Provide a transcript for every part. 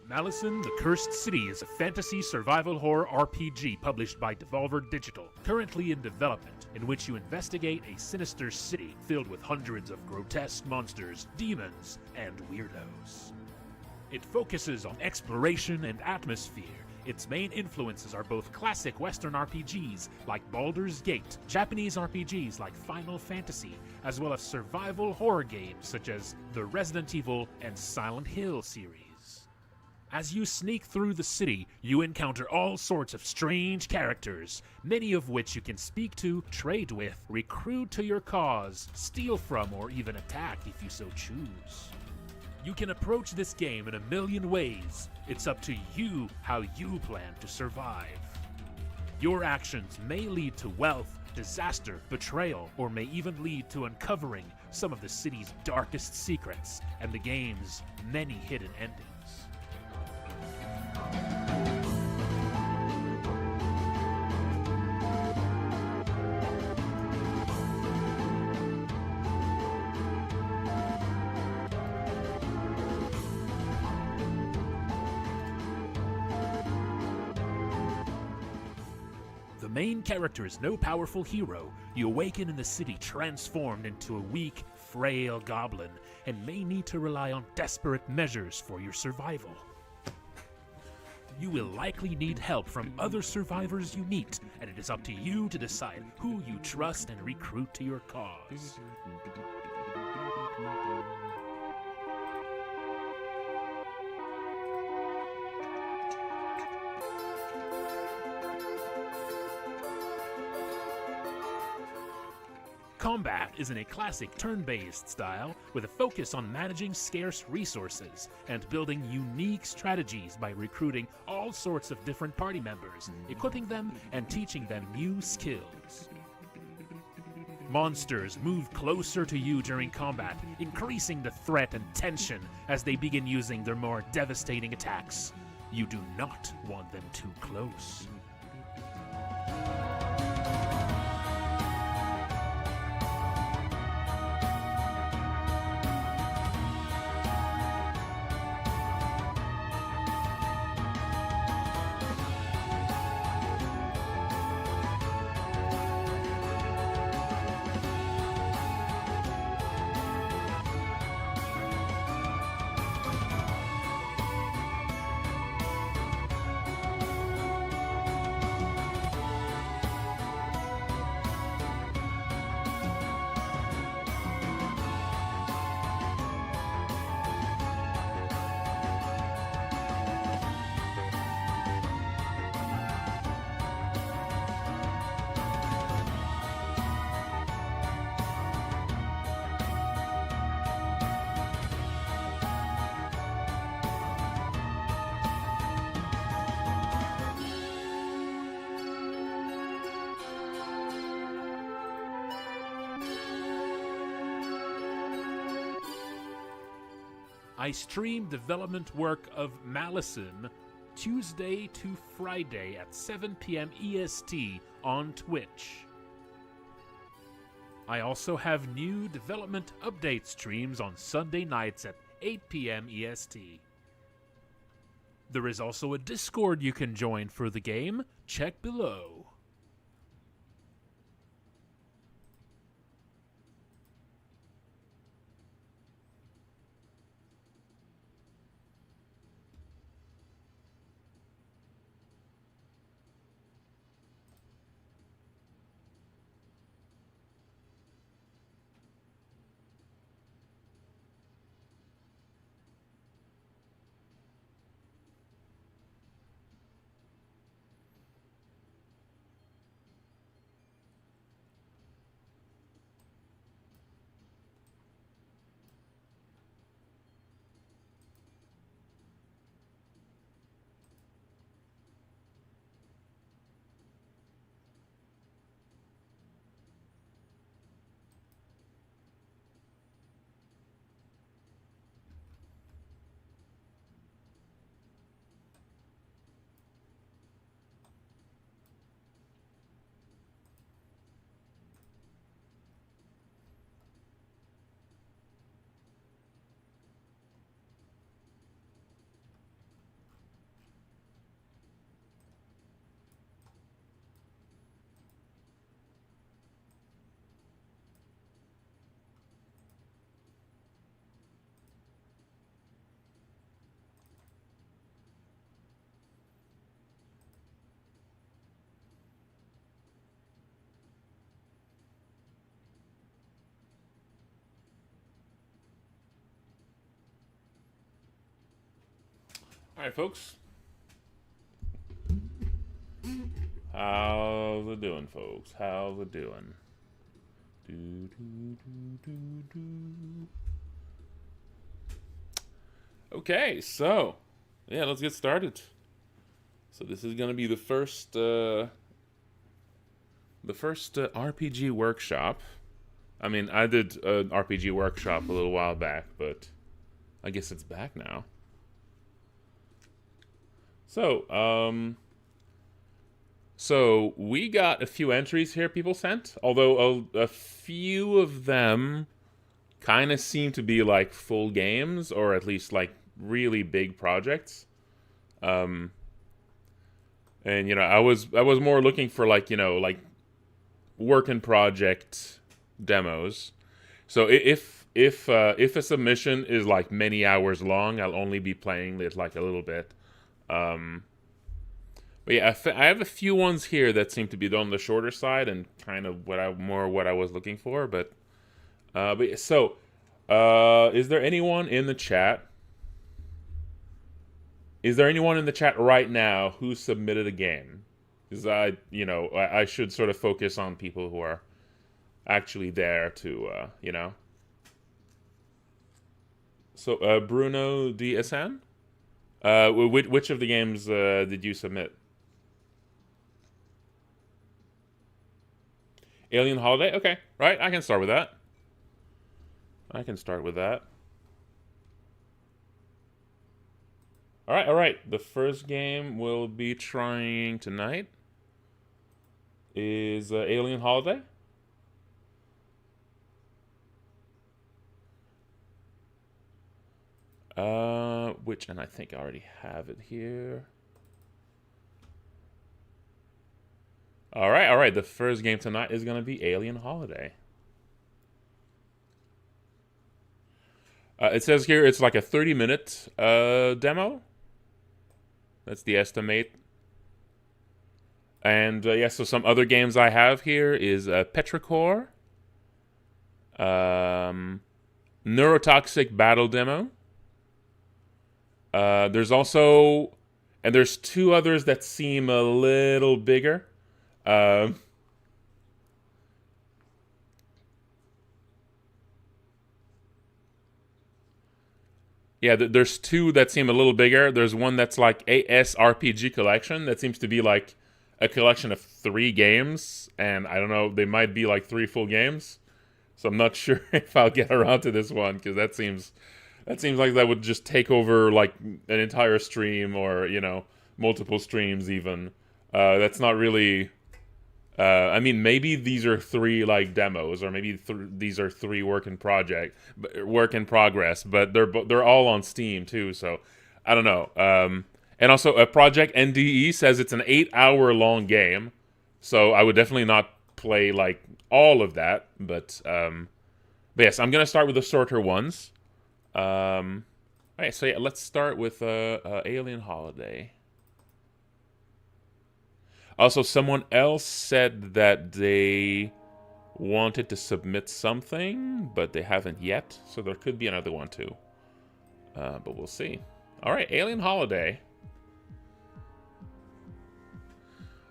Malison: The Cursed City is a fantasy survival horror RPG published by Devolver Digital, currently in development, in which you investigate a sinister city filled with hundreds of grotesque monsters, demons, and weirdos. It focuses on exploration and atmosphere. Its main influences are both classic Western RPGs like Baldur's Gate, Japanese RPGs like Final Fantasy, as well as survival horror games such as the Resident Evil and Silent Hill series. As you sneak through the city, you encounter all sorts of strange characters, many of which you can speak to, trade with, recruit to your cause, steal from, or even attack if you so choose. You can approach this game in a million ways. It's up to you how you plan to survive. Your actions may lead to wealth, disaster, betrayal, or may even lead to uncovering some of the city's darkest secrets and the game's many hidden endings. The main character is no powerful hero. You awaken in the city transformed into a weak, frail goblin, and may need to rely on desperate measures for your survival. You will likely need help from other survivors you meet, and it is up to you to decide who you trust and recruit to your cause. Combat is in a classic turn-based style with a focus on managing scarce resources and building unique strategies by recruiting all sorts of different party members, equipping them, and teaching them new skills. Monsters move closer to you during combat, increasing the threat and tension as they begin using their more devastating attacks. You do not want them too close. I stream development work of Malison Tuesday to Friday at 7 p.m. EST on Twitch. I also have new development update streams on Sunday nights at 8 p.m. EST. There is also a Discord you can join for the game. Check below. Alright, folks. How's it doing, folks? How's it doing? Okay, so yeah, let's get started. So this is gonna be the first RPG workshop. I mean, I did an RPG workshop a little while back, but I guess it's back now. So we got a few entries here people sent, although a few of them kind of seem to be like full games, or at least like really big projects. And I was more looking for like like work in project demos. So if a submission is like many hours long, I'll only be playing it like a little bit. But yeah, I have a few ones here that seem to be on the shorter side and kind of what I was looking for. But yeah, so is there anyone in the chat? Is there anyone in the chat right now who submitted a game? Because I should sort of focus on people who are actually there to So Bruno DSN, which of the games did you submit? Alien Holiday? Okay, right. I can start with that. All right. The first game we'll be trying tonight is Alien Holiday. And I think I already have it here. All right. The first game tonight is going to be Alien Holiday. It says here it's like a 30-minute demo. That's the estimate. And yeah, so some other games I have here is Petrichor, Neurotoxic Battle Demo. There's also, and there's two others that seem a little bigger. Yeah, there's two that seem a little bigger. There's one that's like AS RPG Collection that seems to be like a collection of 3 games, and I don't know, they might be like 3 full games. So I'm not sure if I'll get around to this one because that seems like that would just take over like an entire stream or multiple streams even. That's not really. I mean, maybe these are 3 like demos, or maybe these are 3 work in progress. But they're all on Steam too, so I don't know. And also, Project NDE says it's an 8-hour long game, so I would definitely not play like all of that. But yes, I'm gonna start with the shorter ones. Okay, so yeah, let's start with Alien Holiday. Also, someone else said that they wanted to submit something, but they haven't yet. So there could be another one too. But we'll see. All right, Alien Holiday.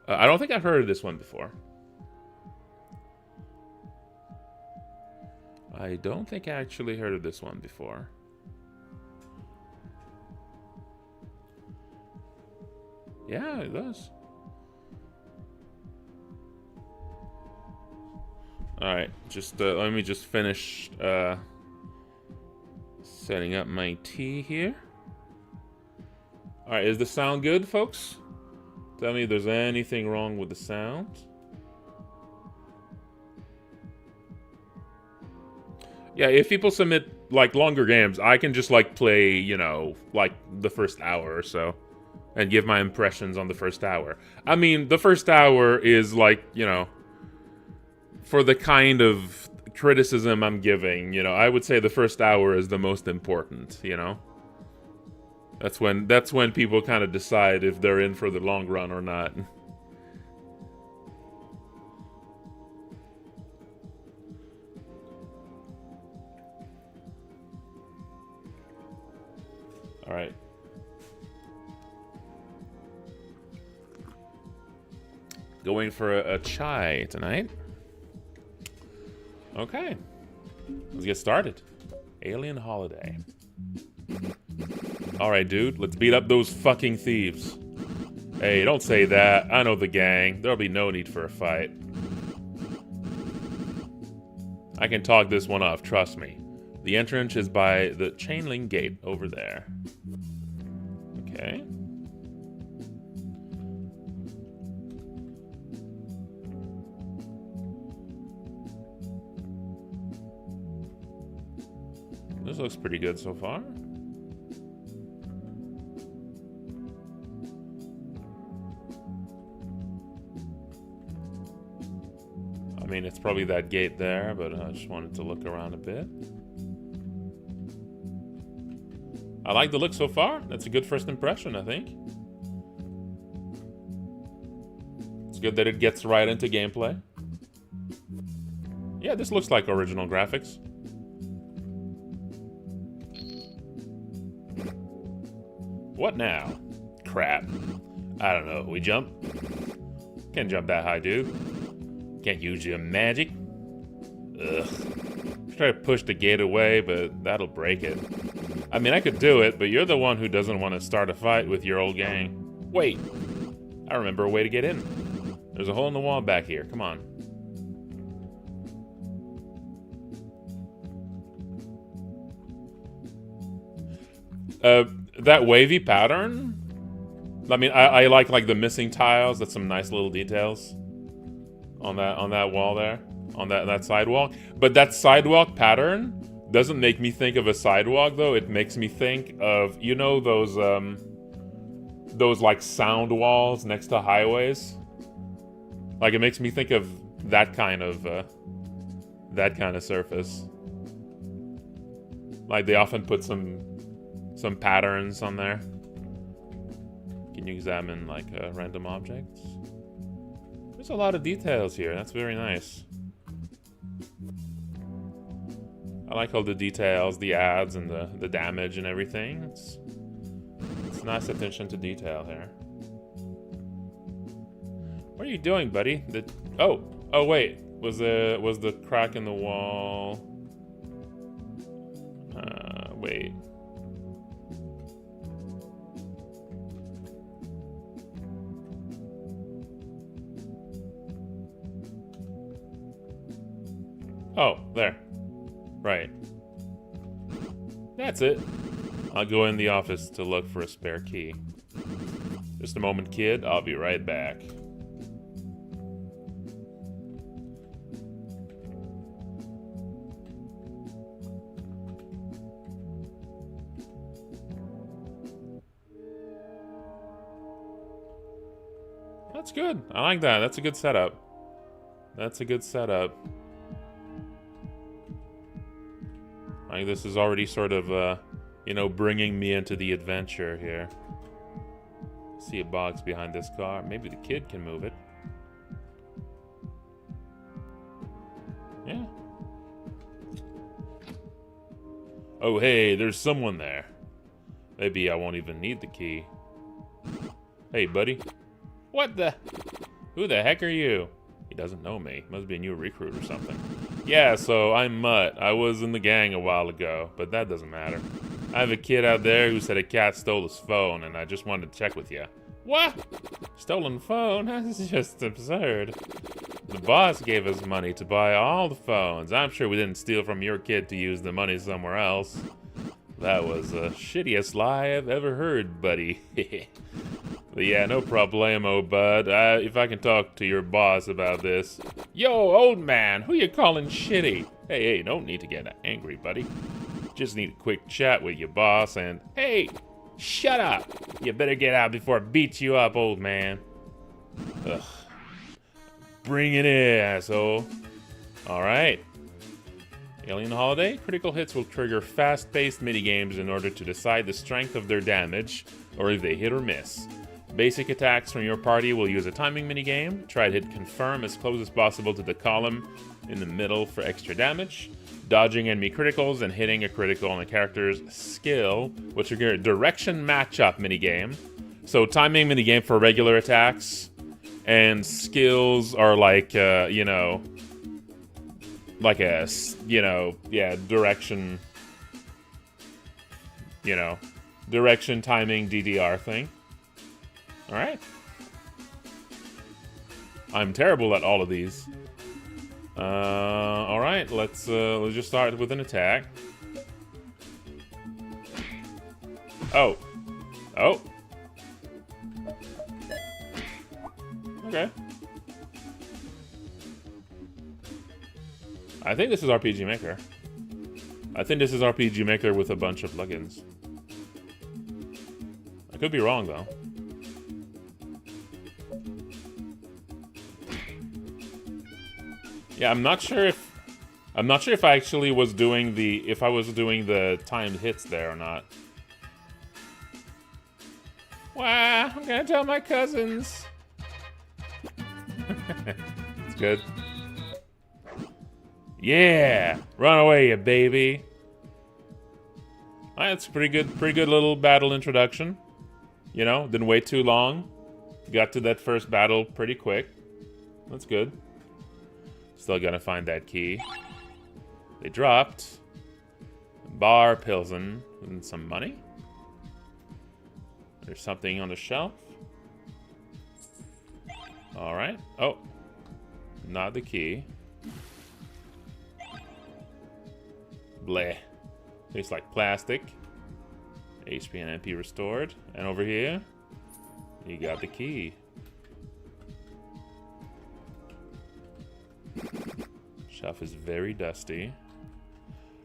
I don't think I've heard of this one before. I don't think I actually heard of this one before. Yeah, it does. Alright, just let me just finish setting up my tea here. Alright, is the sound good, folks? Tell me if there's anything wrong with the sound. Yeah, if people submit like longer games, I can just like play, like the first hour or so and give my impressions on the first hour. I mean, the first hour is like, for the kind of criticism I'm giving, I would say the first hour is the most important, That's when people kind of decide if they're in for the long run or not. All right. Going for a chai tonight. Okay. Let's get started. Alien Holiday. Alright, dude. Let's beat up those fucking thieves. Hey, don't say that. I know the gang. There'll be no need for a fight. I can talk this one off, trust me. The entrance is by the chain link gate over there. Okay. This looks pretty good so far. I mean, it's probably that gate there, but I just wanted to look around a bit. I like the look so far. That's a good first impression, I think. It's good that it gets right into gameplay. Yeah, this looks like original graphics. What now? Crap. I don't know. We jump? Can't jump that high, dude. Can't use your magic. Ugh. Try to push the gate away, but that'll break it. I mean, I could do it, but you're the one who doesn't want to start a fight with your old gang. Wait. I remember a way to get in. There's a hole in the wall back here. Come on. That wavy pattern? I mean, I like the missing tiles. That's some nice little details on that wall there, on that sidewalk. But that sidewalk pattern doesn't make me think of a sidewalk, though. It makes me think of, you know, those like sound walls next to highways. Like, it makes me think of that kind of surface. Like, they often put some patterns on there. Can you examine like random objects? There's a lot of details here. That's very nice. I like all the details, the ads, and the damage and everything. It's nice attention to detail here. What are you doing, buddy? Oh wait, was the crack in the wall? Wait. Oh, there. Right. That's it. I'll go in the office to look for a spare key. Just a moment, kid. I'll be right back. That's good. I like that. That's a good setup. That's a good setup. Like, this is already sort of, you know, bringing me into the adventure here. See a box behind this car. Maybe the kid can move it. Yeah. Oh, hey, there's someone there. Maybe I won't even need the key. Hey, buddy. What the? Who the heck are you? He doesn't know me. Must be a new recruit or something. Yeah, so I'm Mutt. I was in the gang a while ago, but that doesn't matter. I have a kid out there who said a cat stole his phone, and I just wanted to check with you. What? Stolen phone? That's just absurd. The boss gave us money to buy all the phones. I'm sure we didn't steal from your kid to use the money somewhere else. That was the shittiest lie I've ever heard, buddy. But yeah, no problemo, bud. If I can talk to your boss about this. Yo, old man, who you calling shitty? Hey, don't need to get angry, buddy. Just need a quick chat with your boss and... Hey, shut up! You better get out before I beat you up, old man. Ugh. Bring it in, asshole. Alright. Alien Holiday, critical hits will trigger fast-paced minigames in order to decide the strength of their damage, or if they hit or miss. Basic attacks from your party will use a timing minigame. Try to hit confirm as close as possible to the column in the middle for extra damage. Dodging enemy criticals and hitting a critical on a character's skill will trigger a direction matchup minigame. So timing minigame for regular attacks, and skills are like, you know, like a, you know, yeah, direction, you know, direction timing DDR thing. All right. I'm terrible at all of these. All right, let's just start with an attack. Oh. Oh. Okay. I think this is RPG Maker. I think this is RPG Maker with a bunch of plugins. I could be wrong though. Yeah, I'm not sure if I actually was doing if I was doing the timed hits there or not. Wow, I'm gonna tell my cousins. It's good. Yeah, run away, you baby. Alright, that's pretty good little battle introduction. You know, didn't wait too long. Got to that first battle pretty quick. That's good. Still gotta find that key. They dropped Bar Pilsen and some money. There's something on the shelf. Alright. Oh. Not the key. Bleh. Tastes like plastic. HP and MP restored. And over here, you got the key. Shelf is very dusty.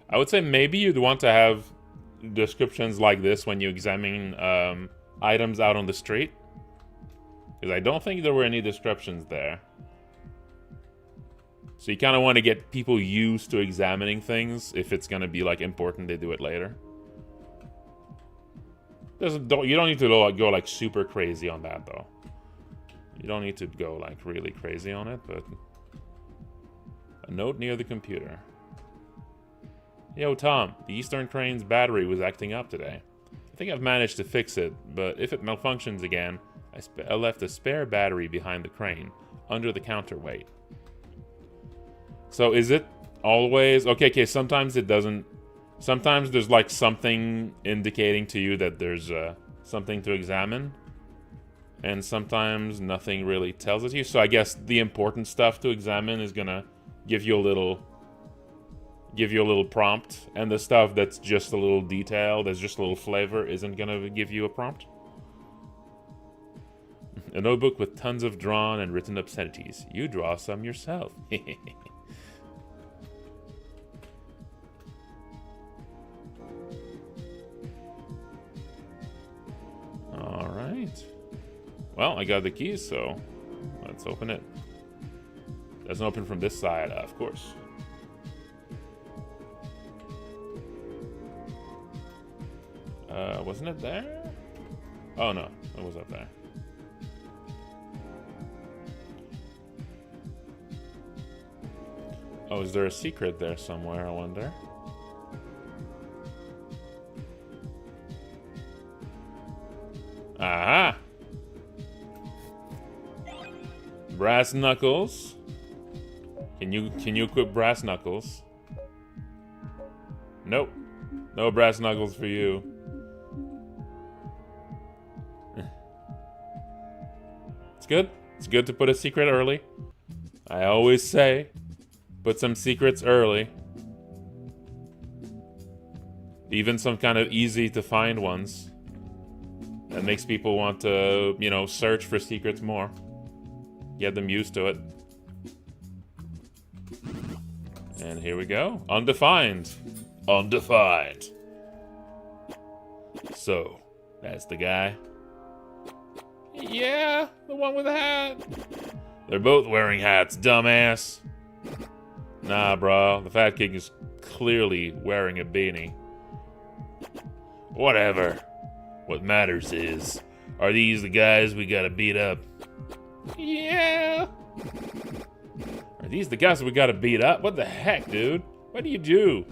I would say maybe you'd want to have descriptions like this when you examine items out on the street. Because I don't think there were any descriptions there. So you kind of want to get people used to examining things. If it's going to be like important, they do it later. You don't need to go like super crazy on that though. You don't need to go like really crazy on it, but... A note near the computer. Yo, Tom, the Eastern Crane's battery was acting up today. I think I've managed to fix it, but if it malfunctions again, I left a spare battery behind the crane, under the counterweight. So is it always... Okay, sometimes it doesn't... Sometimes there's like something indicating to you that there's something to examine. And sometimes nothing really tells it to you. So I guess the important stuff to examine is gonna give you a little prompt, and the stuff that's just a little detail, that's just a little flavor, isn't gonna give you a prompt. A notebook with tons of drawn and written obscenities. You draw some yourself. Alright. Well, I got the keys, so let's open it. Doesn't open from this side, of course. Wasn't it there? Oh no, it was up there. Oh, is there a secret there somewhere, I wonder? Aha! Brass knuckles. Can you equip brass knuckles? Nope. No brass knuckles for you. It's good. It's good to put a secret early. I always say, put some secrets early. Even some kind of easy to find ones. That makes people want to, you know, search for secrets more. Get them used to it. And here we go. Undefined. Undefined. So, that's the guy. Yeah, the one with the hat. They're both wearing hats, dumbass. Nah, bro. The Fat King is clearly wearing a beanie. Whatever. What matters is, are these the guys we gotta beat up? Yeah. Are these the guys we gotta beat up? What the heck, dude? What do you do?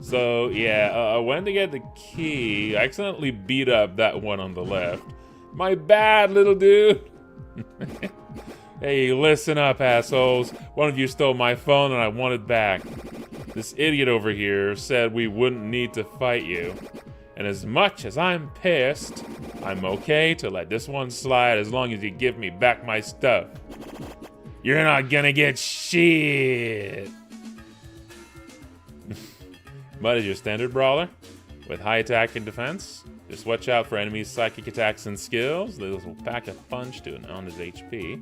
So, yeah, I went to get the key. I accidentally beat up that one on the left. My bad, little dude. Hey, listen up, assholes. One of you stole my phone and I want it back. This idiot over here said we wouldn't need to fight you. And as much as I'm pissed, I'm okay to let this one slide as long as you give me back my stuff. You're not gonna get shit. Mud is your standard brawler with high attack and defense. Just watch out for enemies' psychic attacks and skills. Those will pack a punch to on his HP.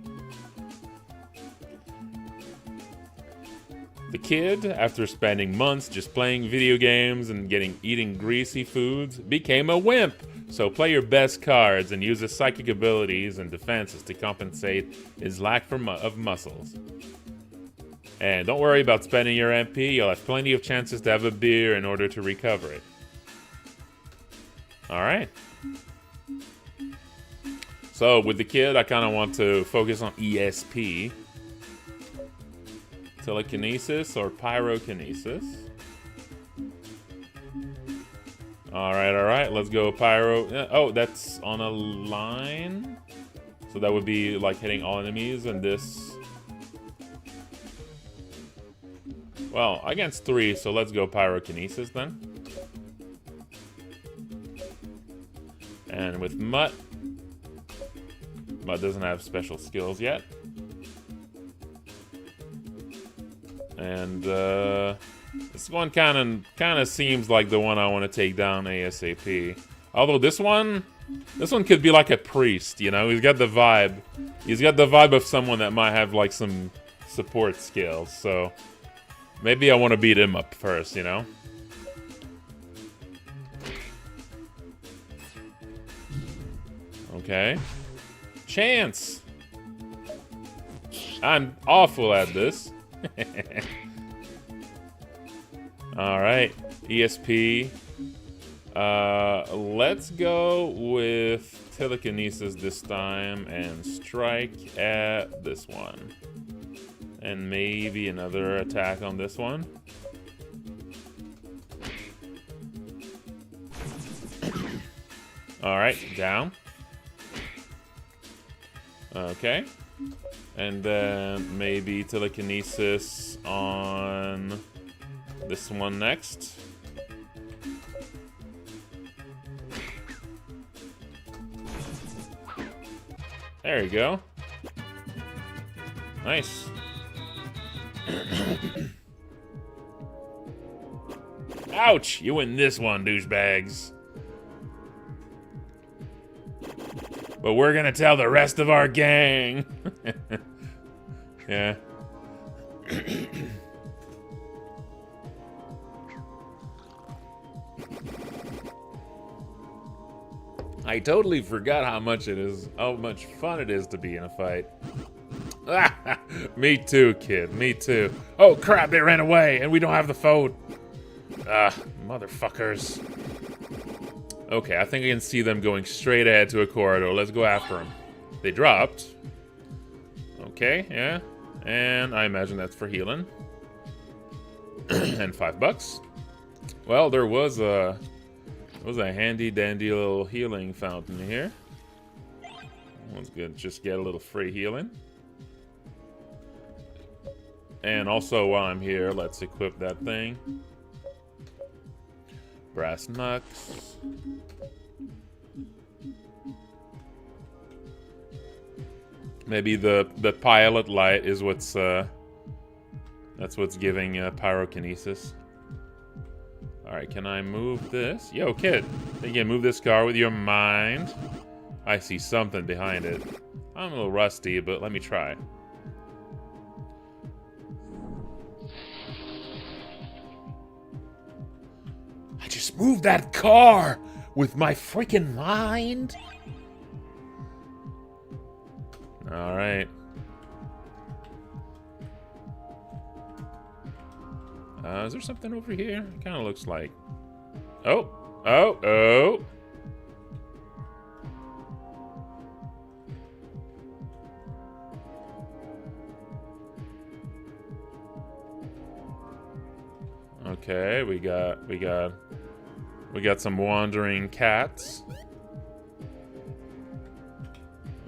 The kid, after spending months just playing video games and eating greasy foods, became a wimp. So play your best cards and use his psychic abilities and defenses to compensate his lack of muscles. And don't worry about spending your MP, you'll have plenty of chances to have a beer in order to recover it. Alright. So with the kid, I kind of want to focus on ESP. Telekinesis or pyrokinesis. Alright, let's go pyro. Oh, that's on a line. So that would be like hitting all enemies, and this... Well, against 3, so let's go pyrokinesis then. And with Mutt doesn't have special skills yet. And this one kind of seems like the one I want to take down ASAP. Although this one could be like a priest, you know? He's got the vibe. He's got the vibe of someone that might have like some support skills. So maybe I want to beat him up first, you know? Okay. Chance! I'm awful at this. Alright, ESP. Let's go with telekinesis this time and strike at this one. And maybe another attack on this one. Alright, down. Okay. And then maybe telekinesis on this one next. There you go. Nice. Ouch! You win this one, douchebags. But we're gonna tell the rest of our gang. Yeah. I totally forgot how much fun it is to be in a fight. Me too, kid. Me too. Oh crap! They ran away, and we don't have the phone. Motherfuckers. Okay, I think I can see them going straight ahead to a corridor. Let's go after them. They dropped. Okay, yeah. And I imagine that's for healing. And $5. Well, there was a handy dandy little healing fountain here. Let's just get a little free healing. And also, while I'm here, let's equip that thing. Brass knucks. Maybe the pilot light is what's that's what's giving pyrokinesis. All right, can I move this? Yo, kid, think you can move this car with your mind? I see something behind it. I'm a little rusty, but let me try. I just moved that car with my freaking mind. All right. Is there something over here? It kind of looks like. Oh. Okay, we got some wandering cats.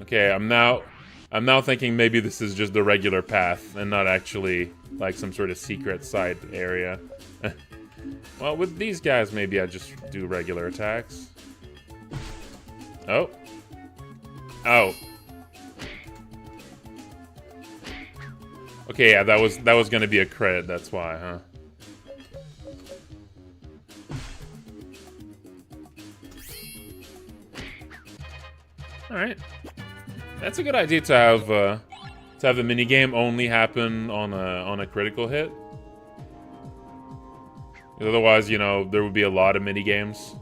Okay, I'm now I'm now thinking maybe this is just the regular path and not actually like some sort of secret side area. Well, with these guys, maybe I just do regular attacks. Oh. Oh. Okay, yeah, that was gonna be a crit, that's why, huh? Alright. That's a good idea to have the minigame only happen on a critical hit. Otherwise, you know, there would be a lot of minigames.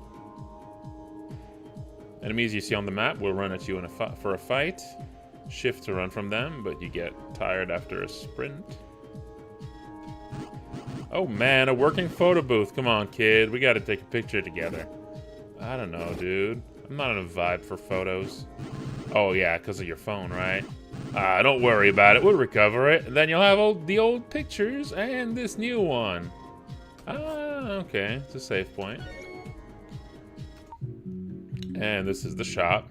Enemies you see on the map will run at you for a fight. Shift to run from them, but you get tired after a sprint. Oh man, a working photo booth. Come on, kid. We gotta take a picture together. I don't know, dude. I'm not in a vibe for photos. Oh yeah, because of your phone, right? Don't worry about it. We'll recover it. And then you'll have the old pictures and this new one. Okay. It's a save point. And this is the shop.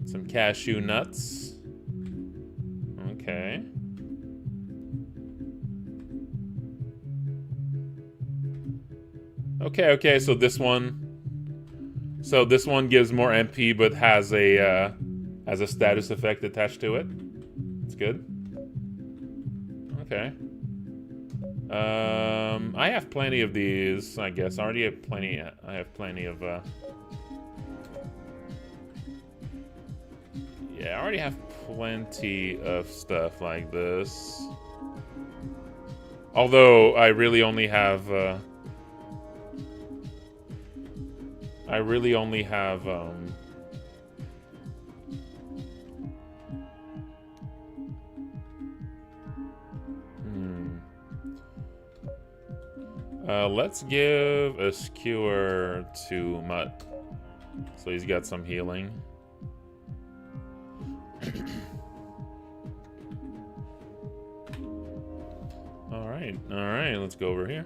Some cashew nuts. Okay. Okay, so this one gives more MP but has a status effect attached to it. It's good. Okay. I have plenty of these, I guess. I already have plenty. I have plenty of yeah, I already have plenty of stuff like this. Although I really only have let's give a skewer to Mutt. So he's got some healing. Alright, let's go over here.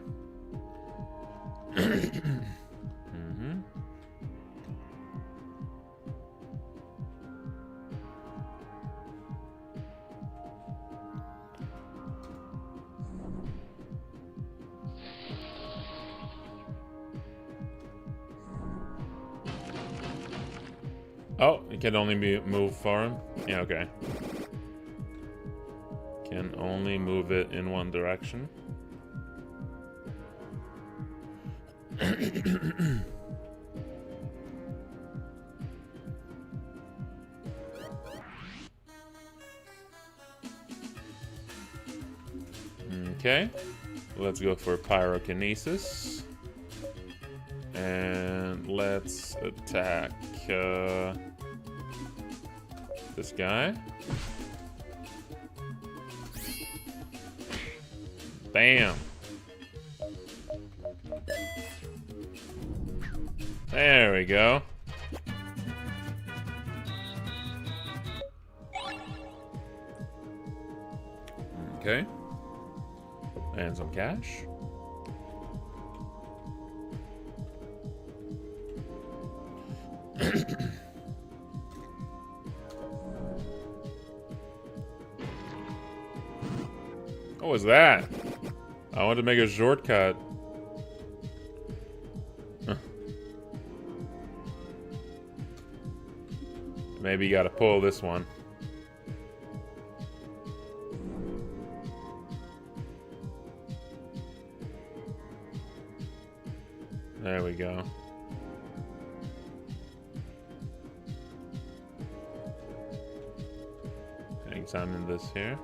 Oh, it can only be moved for him? Yeah, okay. Can only move it in one direction. Okay. Let's go for pyrokinesis. And let's attack this guy. Bam. There we go. Okay. And some cash. What was that? I wanted to make a shortcut. Maybe you gotta pull this one. There we go. Examine this here.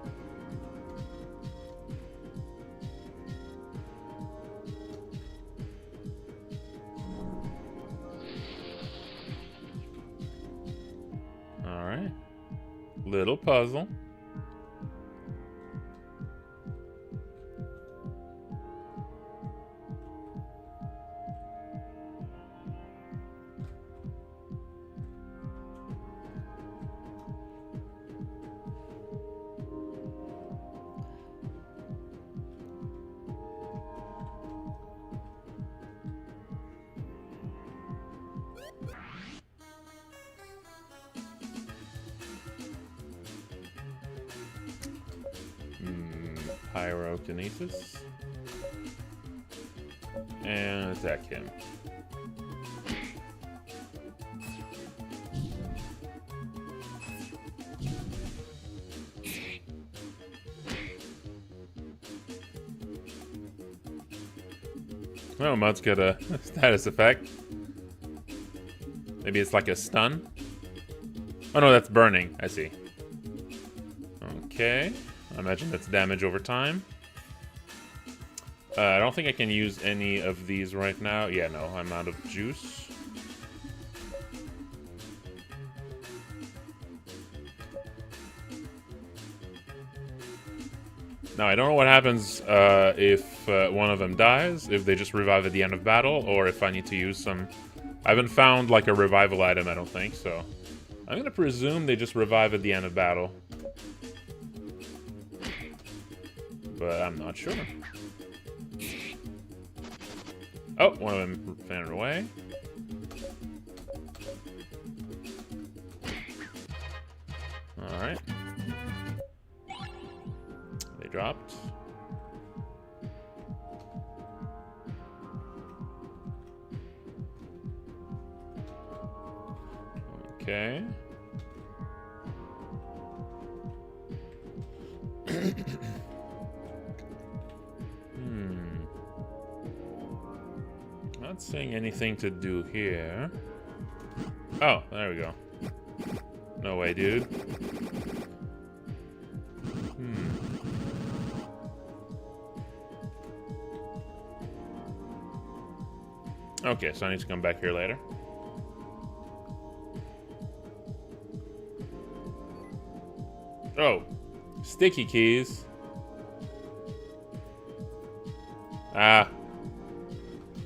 Alright. Little puzzle. Pyrokinesis. And attack him. Oh, Mud's got a status effect. Maybe it's like a stun. Oh no, that's burning. I see. Okay. I imagine that's damage over time. I don't think I can use any of these right now. Yeah, no, I'm out of juice. Now, I don't know what happens if one of them dies, if they just revive at the end of battle, or if I need to use some... I haven't found, like, a revival item, I don't think, so... I'm gonna presume they just revive at the end of battle. But I'm not sure. Oh, one of them ran away. Alright. They dropped. Okay. Not seeing anything to do here. Oh, there we go. No way, dude. Okay, so I need to come back here later. Oh, sticky keys.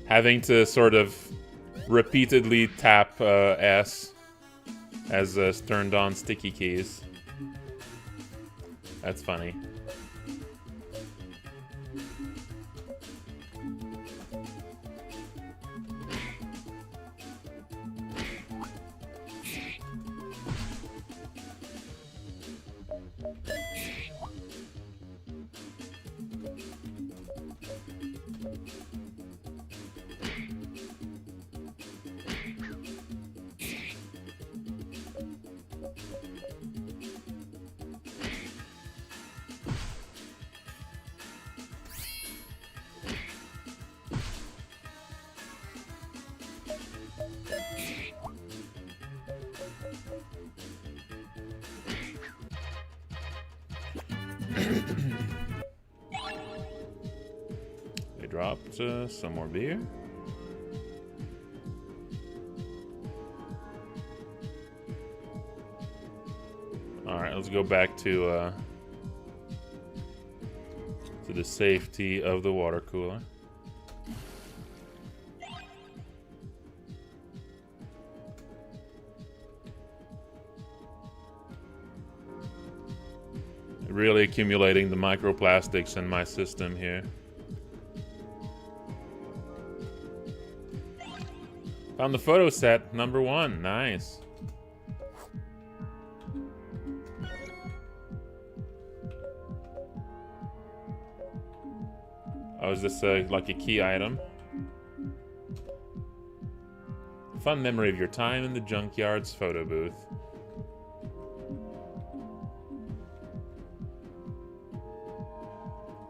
Having to sort of repeatedly tap S as turned on sticky keys. That's funny. They dropped some more beer. Alright, let's go back to the safety of the water cooler. Really accumulating the microplastics in my system here. Found the photo set, number 1. Nice. Oh, is this like a key item? Fun memory of your time in the Junkyard's photo booth.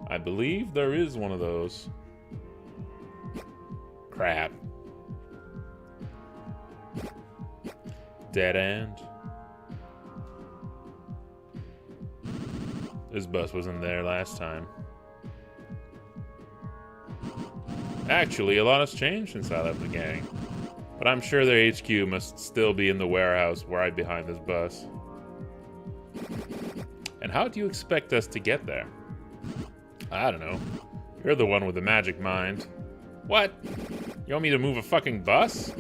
I believe there is one of those. Crap. Dead end. This bus wasn't there last time. Actually, a lot has changed since I left the gang. But I'm sure their HQ must still be in the warehouse right behind this bus. And how do you expect us to get there? I don't know. You're the one with the magic mind. What? You want me to move a fucking bus?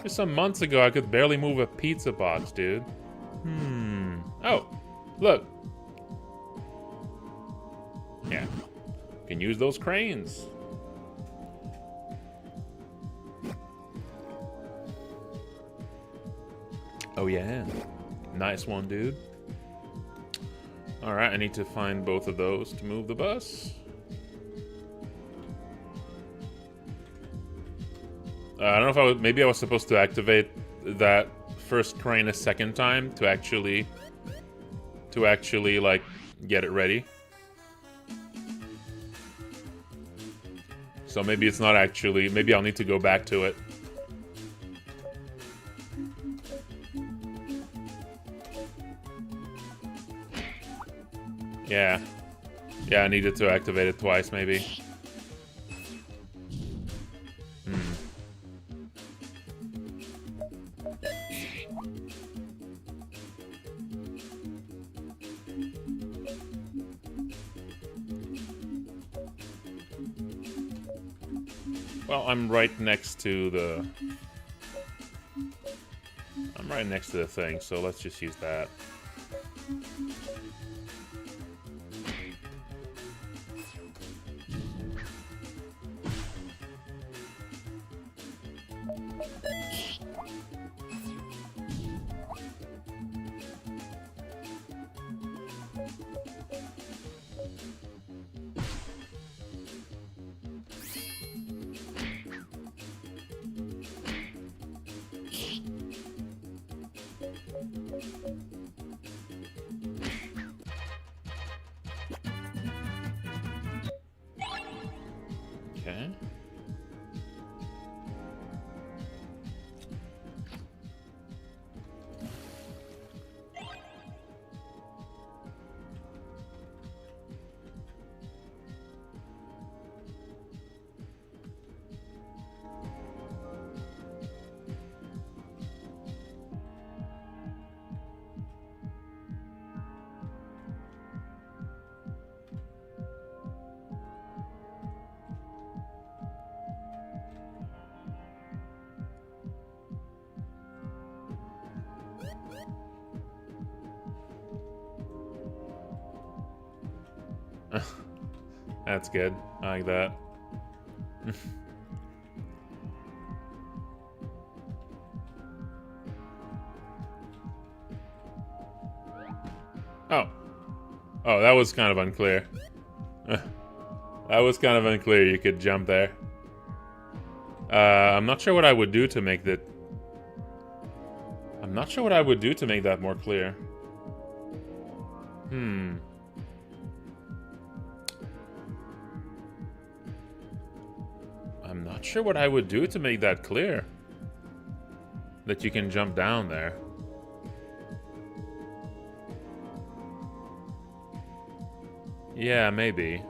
Just some months ago, I could barely move a pizza box, dude. Oh, look. Yeah. Can use those cranes. Oh, yeah. Nice one, dude. Alright, I need to find both of those to move the bus. I don't know if maybe I was supposed to activate that first crane a second time to actually like get it ready. So maybe it's not actually, maybe I'll need to go back to it. Yeah. Yeah, I needed to activate it twice, maybe. Well, I'm right next to the... I'm right next to the thing, so let's just use that. Okay. That's good. I like that. Oh. Oh, that was kind of unclear. That was kind of unclear. You could jump there. I'm not sure what I would do to make that... I'm not sure what I would do to make that more clear. I'm not sure what I would do to make that clear. That you can jump down there. Yeah, maybe.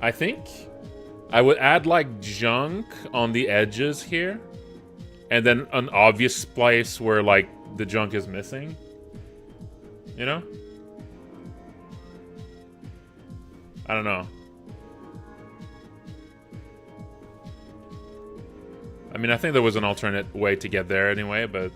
I think I would add like junk on the edges here. And then an obvious place where like the junk is missing. You know? I don't know. I mean, I think there was an alternate way to get there anyway, but...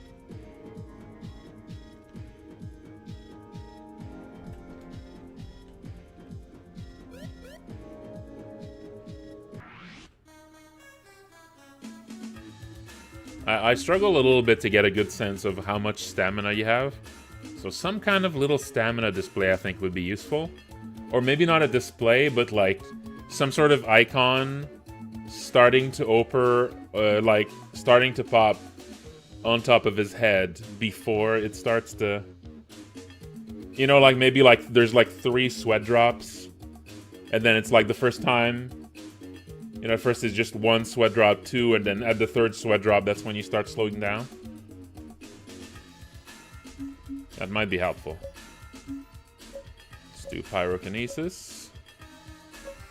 I struggle a little bit to get a good sense of how much stamina you have. So some kind of little stamina display I think would be useful. Or maybe not a display, but like some sort of icon starting to starting to pop on top of his head before it starts to... You know, like maybe like there's like 3 sweat drops. And then it's like the first time... You know, at first it's just 1 sweat drop, 2, and then at the 3rd sweat drop, that's when you start slowing down. That might be helpful. Let's do pyrokinesis.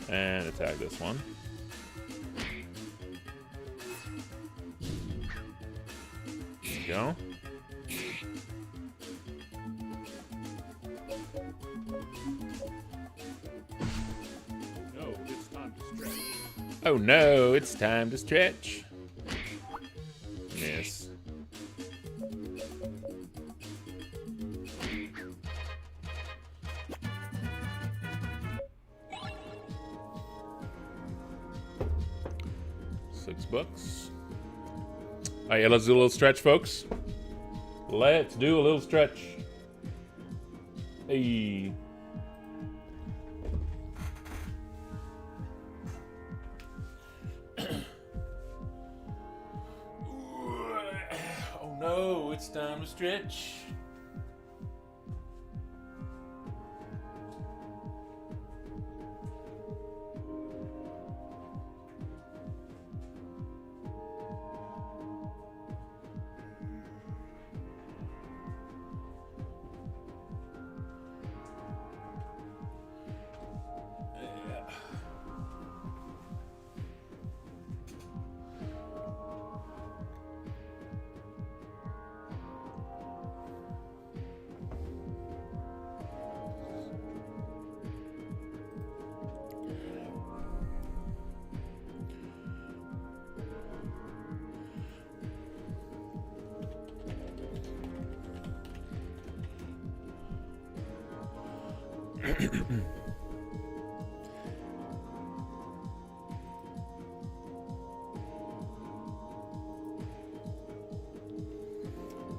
And attack this one. There you go. Oh no, it's time to stretch. Miss. $6. Alright, let's do a little stretch, folks. Let's do a little stretch. Hey. Oh no, it's time to stretch.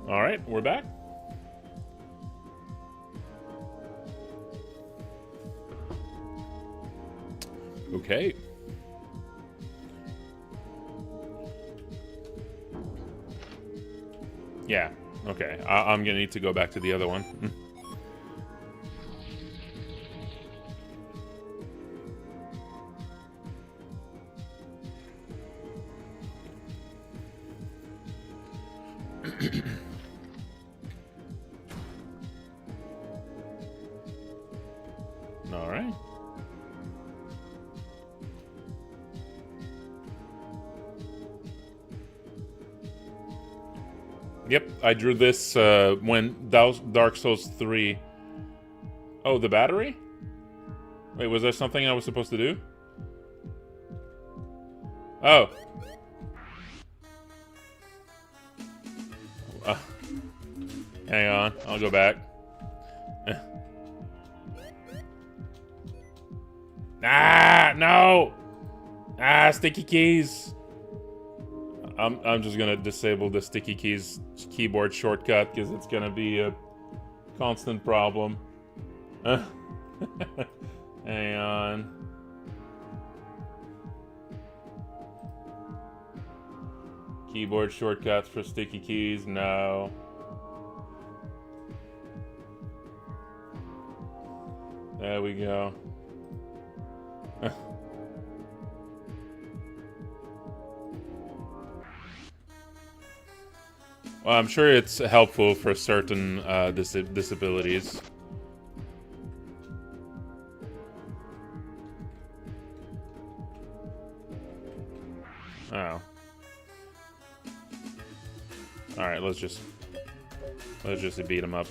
All right, we're back. Okay. Yeah, okay. I'm gonna need to go back to the other one. All right. Yep, I drew this when Dark Souls 3. Oh, the battery? Wait, was there something I was supposed to do? Oh. Hang on, I'll go back. Ah, no! Ah, sticky keys. I'm just gonna disable the sticky keys keyboard shortcut because it's gonna be a constant problem. Hang on. Keyboard shortcuts for sticky keys, no. There we go. Well, I'm sure it's helpful for certain disabilities. Oh. Alright, let's just beat him up.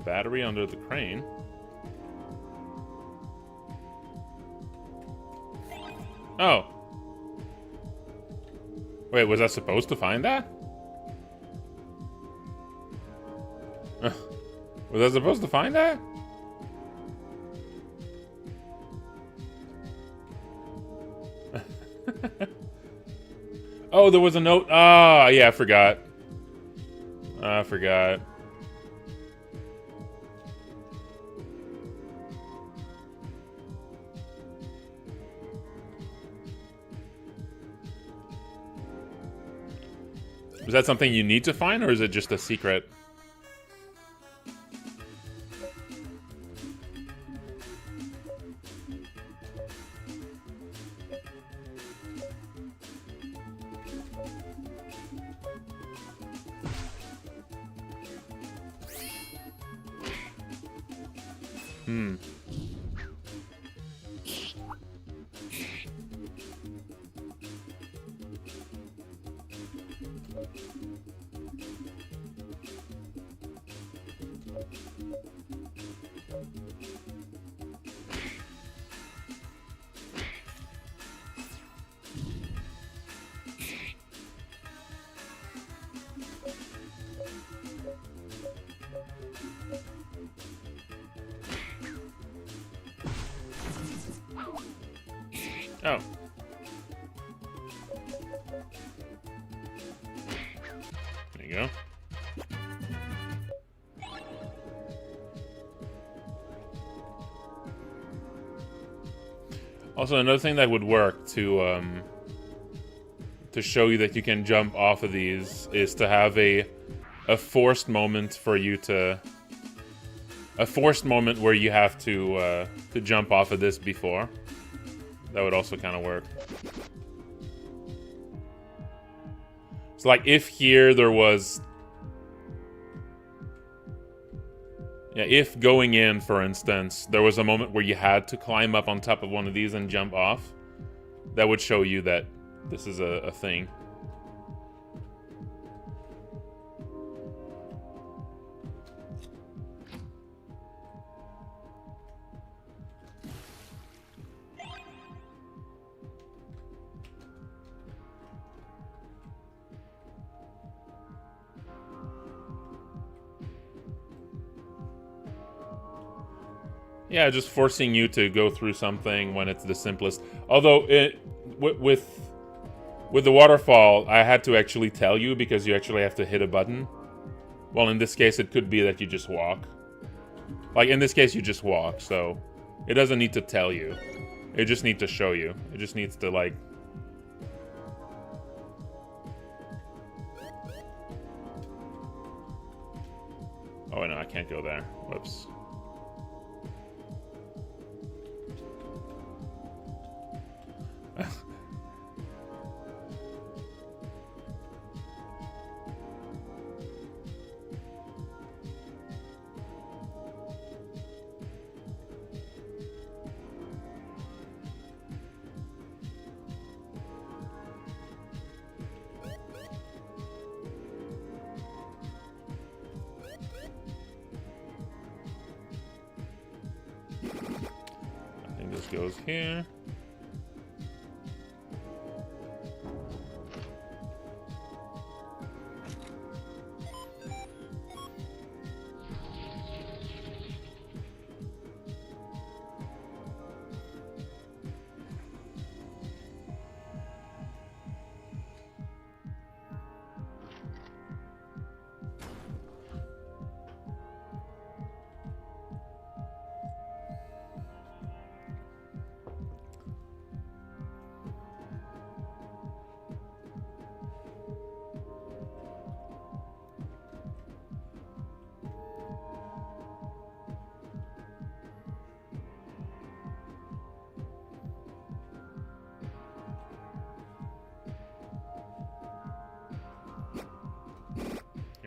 Battery under the crane. Oh. Wait, was I supposed to find that? Was I supposed to find that? Oh, there was a note. Ah, yeah, I forgot. I forgot. Is that something you need to find, or is it just a secret? Oh. There you go. Also, another thing that would work to show you that you can jump off of these is to have a forced moment for you to... A forced moment where you have to jump off of this before. That would also kind of work. So, like, if here there was... Yeah, if going in, for instance, there was a moment where you had to climb up on top of one of these and jump off, that would show you that this is a thing. Yeah, just forcing you to go through something when it's the simplest. Although, with the waterfall, I had to actually tell you because you actually have to hit a button. Well, in this case, it could be that you just walk. Like, in this case, you just walk, so it doesn't need to tell you. It just needs to show you. It just needs to, like... Oh, no, I can't go there. Whoops. I think this goes here.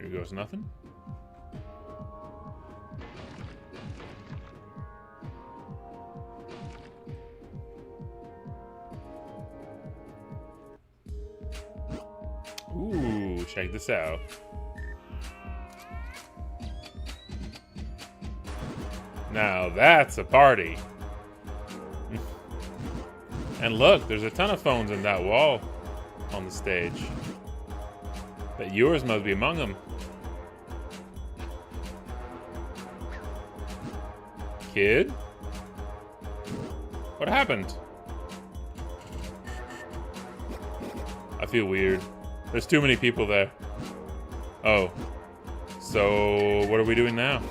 Here goes nothing. Ooh, check this out. Now that's a party. And look, there's a ton of phones in that wall on the stage. But yours must be among them. Kid? What happened? I feel weird. There's too many people there. Oh. So, what are we doing now?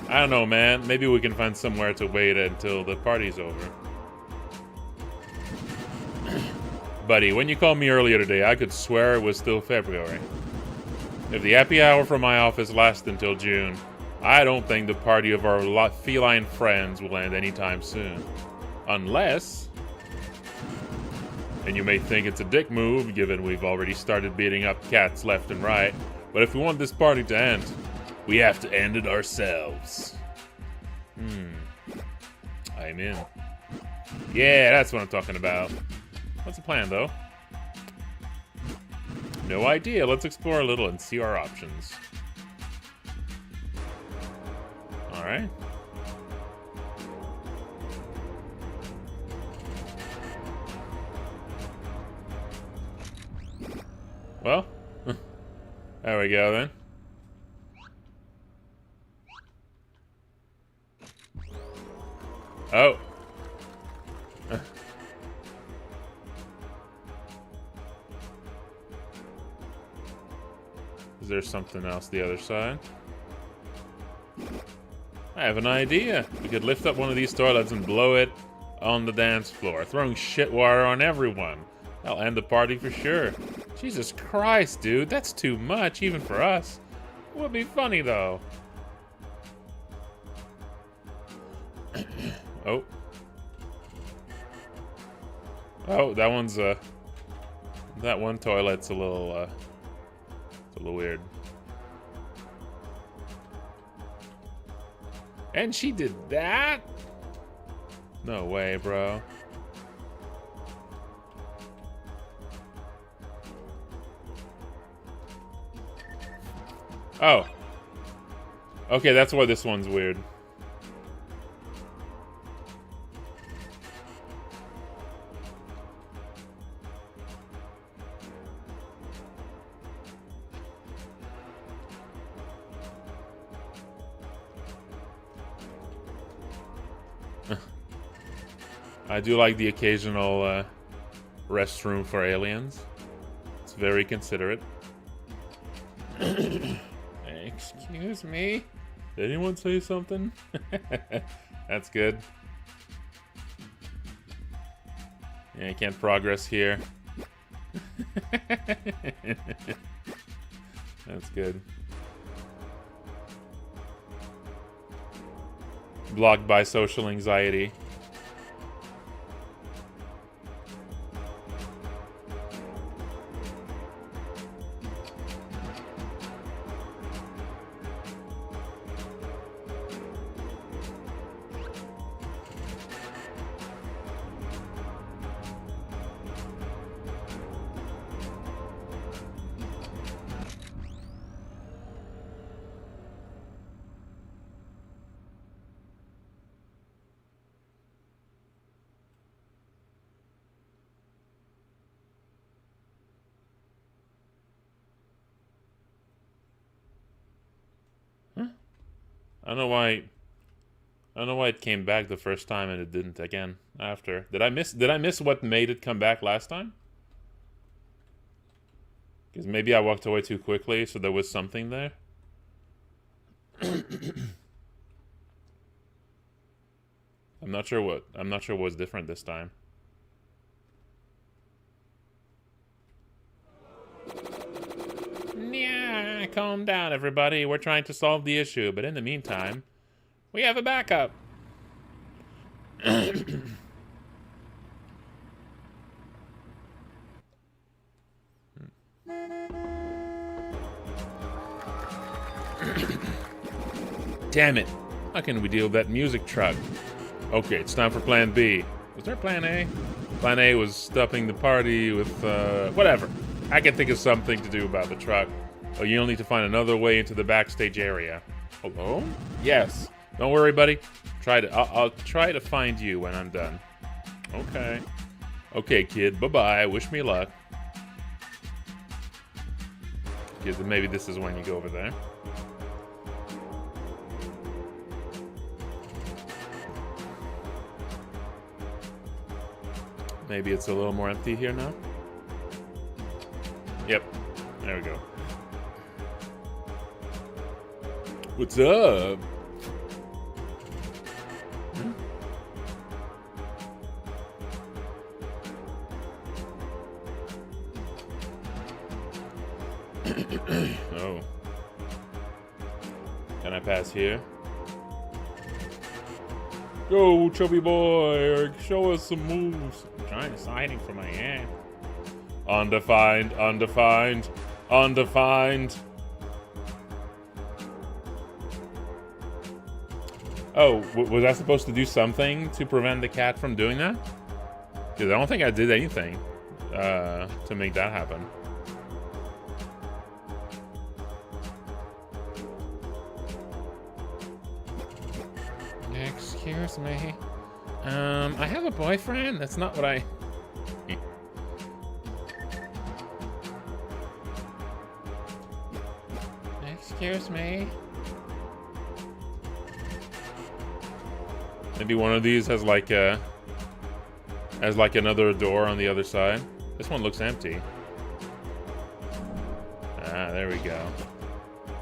I don't know, man. Maybe we can find somewhere to wait until the party's over. Buddy, when you called me earlier today, I could swear it was still February. If the happy hour from my office lasts until June, I don't think the party of our feline friends will end anytime soon. Unless... And you may think it's a dick move, given we've already started beating up cats left and right, but if we want this party to end, we have to end it ourselves. I'm in. Yeah, that's what I'm talking about. What's the plan, though? No idea. Let's explore a little and see our options. Alright. Well, there we go then. Oh. Is there something else the other side? I have an idea. We could lift up one of these toilets and blow it on the dance floor, throwing shit water on everyone. That'll end the party for sure. Jesus Christ, dude, that's too much, even for us. It would be funny, though. Oh. Oh, that one's, that one toilet's a little, it's a little weird. And she did that? No way, bro. Oh. Okay, that's why this one's weird. I do like the occasional restroom for aliens. It's very considerate. Excuse me? Did anyone say something? That's good. Yeah, you can't progress here. That's good. Blocked by social anxiety. I don't know why it came back the first time and it didn't again after. Did I miss what made it come back last time? Because maybe I walked away too quickly, so there was something there. I'm not sure what's different this time. Yeah, calm down, everybody. We're trying to solve the issue, but in the meantime, we have a backup. Damn it. How can we deal with that music truck? Okay, it's time for plan B. Was there plan A? Plan A was stopping the party with, whatever. I can think of something to do about the truck. Oh, you'll need to find another way into the backstage area. Hello? Yes. Don't worry, buddy. I'll try to find you when I'm done. Okay. Okay, kid. Bye-bye. Wish me luck. Kid, maybe this is when you go over there. Maybe it's a little more empty here now. Yep. There we go. What's up? Oh. Can I pass here? Go, chubby boy. Show us some moves. I'm trying to hiding from my aunt. Undefined, undefined, undefined. Oh, was I supposed to do something to prevent the cat from doing that? Because I don't think I did anything to make that happen. Excuse me. I have a boyfriend? That's not what I... Excuse me. Maybe one of these has like another door on the other side. This one looks empty. Ah, there we go.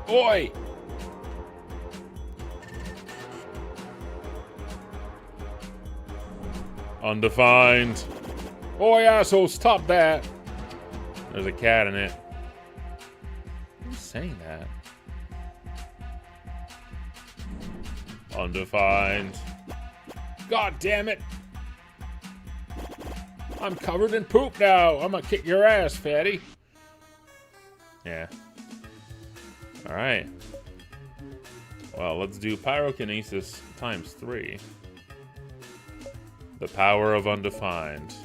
Oi! Undefined. Oi, asshole, stop that! There's a cat in it. Who's saying that? Undefined. God damn it! I'm covered in poop now. I'm gonna kick your ass, fatty. Yeah. Alright. Well, let's do pyrokinesis times 3. The power of undefined.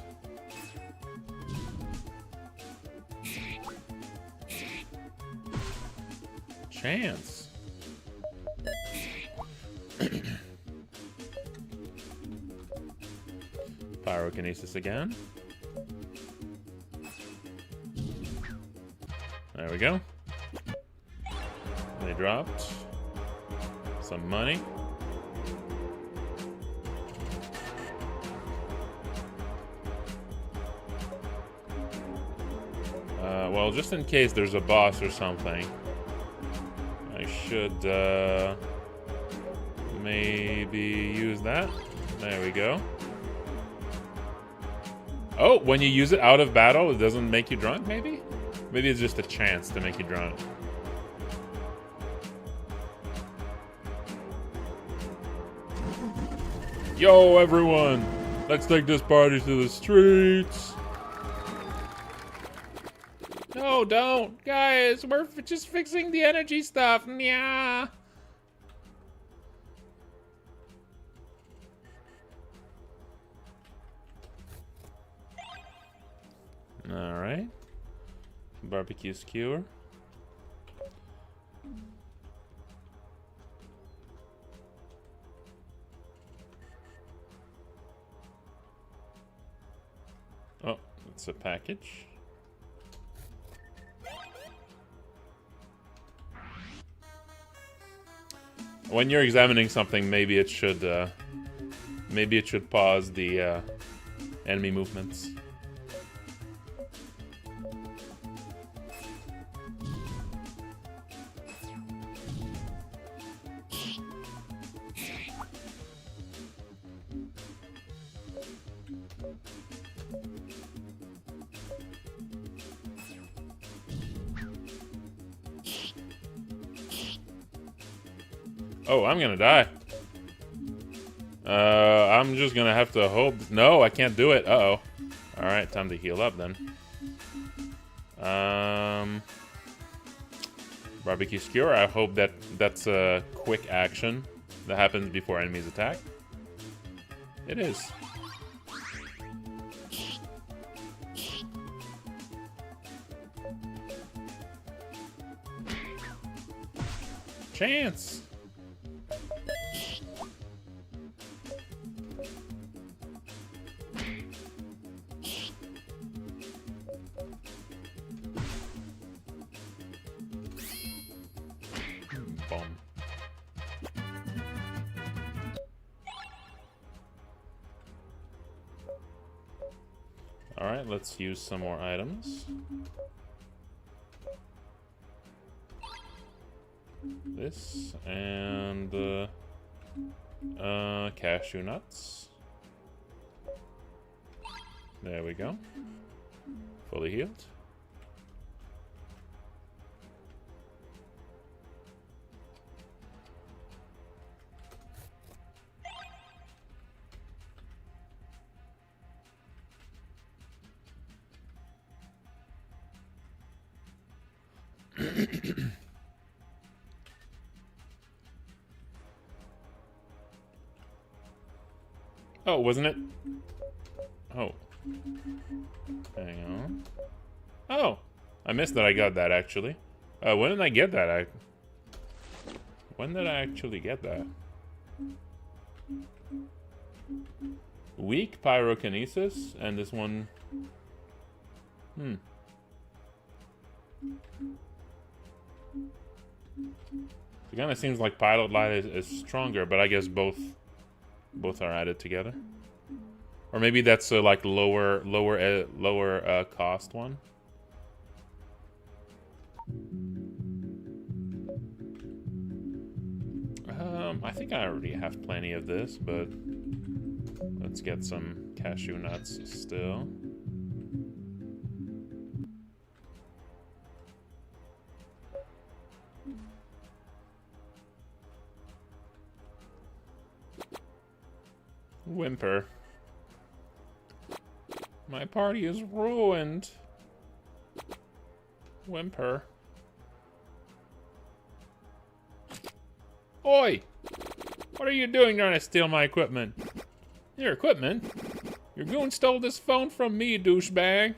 Chance. Pyrokinesis again. There we go. They dropped some money. Well, just in case there's a boss or something, I should maybe use that. There we go. Oh, when you use it out of battle, it doesn't make you drunk, maybe? Maybe it's just a chance to make you drunk. Yo, everyone! Let's take this party to the streets! No, don't! Guys, we're just fixing the energy stuff. Yeah. Alright. Barbecue skewer. Oh, it's a package. When you're examining something, maybe it should pause the enemy movements. Oh, I'm gonna die. I'm just gonna have to hope. No, I can't do it. Uh-oh. Alright, time to heal up then. Barbecue skewer. I hope that's a quick action that happens before enemies attack. It is. Chance. Boom. Alright, let's use some more items. This and cashew nuts. There we go. Fully healed. Oh, wasn't it? Oh. Hang on. Oh! I missed that I got that, actually. When did I get that? When did I actually get that? Weak pyrokinesis, and this one... It kind of seems like Pilot Light is stronger, but I guess both are added together. Or maybe that's a like lower cost one. I think I already have plenty of this, but let's get some cashew nuts still. Whimper. My party is ruined. Whimper. Oi! What are you doing trying to steal my equipment? Your equipment? Your goon stole this phone from me, douchebag.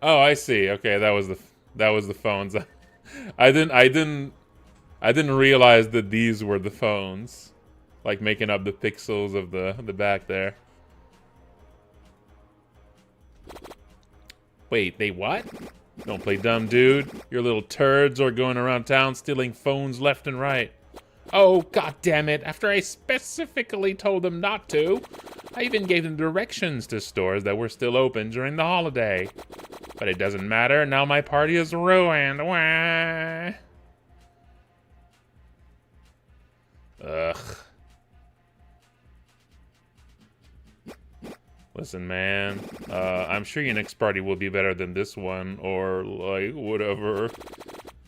Oh, I see. Okay, that was the phones. I didn't realize that these were the phones. Like making up the pixels of the back there. Wait, they what? Don't play dumb, dude. Your little turds are going around town stealing phones left and right. Oh, god damn it. After I specifically told them not to. I even gave them directions to stores that were still open during the holiday. But it doesn't matter. Now my party is ruined. Wah. Ugh. Listen, man. I'm sure your next party will be better than this one. Or, like, whatever.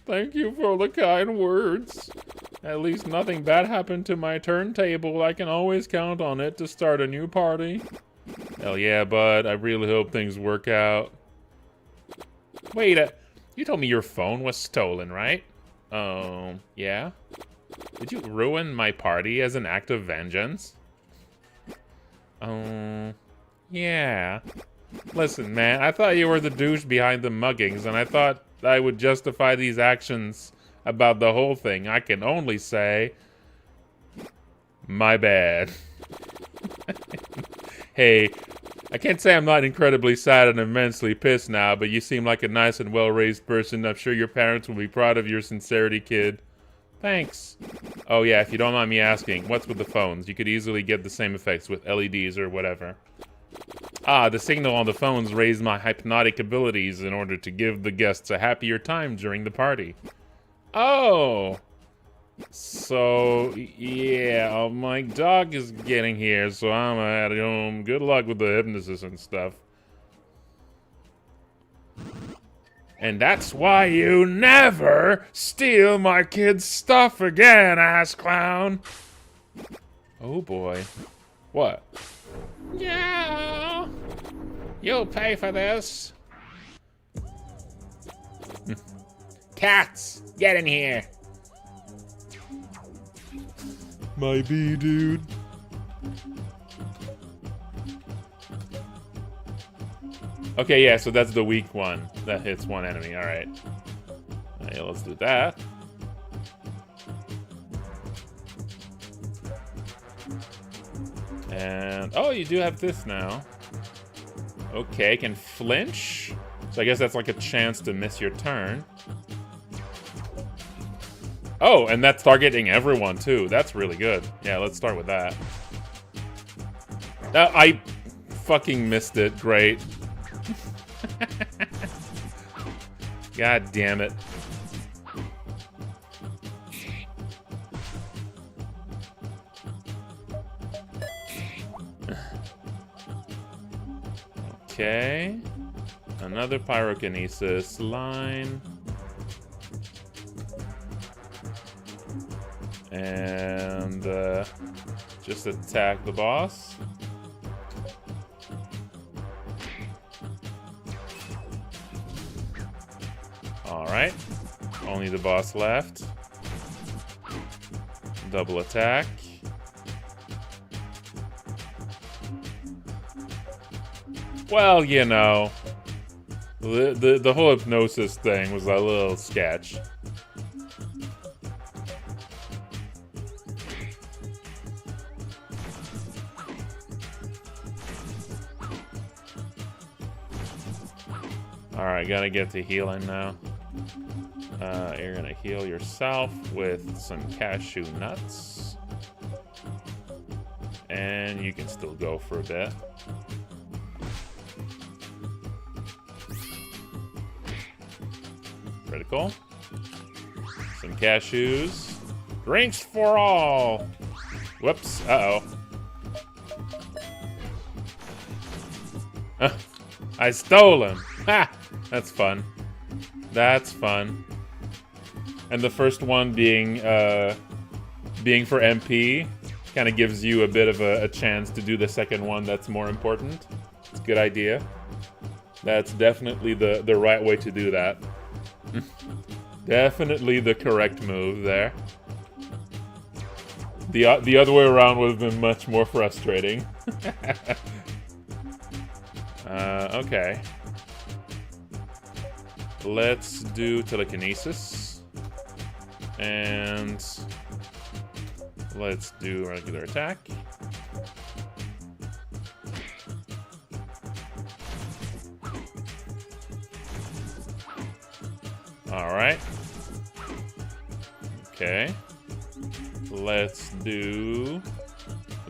Thank you for the kind words. At least nothing bad happened to my turntable. I can always count on it to start a new party. Hell yeah, bud. I really hope things work out. Wait, you told me your phone was stolen, right? Yeah? Did you ruin my party as an act of vengeance? Yeah. Listen, man, I thought you were the douche behind the muggings, and I thought I would justify these actions about the whole thing. I can only say, my bad. Hey, I can't say I'm not incredibly sad and immensely pissed now, but you seem like a nice and well-raised person. I'm sure your parents will be proud of your sincerity, kid. Thanks. Oh yeah, if you don't mind me asking, what's with the phones? You could easily get the same effects with LEDs or whatever. Ah, the signal on the phones raised my hypnotic abilities in order to give the guests a happier time during the party. Oh! So, yeah, my dog is getting here, so I'm at home. Good luck with the hypnosis and stuff. And that's why you never steal my kid's stuff again, ass clown. Oh boy. What? Yeah. You'll pay for this. Cats, get in here. My bee, dude. Okay, yeah, so that's the weak one that hits one enemy. All right. Yeah, let's do that. And, oh, you do have this now. Okay, can flinch. So I guess that's like a chance to miss your turn. Oh, and that's targeting everyone, too. That's really good. Yeah, let's start with that. I fucking missed it. Great. God damn it. Okay. Another pyrokinesis line. And just attack the boss. Alright. Only the boss left. Double attack. Well, you know, the whole hypnosis thing was a little sketch. Alright, gotta get to healing now. You're gonna heal yourself with some cashew nuts. And you can still go for a bit. Critical. Some cashews. Drinks for all! Whoops. Uh-oh. I stole him. Ha! That's fun. That's fun. And the first one being for MP kind of gives you a bit of a chance to do the second one that's more important. It's a good idea. That's definitely the right way to do that. Definitely the correct move there. The other way around would have been much more frustrating. Okay. Let's do telekinesis. And let's do regular attack. Alright. Okay. Let's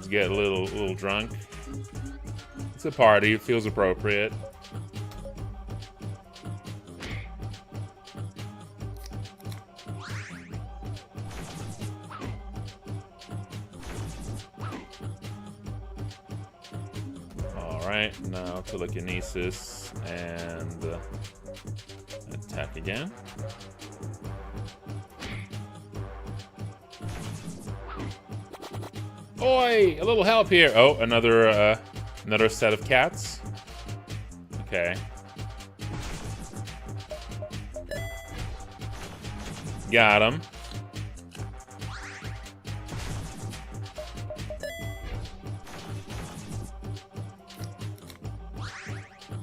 get a little drunk. It's a party, it feels appropriate. Alright, now telekinesis and attack again. Oi! A little help here! Oh, another set of cats. Okay. Got him.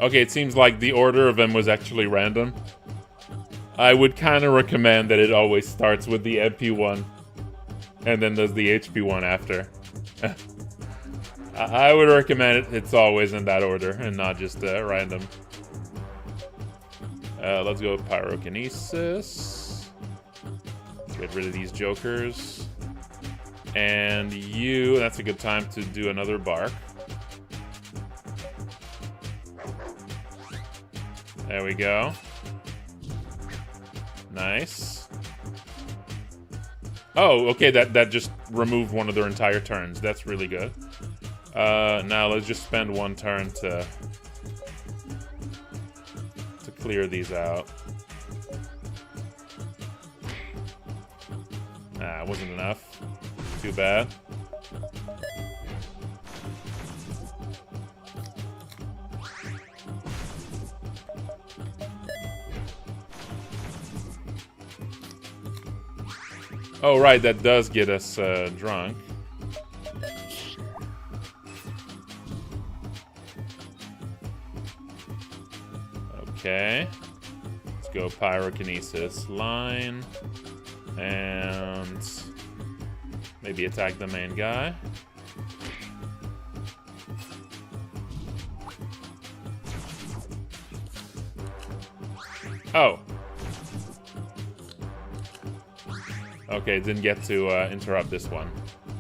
Okay, it seems like the order of them was actually random. I would kind of recommend that it always starts with the MP one and then does the HP one after. I would recommend it's always in that order and not just random. Let's go with pyrokinesis. Get rid of these jokers. And that's a good time to do another bark. There we go. Nice. Oh, okay, that just removed one of their entire turns. That's really good. Now let's just spend one turn to clear these out. Nah, it wasn't enough. Too bad. Oh, right, that does get us drunk. Okay. Let's go pyrokinesis line. And maybe attack the main guy. Oh. Okay, didn't get to interrupt this one.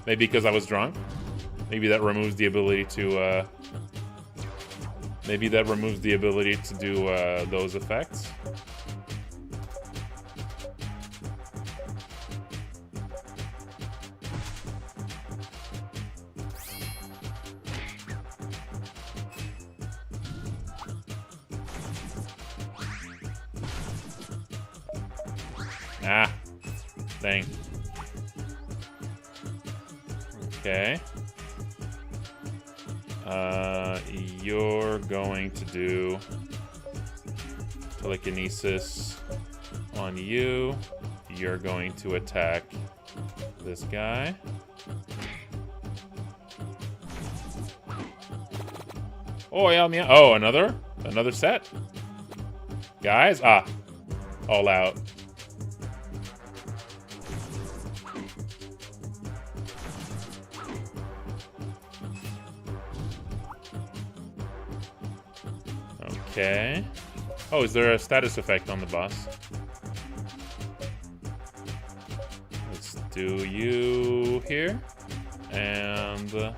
Maybe because I was drunk? Maybe that removes the ability to do those effects. Ah. Dang. Okay. You're going to do telekinesis on you. You're going to attack this guy. Oh, yeah. Oh, another set. Guys, all out. Okay. Oh, is there a status effect on the boss? Let's do you here. And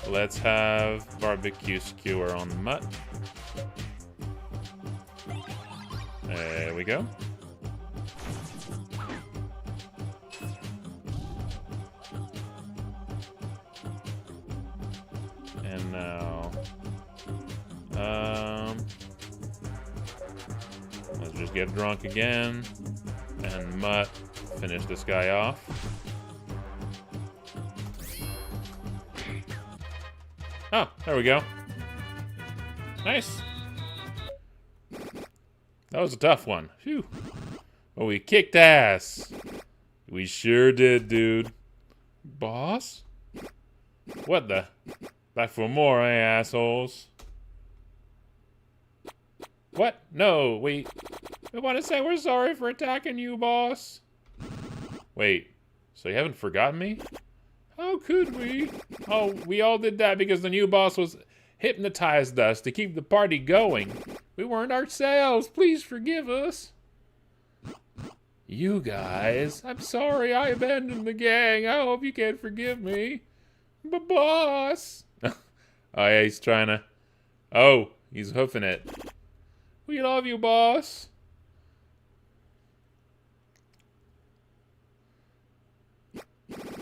let's have barbecue skewer on the mutt. There we go. Let's just get drunk again. And Mutt finish this guy off. Oh, there we go. Nice. That was a tough one. Phew. Well, we kicked ass. We sure did, dude. Boss? What the? Back for more, eh, assholes? What? No, we want to say we're sorry for attacking you, boss. Wait, so you haven't forgotten me? How could we? Oh, we all did that because the new boss was hypnotized us to keep the party going. We weren't ourselves. Please forgive us. You guys, I'm sorry I abandoned the gang. I hope you can forgive me. But boss. Oh, yeah, he's trying to... Oh, he's hoofing it. We love you, boss.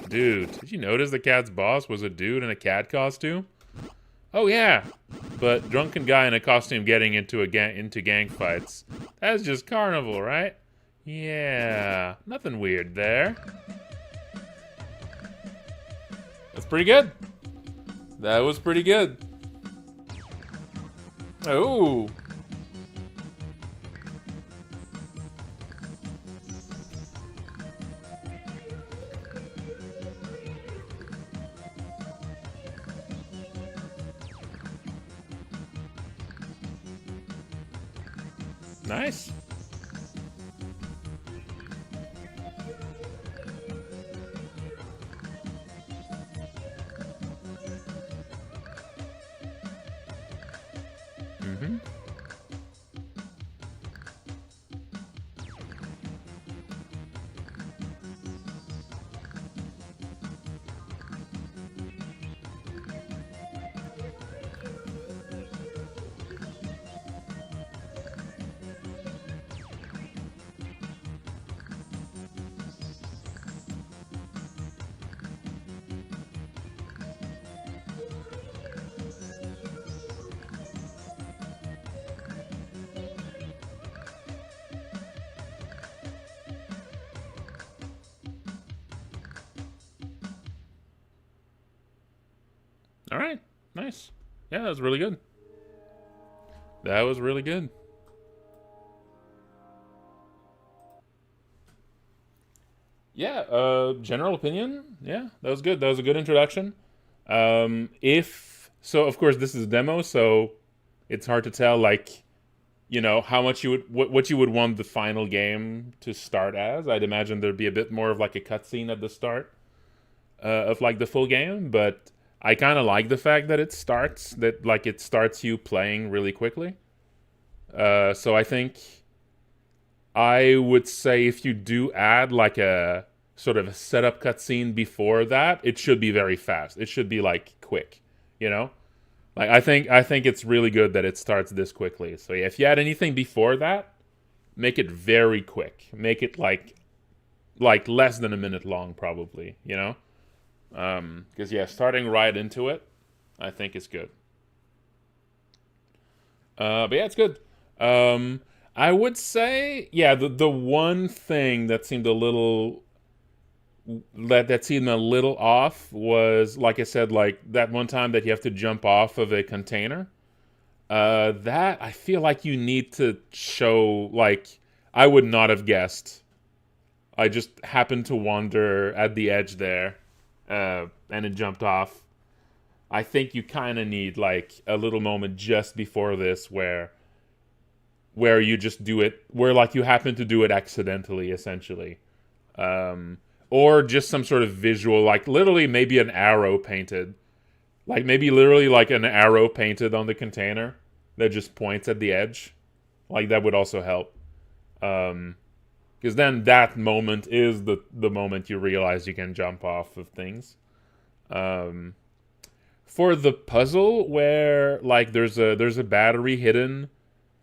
Dude, did you notice the cat's boss was a dude in a cat costume? Oh yeah, but drunken guy in a costume getting into gang fights. That's just carnival, right? Yeah, nothing weird there. That's pretty good. That was pretty good. Oh. Nice. Mm-hmm. All right. Nice. Yeah, that was really good. That was really good. Yeah, general opinion. Yeah, that was good. That was a good introduction. So of course this is a demo, so it's hard to tell like, you know, how much you would what you would want the final game to start as. I'd imagine there'd be a bit more of like a cutscene at the start of like the full game, but I kind of like the fact that it starts you playing really quickly. So I think I would say if you do add like a sort of a setup cutscene before that, it should be very fast. It should be like quick, you know? Like I think it's really good that it starts this quickly. So yeah, if you add anything before that, make it very quick. Make it like less than a minute long probably, you know? Because yeah, starting right into it, I think is good. But yeah, it's good. I would say, yeah, the one thing that seemed a little that seemed a little off was, like I said, like that one time that you have to jump off of a container. That I feel like you need to show, like, I would not have guessed. I just happened to wander at the edge there, and it jumped off. I think you kind of need like a little moment just before this where you just do it, where like you happen to do it accidentally, essentially. Or just some sort of visual, like literally maybe an arrow painted. Like maybe literally like an arrow painted on the container that just points at the edge. Like that would also help. Because then that moment is the moment you realize you can jump off of things. For the puzzle where like there's a battery hidden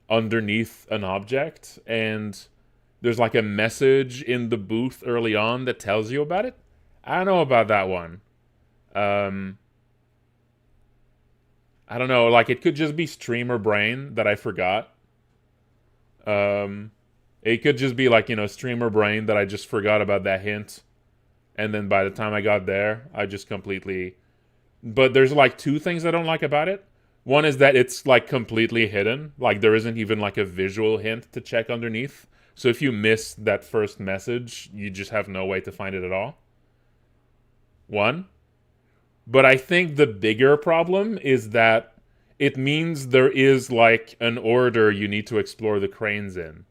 underneath an object and there's like a message in the booth early on that tells you about it. I don't know about that one. I don't know, like it could just be streamer brain that I forgot. It could just be like, streamer brain that I just forgot about that hint. And then by the time I got there, I just completely... But there's like two things I don't like about it. One is that it's like completely hidden. Like there isn't even like a visual hint to check underneath. So if you miss that first message, you just have no way to find it at all. One. But I think the bigger problem is that it means there is like an order you need to explore the cranes in.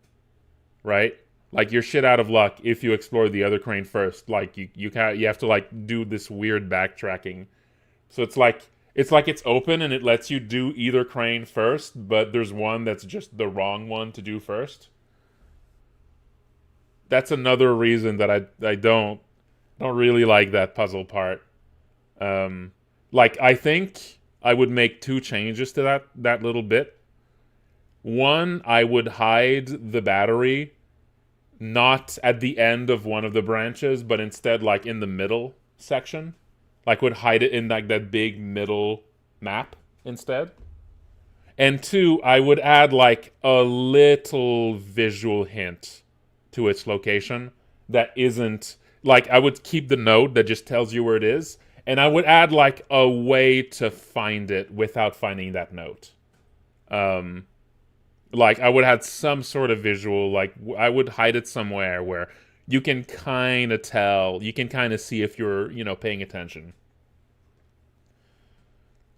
Right? Like you're shit out of luck if you explore the other crane first. Like you have to like do this weird backtracking. So it's like it's open and it lets you do either crane first, but there's one that's just the wrong one to do first. That's another reason that I don't really like that puzzle part. Like I think I would make two changes to that little bit. One, I would hide the battery not at the end of one of the branches, but instead like in the middle section. Like would hide it in like that big middle map instead. And two, I would add like a little visual hint to its location that isn't like I would keep the note that just tells you where it is, and I would add like a way to find it without finding that note. Like I would have some sort of visual, like I would hide it somewhere where you can kind of tell, you can kind of see if you're, paying attention.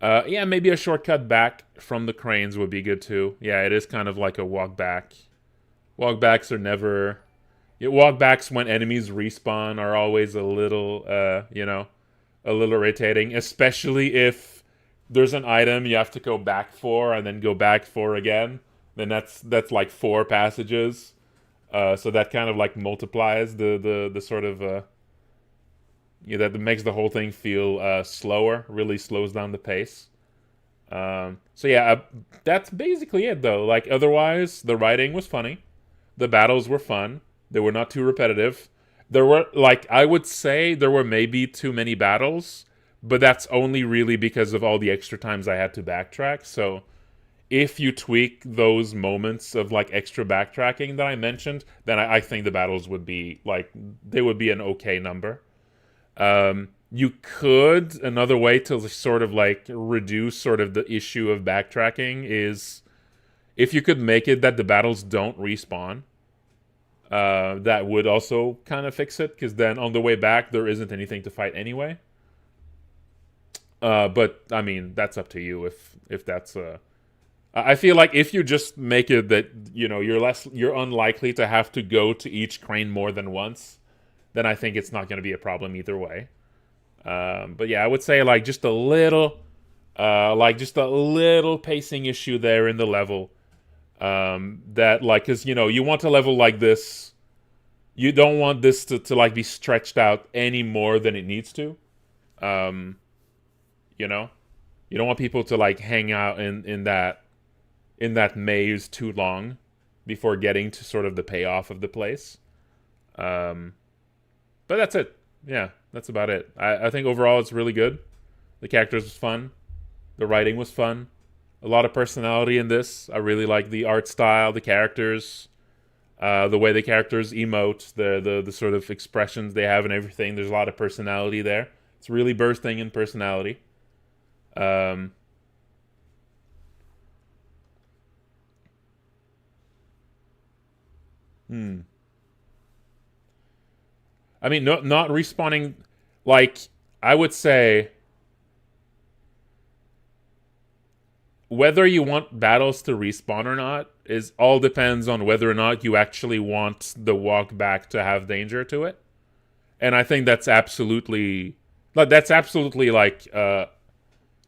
Yeah, maybe a shortcut back from the cranes would be good too. Yeah, it is kind of like a walk back. Walkbacks are never... Walkbacks when enemies respawn are always a little, a little irritating, especially if there's an item you have to go back for and then go back for again. Then that's like 4 passages. So that kind of like multiplies the sort of that makes the whole thing feel slower, really slows down the pace. So yeah, that's basically it though. Like otherwise, the writing was funny, the battles were fun, they were not too repetitive. There were like I would say there were maybe too many battles, but that's only really because of all the extra times I had to backtrack. So if you tweak those moments of like extra backtracking that I mentioned, then I think the battles would be like, they would be an okay number. You could, another way to sort of like reduce sort of the issue of backtracking is if you could make it that the battles don't respawn. That would also kind of fix it, because then on the way back there isn't anything to fight anyway. But I mean, that's up to you if that's I feel like if you just make it that, you're unlikely to have to go to each crane more than once, then I think it's not going to be a problem either way. But yeah, I would say like just a little pacing issue there in the level. That like, cause you want a level like this, you don't want this to like be stretched out any more than it needs to. You don't want people to like hang out in that maze too long before getting to sort of the payoff of the place. But that's it. Yeah, that's about it. I think overall it's really good. The characters was fun. The writing was fun. A lot of personality in this. I really like the art style, the characters, the way the characters emote, the sort of expressions they have and everything. There's a lot of personality there. It's really bursting in personality. I mean, not respawning, like, I would say, whether you want battles to respawn or not is all depends on whether or not you actually want the walk back to have danger to it. And I think that's absolutely like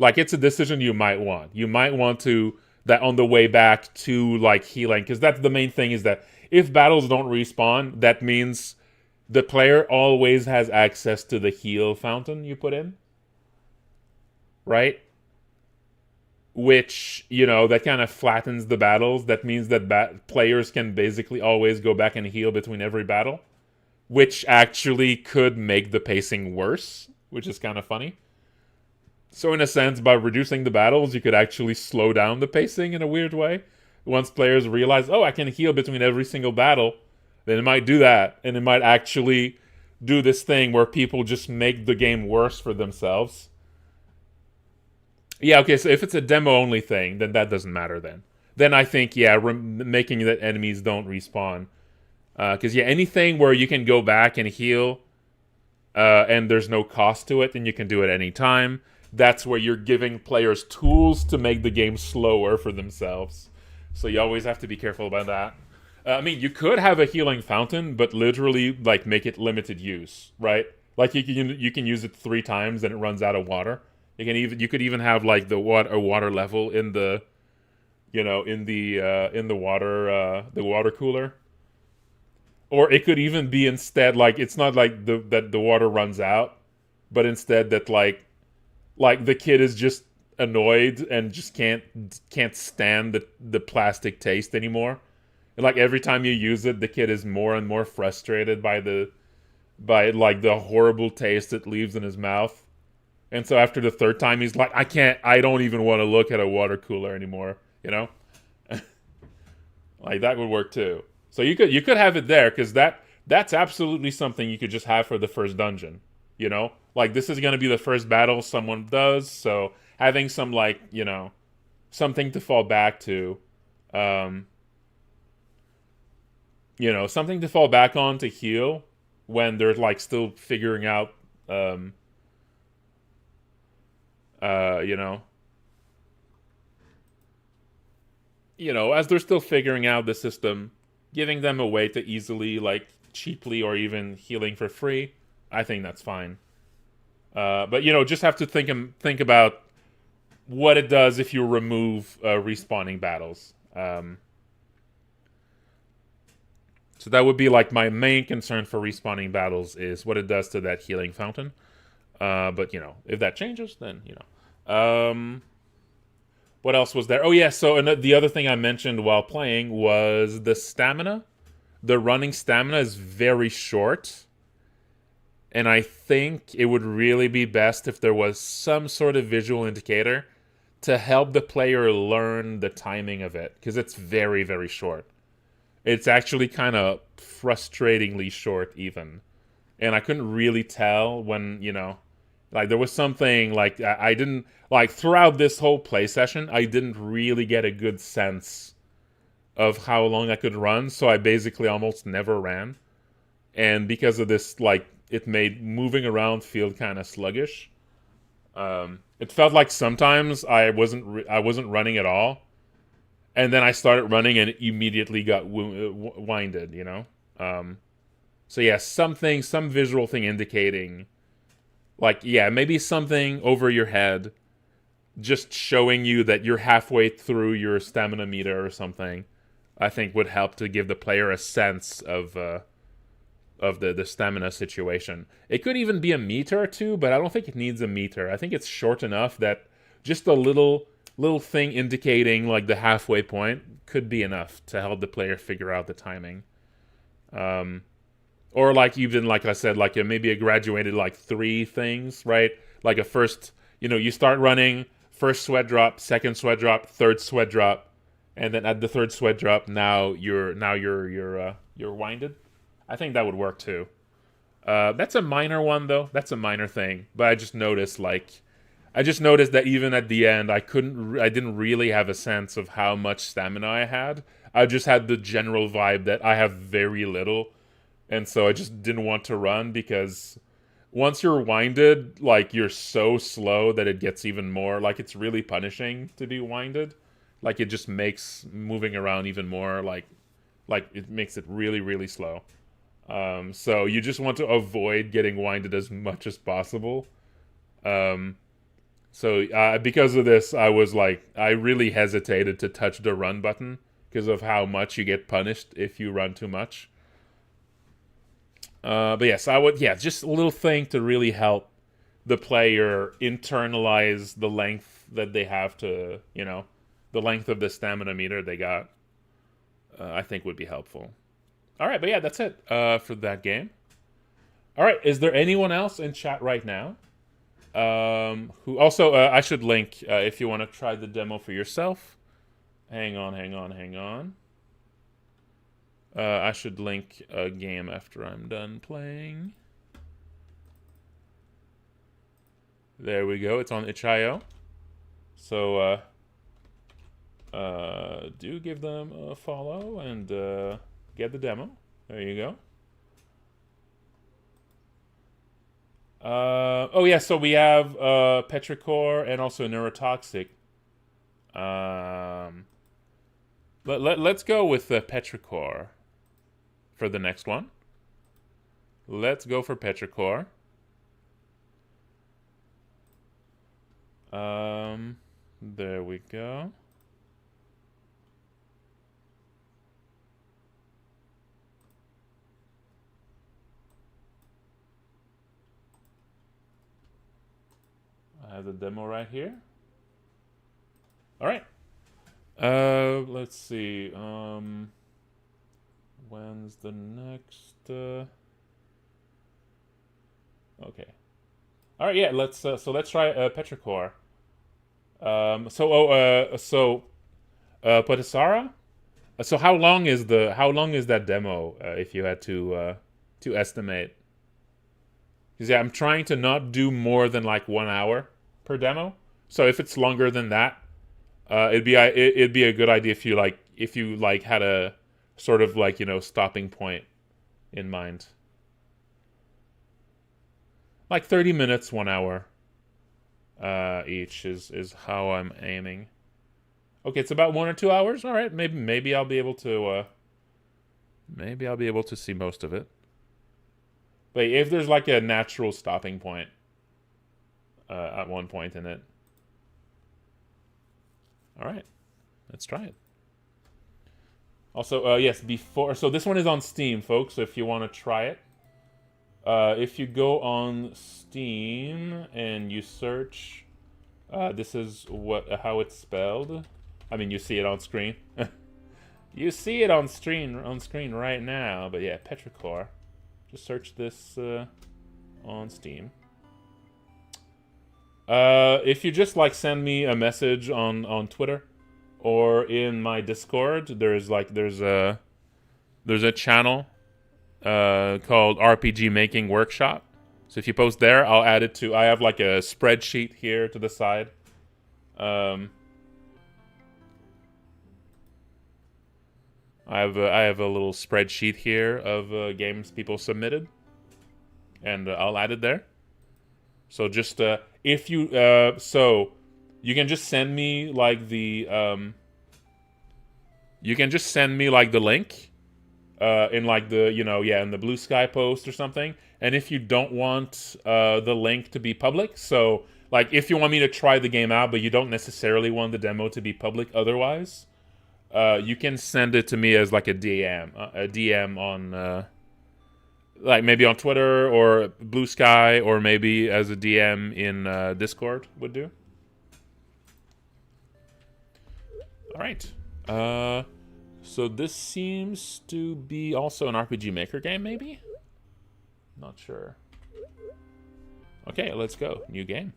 it's a decision you might want. You might want to, that on the way back to like healing, because that's the main thing, is that if battles don't respawn, that means the player always has access to the heal fountain you put in. Right? Which, that kind of flattens the battles. That means that players can basically always go back and heal between every battle, which actually could make the pacing worse, which is kind of funny. So in a sense, by reducing the battles, you could actually slow down the pacing in a weird way. Once players realize, oh, I can heal between every single battle, then it might do that, and it might actually do this thing where people just make the game worse for themselves. Yeah, okay, so if it's a demo-only thing, then that doesn't matter then. Then I think, yeah, making that enemies don't respawn. Because, yeah, anything where you can go back and heal and there's no cost to it, and you can do it any time, that's where you're giving players tools to make the game slower for themselves. So you always have to be careful about that. I mean, you could have a healing fountain, but literally, like, make it limited use, right? Like, you can use it 3 times and it runs out of water. You could even have like a water level in the, in the water cooler. Or it could even be instead like it's not like that the water runs out, but instead that like the kid is just annoyed and just can't stand the plastic taste anymore. And like every time you use it, the kid is more and more frustrated by like the horrible taste it leaves in his mouth. And so after the 3rd time, he's like, I don't even want to look at a water cooler anymore, Like that would work too. So you could have it there, because that's absolutely something you could just have for the first dungeon, Like this is going to be the first battle someone does, so having some like, something to fall back to, something to fall back on to heal when they're like still figuring out, as they're still figuring out the system, giving them a way to easily, like, cheaply or even healing for free, I think that's fine. But, just have to think about what it does if you remove respawning battles. So that would be, like, my main concern for respawning battles is what it does to that healing fountain. But, if that changes, then, what else was there? Oh, yeah, so the other thing I mentioned while playing was the stamina. The running stamina is very short. And I think it would really be best if there was some sort of visual indicator to help the player learn the timing of it. Because it's very, very short. It's actually kind of frustratingly short, even. And I couldn't really tell when, like, there was something, like, I didn't, like, throughout this whole play session, I didn't really get a good sense of how long I could run, so I basically almost never ran. And because of this, like, it made moving around feel kind of sluggish. It felt like sometimes I wasn't running at all, and then I started running and immediately got winded, So yeah, some visual thing indicating, like, yeah, maybe something over your head just showing you that you're halfway through your stamina meter or something, I think would help to give the player a sense of the stamina situation. It could even be a meter or two, but I don't think it needs a meter. I think it's short enough that just a little thing indicating like the halfway point could be enough to help the player figure out the timing. Or like even, like I said, like maybe a graduated like 3 things, right? Like a first, you start running, first sweat drop, second sweat drop, third sweat drop, and then at the 3rd sweat drop, now you're winded. I think that would work too. That's a minor one though. That's a minor thing, but I just noticed that even at the end, I didn't really have a sense of how much stamina I had. I just had the general vibe that I have very little. And so I just didn't want to run, because once you're winded, like, you're so slow that it gets even more, like, it's really punishing to be winded. Like, it just makes moving around even more, like it makes it really, really slow. So you just want to avoid getting winded as much as possible. So because of this, I really hesitated to touch the run button because of how much you get punished if you run too much. But yes, just a little thing to really help the player internalize the length that they have to, the length of the stamina meter they got, I think would be helpful. All right, but yeah, that's it for that game. All right, is there anyone else in chat right now Who also, I should link if you want to try the demo for yourself. Hang on. I should link a game after I'm done playing. There we go. It's on itch.io. So, do give them a follow and get the demo. There you go. Oh yeah, so we have Petrichor and also Neurotoxic. Let's go with Petrichor for the next one. Let's go for Petrichor. There we go. I have the demo right here. All right. Let's see. When's the next? Okay. All right. Yeah. Let's. So let's try Petrichor. Potisara. So how long is that demo? If you had to estimate. Because yeah, I'm trying to not do more than like 1 hour per demo. So if it's longer than that, it'd be a good idea if you had a sort of like, you know, stopping point in mind. Like 30 minutes, 1 hour each is how I'm aiming. Okay, it's about 1 or 2 hours. All right, maybe I'll be able to see most of it. But if there's like a natural stopping point at one point in it. All right, let's try it. Also, yes, so this one is on Steam, folks, so if you want to try it. If you go on Steam and you search, this is how it's spelled. I mean, you see it on screen. You see it on screen right now, but yeah, Petrichor. Just search this on Steam. If you just like send me a message on Twitter or in my Discord, there's a channel called RPG Making Workshop. So if you post there, I'll add it to. I have like a spreadsheet here to the side. I have a little spreadsheet here of games people submitted, and I'll add it there. So just if you so you can just send me like the link in like the in the Blue Sky post or something. And if you don't want the link to be public, so like if you want me to try the game out, but you don't necessarily want the demo to be public otherwise. You can send it to me as like a DM on, like maybe on Twitter or Blue Sky, or maybe as a DM in Discord would do. All right. So this seems to be also an RPG Maker game, maybe? Not sure. Okay, let's go. New game.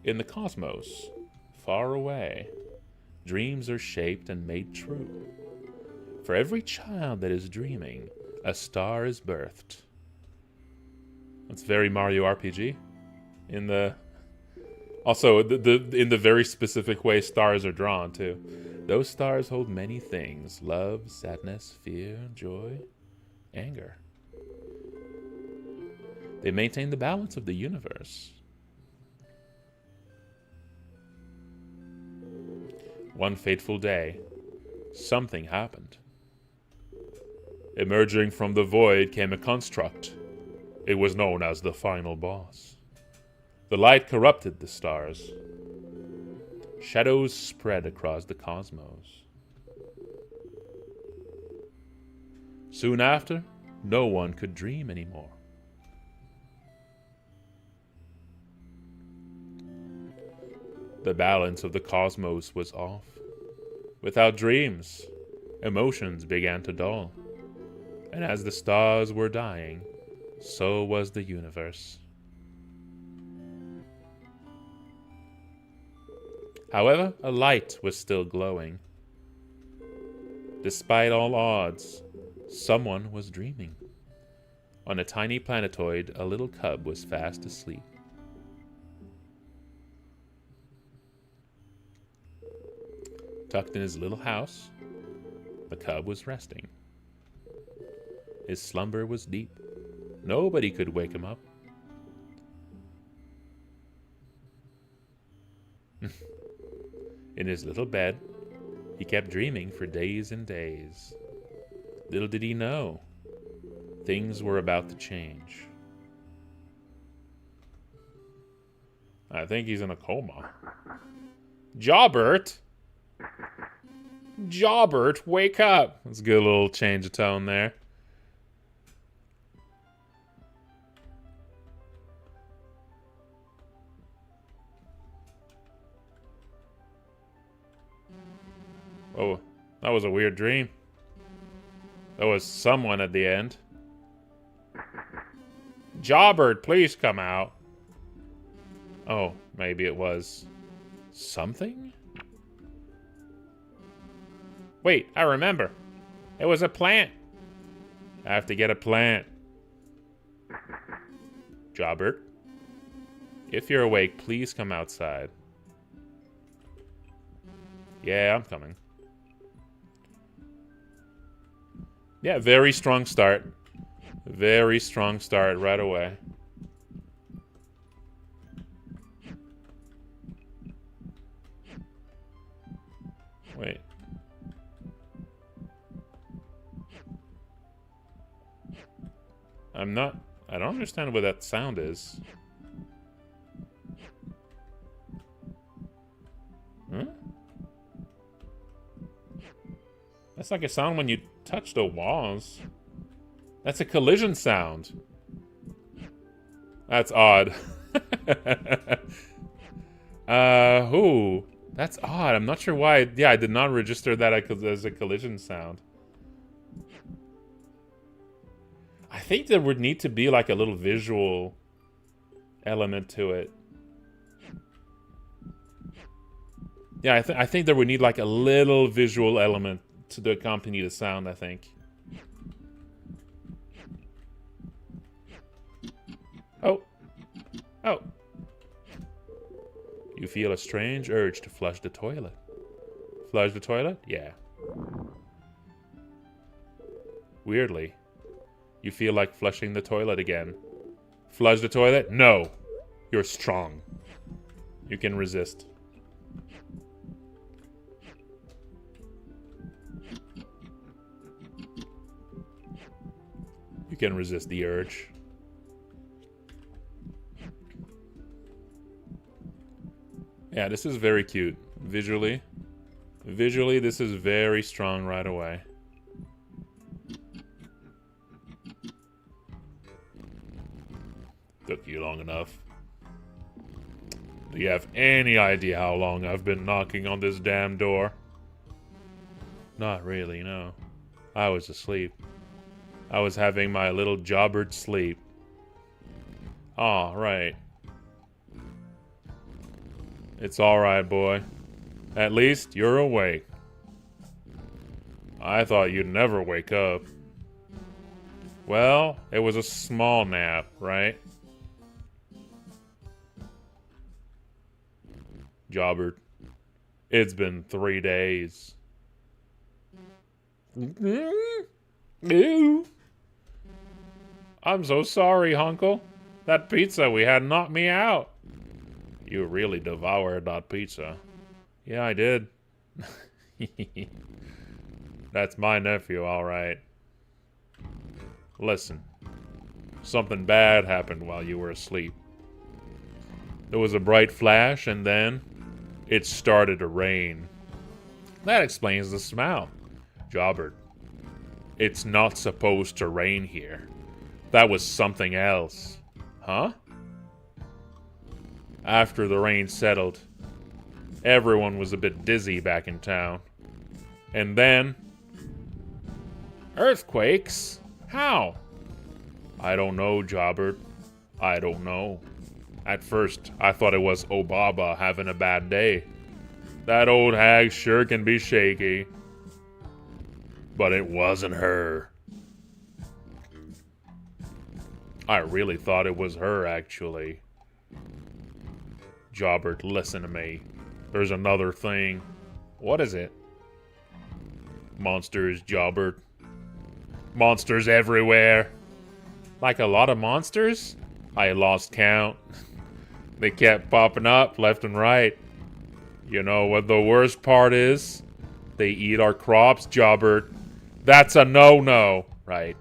In the cosmos, far away, dreams are shaped and made true. For every child that is dreaming, a star is birthed. That's very Mario RPG. In the very specific way stars are drawn too. Those stars hold many things: love, sadness, fear, joy, anger. They maintain the balance of the universe. One fateful day, something happened. Emerging from the void came a construct. It was known as the final boss. The light corrupted the stars. Shadows spread across the cosmos. Soon after, no one could dream anymore. The balance of the cosmos was off. Without dreams, emotions began to dull. And as the stars were dying, so was the universe. However, a light was still glowing. Despite all odds, someone was dreaming. On a tiny planetoid, a little cub was fast asleep. Tucked in his little house, the cub was resting. His slumber was deep. Nobody could wake him up. In his little bed, he kept dreaming for days and days. Little did he know, things were about to change. I think he's in a coma. Jawbert! Jawbert, wake up! That's a good little change of tone there. Oh, that was a weird dream. There was someone at the end. Jawbert, please come out. Oh, maybe it was something? Wait, I remember. It was a plant. I have to get a plant. Jawbert, if you're awake, please come outside. Yeah, I'm coming. Yeah, very strong start. Very strong start right away. Wait. I don't understand what that sound is. Huh? That's like a sound when you touch the walls. That's a collision sound. That's odd. Ooh. That's odd. I'm not sure why. Yeah, I did not register that as a collision sound. I think there would need to be like a little visual element to it. Yeah, I think there would need like a little visual element to accompany the sound, I think. Oh. Oh. You feel a strange urge to flush the toilet. Flush the toilet? Yeah. Weirdly, you feel like flushing the toilet again. Flush the toilet? No. You're strong. You can resist. You can resist the urge. Yeah, this is very cute. Visually. Visually, this is very strong right away. Took you long enough. Do you have any idea how long I've been knocking on this damn door? Not really, no. I was asleep. I was having my little Jawbert sleep. Aw, right. It's alright, boy. At least you're awake. I thought you'd never wake up. Well, it was a small nap, right? Jawbert, it's been 3 days. Ew. I'm so sorry, Hunkle. That pizza we had knocked me out. You really devoured that pizza. Yeah, I did. That's my nephew, all right. Listen, something bad happened while you were asleep. There was a bright flash, and then it started to rain. That explains the smell. Jawbert, it's not supposed to rain here. That was something else. Huh? After the rain settled, everyone was a bit dizzy back in town. And then, earthquakes? How? I don't know, Jobbert. I don't know. At first, I thought it was Obaba having a bad day. That old hag sure can be shaky. But it wasn't her. I really thought it was her, actually. Jobbert, listen to me. There's another thing. What is it? Monsters, Jobbert. Monsters everywhere. Like a lot of monsters? I lost count. They kept popping up left and right. You know what the worst part is? They eat our crops, Jobbert. That's a no-no, right?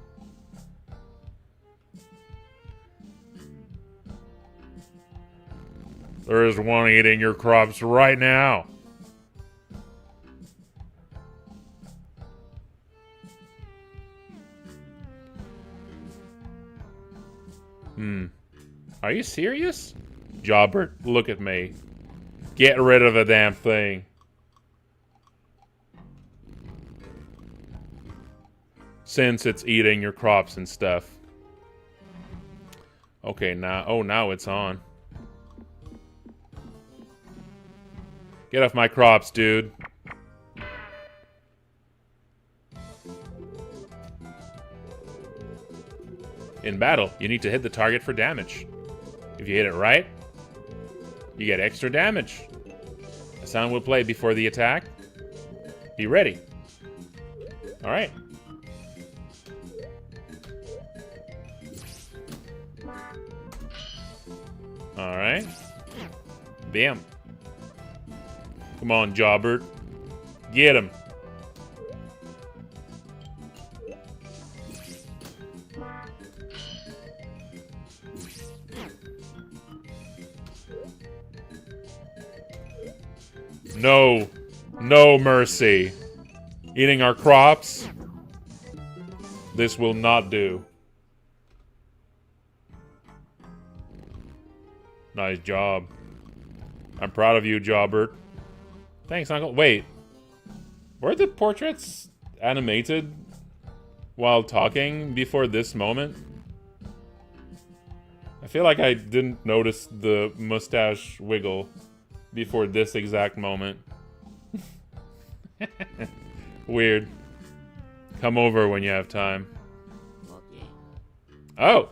There's one eating your crops right now. Are you serious? Jobbert, look at me. Get rid of the damn thing. Since it's eating your crops and stuff. Okay, now... Oh, now it's on. Get off my crops, dude. In battle, you need to hit the target for damage. If you hit it right, you get extra damage. A sound will play before the attack. Be ready. Alright. Alright. Bam. Come on, Jobbert. Get him. No. No mercy. Eating our crops? This will not do. Nice job. I'm proud of you, Jobbert. Thanks, Uncle. Wait. Were the portraits animated while talking before this moment? I feel like I didn't notice the mustache wiggle before this exact moment. Weird. Come over when you have time. Okay. Oh.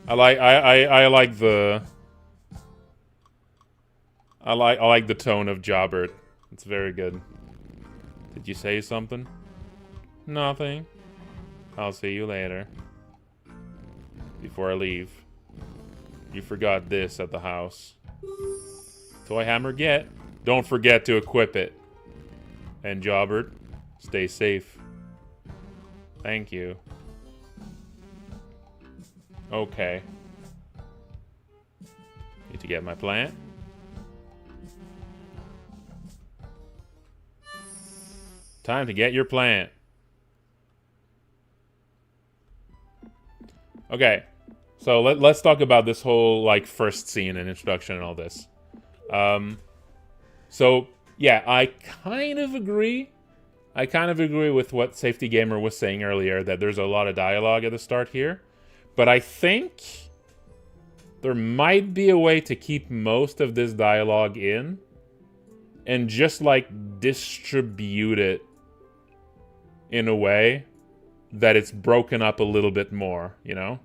I like the I like the tone of Jobbert. It's very good. Did you say something? Nothing. I'll see you later. Before I leave. You forgot this at the house. Toy hammer get. Don't forget to equip it. And Jobbert, stay safe. Thank you. Okay. Need to get my plant. Time to get your plant. Okay. So let's talk about this whole, like, first scene and introduction and all this. So, yeah, I kind of agree. I kind of agree with what Safety Gamer was saying earlier, that there's a lot of dialogue at the start here. But I think there might be a way to keep most of this dialogue in and just, like, distribute it in a way that it's broken up a little bit more, you know?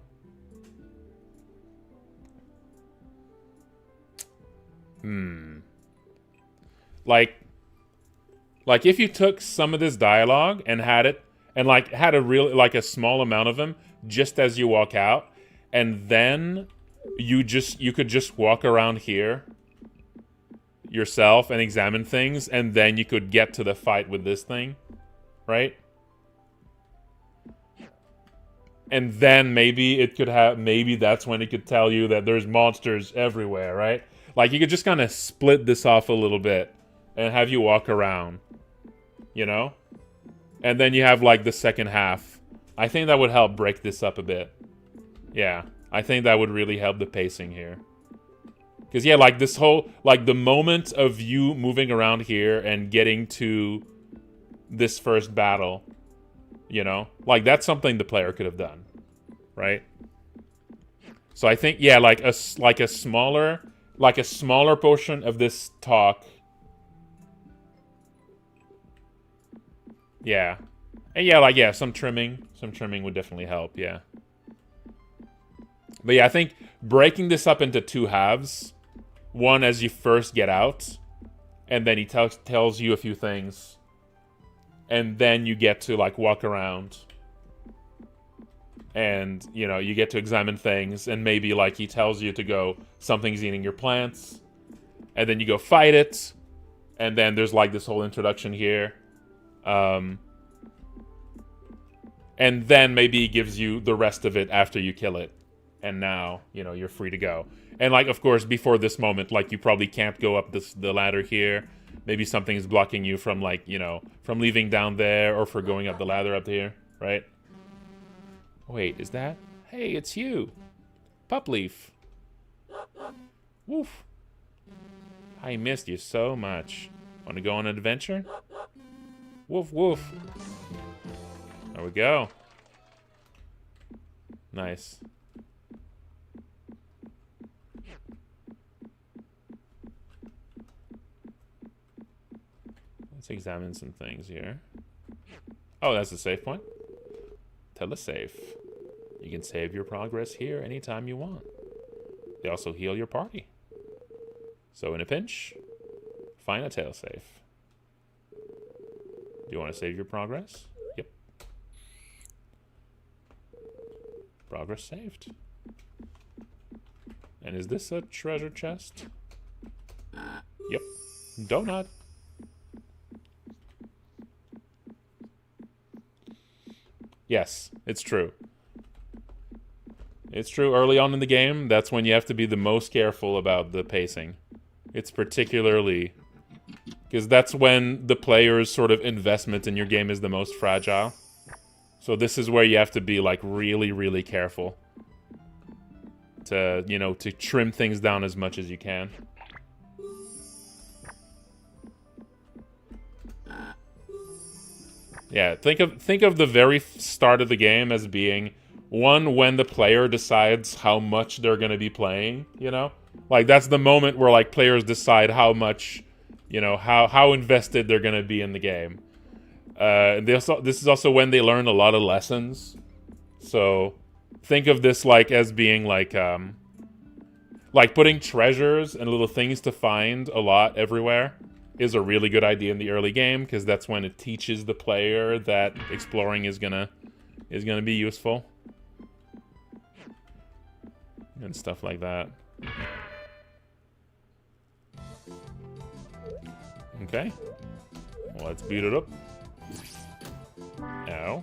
Like if you took some of this dialogue and had it, and like had a real, like a small amount of them just as you walk out, and then you could just walk around here yourself and examine things, and then you could get to the fight with this thing, right? And then maybe it could have, maybe that's when it could tell you that there's monsters everywhere, right? Like, you could just kind of split this off a little bit and have you walk around, you know? And then you have, like, the second half. I think that would help break this up a bit. Yeah, I think that would really help the pacing here. Because, yeah, like, this whole, like, the moment of you moving around here and getting to this first battle, You know? Like, that's something the player could have done. Right? So I think, yeah, like a smaller portion of this talk. Yeah. And yeah, like, yeah, some trimming would definitely help, yeah. But yeah, I think breaking this up into 2 halves, one as you first get out, and then he tells you a few things, and then you get to, like, walk around, and, you know, you get to examine things, and maybe, like, he tells you to go, something's eating your plants, and then you go fight it, and then there's, like, this whole introduction here, and then maybe he gives you the rest of it after you kill it. And now, you know, you're free to go. And, like, of course, before this moment, like, you probably can't go up the ladder here. Maybe something's blocking you from, like, you know, from leaving down there or for going up the ladder up here, right? Wait, is that? Hey, it's you. Pupleaf. Woof. I missed you so much. Want to go on an adventure? Woof, woof. There we go. Nice. Let's examine some things here. Oh, that's a save point. Telesave. You can save your progress here anytime you want. They also heal your party. So in a pinch, find a tail safe. Do you want to save your progress? Yep. Progress saved. And is this a treasure chest? Yep. Donut. Yes, it's true. It's true, early on in the game, that's when you have to be the most careful about the pacing. It's particularly... because that's when the player's sort of investment in your game is the most fragile. So this is where you have to be, like, really, really careful. To, you know, to trim things down as much as you can. Yeah, think of the very start of the game as being one when the player decides how much they're going to be playing, you know? Like, that's the moment where, like, players decide how much, you know, how invested they're going to be in the game. This is also when they learn a lot of lessons. So, think of this, like, as being, like putting treasures and little things to find a lot everywhere is a really good idea in the early game, because that's when it teaches the player that exploring is gonna be useful. And stuff like that. Okay. Well, let's beat it up. Ow.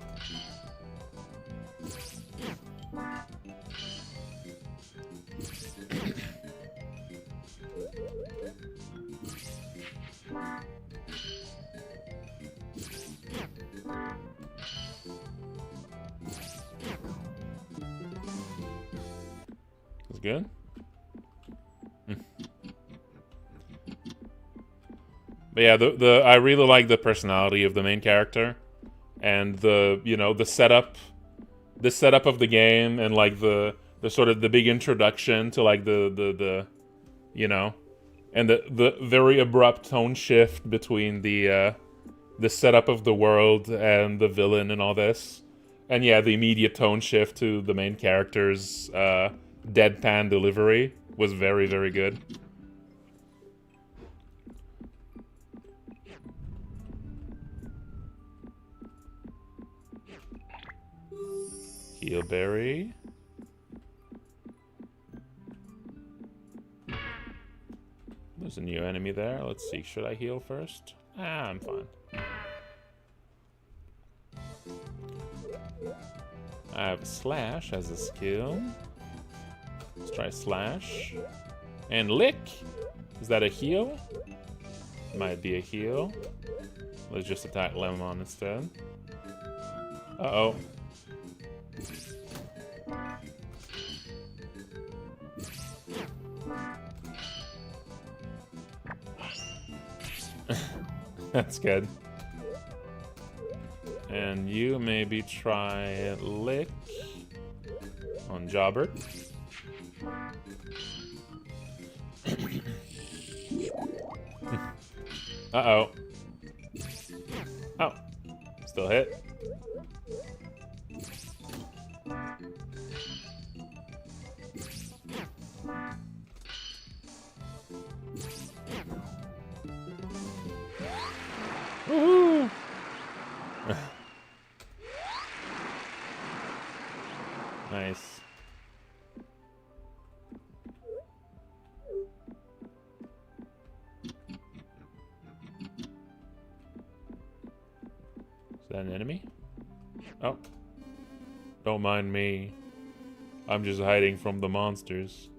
That's good. But yeah, I really like the personality of the main character, and the setup of the game, and like the sort of the big introduction to like the and the very abrupt tone shift between the setup of the world and the villain and all this, and yeah, the immediate tone shift to the main character's deadpan delivery was very, very good. Healberry. There's a new enemy there. Let's see. Should I heal first? I'm fine. I have Slash as a skill. Let's try Slash. And Lick. Is that a heal? Might be a heal. Let's just attack Lemon instead. Uh-oh. That's good. And And you maybe try lick on Jobbert. Uh-oh. Oh. Still hit. Woohoo! Nice. Is that an enemy? Oh. Don't mind me. I'm just hiding from the monsters.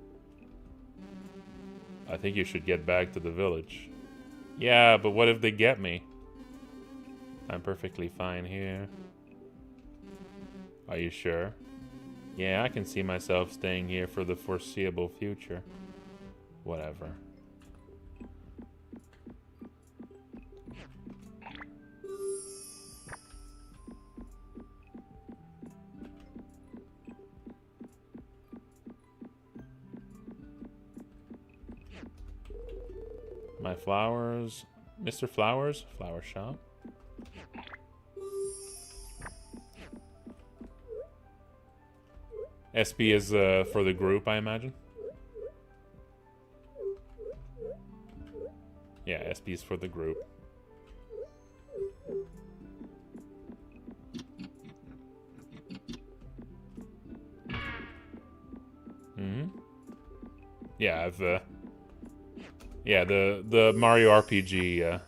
I think you should get back to the village. Yeah, but what if they get me? I'm perfectly fine here. Are you sure? Yeah, I can see myself staying here for the foreseeable future. Whatever. My flowers. Mr. Flowers? Flower shop. SP is for the group, I imagine. Yeah, SP is for the group. Yeah, I've yeah, the Mario RPG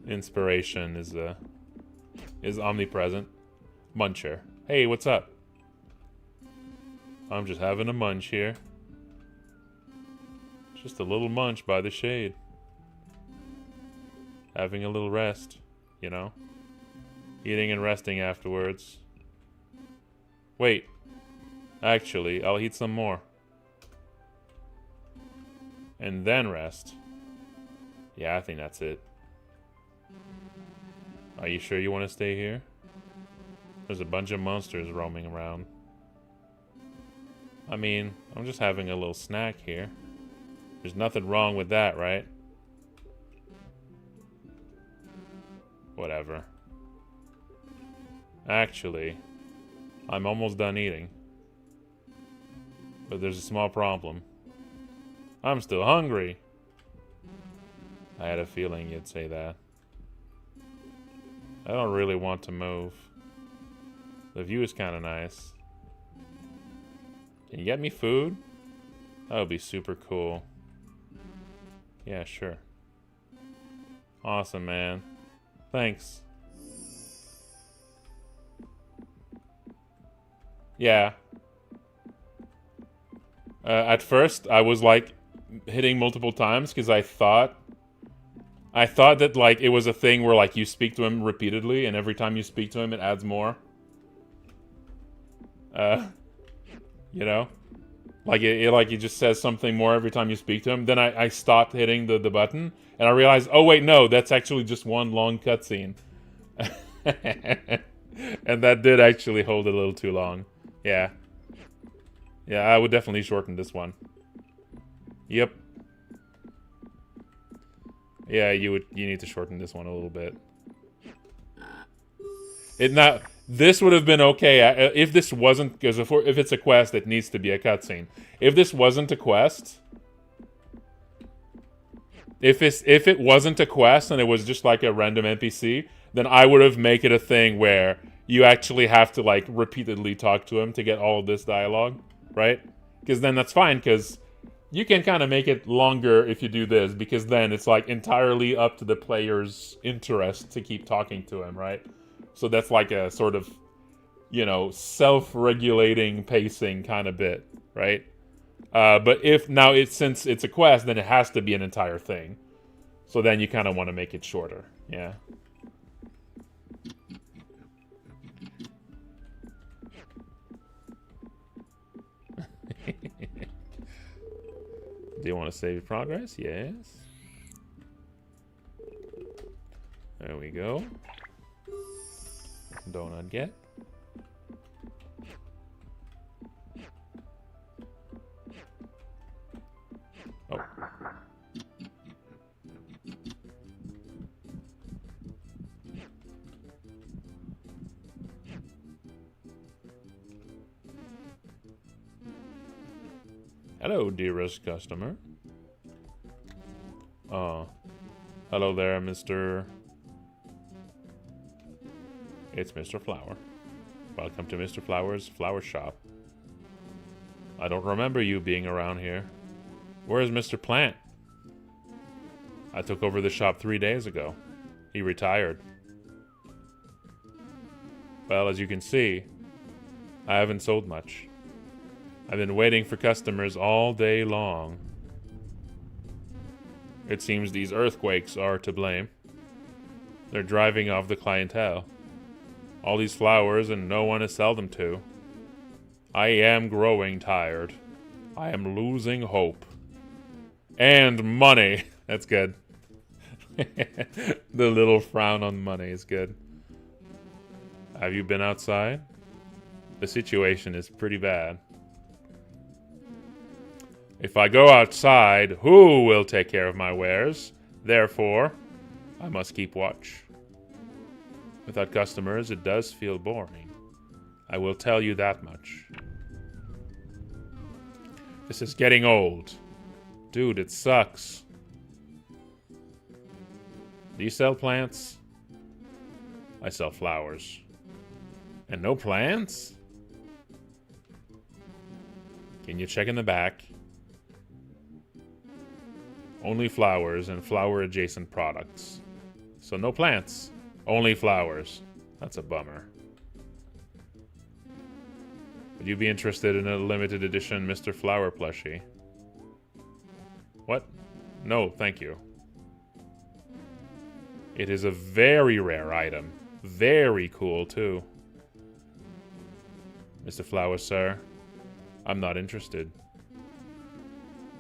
inspiration is omnipresent. Muncher. Hey, what's up? I'm just having a munch here. Just a little munch by the shade. Having a little rest, you know? Eating and resting afterwards. Wait. Actually, I'll eat some more. And then rest. Yeah, I think that's it. Are you sure you want to stay here? There's a bunch of monsters roaming around. I mean, I'm just having a little snack here. There's nothing wrong with that, right? Whatever. Actually, I'm almost done eating. But there's a small problem. I'm still hungry. I had a feeling you'd say that. I don't really want to move. The view is kind of nice. Can you get me food? That would be super cool. Yeah, sure. Awesome, man. Thanks. Yeah. At first, I was like hitting multiple times because I thought that like it was a thing where like you speak to him repeatedly, and every time you speak to him, it adds more. You know, like it just says something more every time you speak to him. Then I stopped hitting the button, and I realized, oh wait, no, that's actually just one long cutscene. And that did actually hold a little too long. Yeah. Yeah, I would definitely shorten this one. Yep. Yeah, you need to shorten this one a little bit. This would have been okay if this wasn't, because if it's a quest, it needs to be a cutscene. If this wasn't a quest, if it wasn't a quest and it was just like a random NPC, then I would have made it a thing where you actually have to like repeatedly talk to him to get all of this dialogue, right? Because then that's fine, because you can kind of make it longer if you do this, because then it's like entirely up to the player's interest to keep talking to him, right? So that's like a sort of, you know, self-regulating pacing kind of bit, right? But since it's a quest, then it has to be an entire thing. So then you kind of want to make it shorter, yeah. Do you want to save progress? Yes. There we go. donut get? Oh. Hello, dearest customer. Hello there, Mr. It's Mr. Flower. Welcome to Mr. Flower's flower shop. I don't remember you being around here. Where's Mr. Plant? I took over the shop 3 days ago. He retired. Well, as you can see, I haven't sold much. I've been waiting for customers all day long. It seems these earthquakes are to blame. They're driving off the clientele. All these flowers and no one to sell them to. I am growing tired. I am losing hope. And money. That's good. The little frown on money is good. Have you been outside? The situation is pretty bad. If I go outside, who will take care of my wares? Therefore, I must keep watch. Without customers, it does feel boring. I will tell you that much. This is getting old. Dude, it sucks. Do you sell plants? I sell flowers. And no plants? Can you check in the back? Only flowers and flower-adjacent products. So no plants, only flowers. That's a bummer. Would you be interested in a limited edition Mr. Flower plushie? What? No, thank you. It is a very rare item. Very cool, too. Mr. Flower, sir, I'm not interested.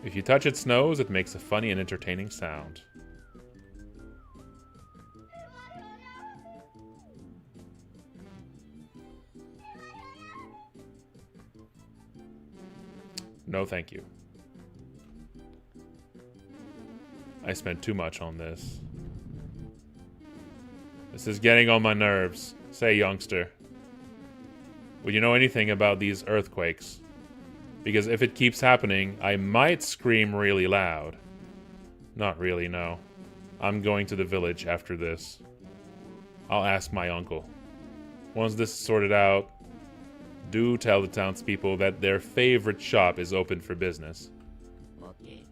If you touch its nose, it makes a funny and entertaining sound. No, thank you. I spent too much on this. This is getting on my nerves. Say, youngster, would you know anything about these earthquakes? Because if it keeps happening, I might scream really loud. Not really, no. I'm going to the village after this. I'll ask my uncle. Once this is sorted out, do tell the townspeople that their favorite shop is open for business. Okay.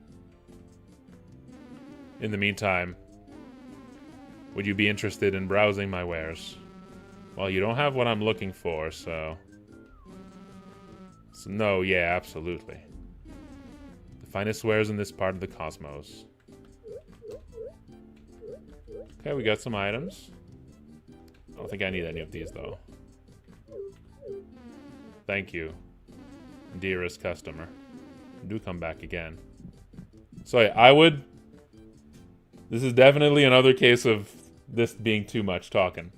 In the meantime, would you be interested in browsing my wares? Well, you don't have what I'm looking for, so no, yeah, absolutely. The finest wares in this part of the cosmos. Okay, we got some items. I don't think I need any of these, though. Thank you, dearest customer. Do come back again. So yeah, I would... This is definitely another case of this being too much talking.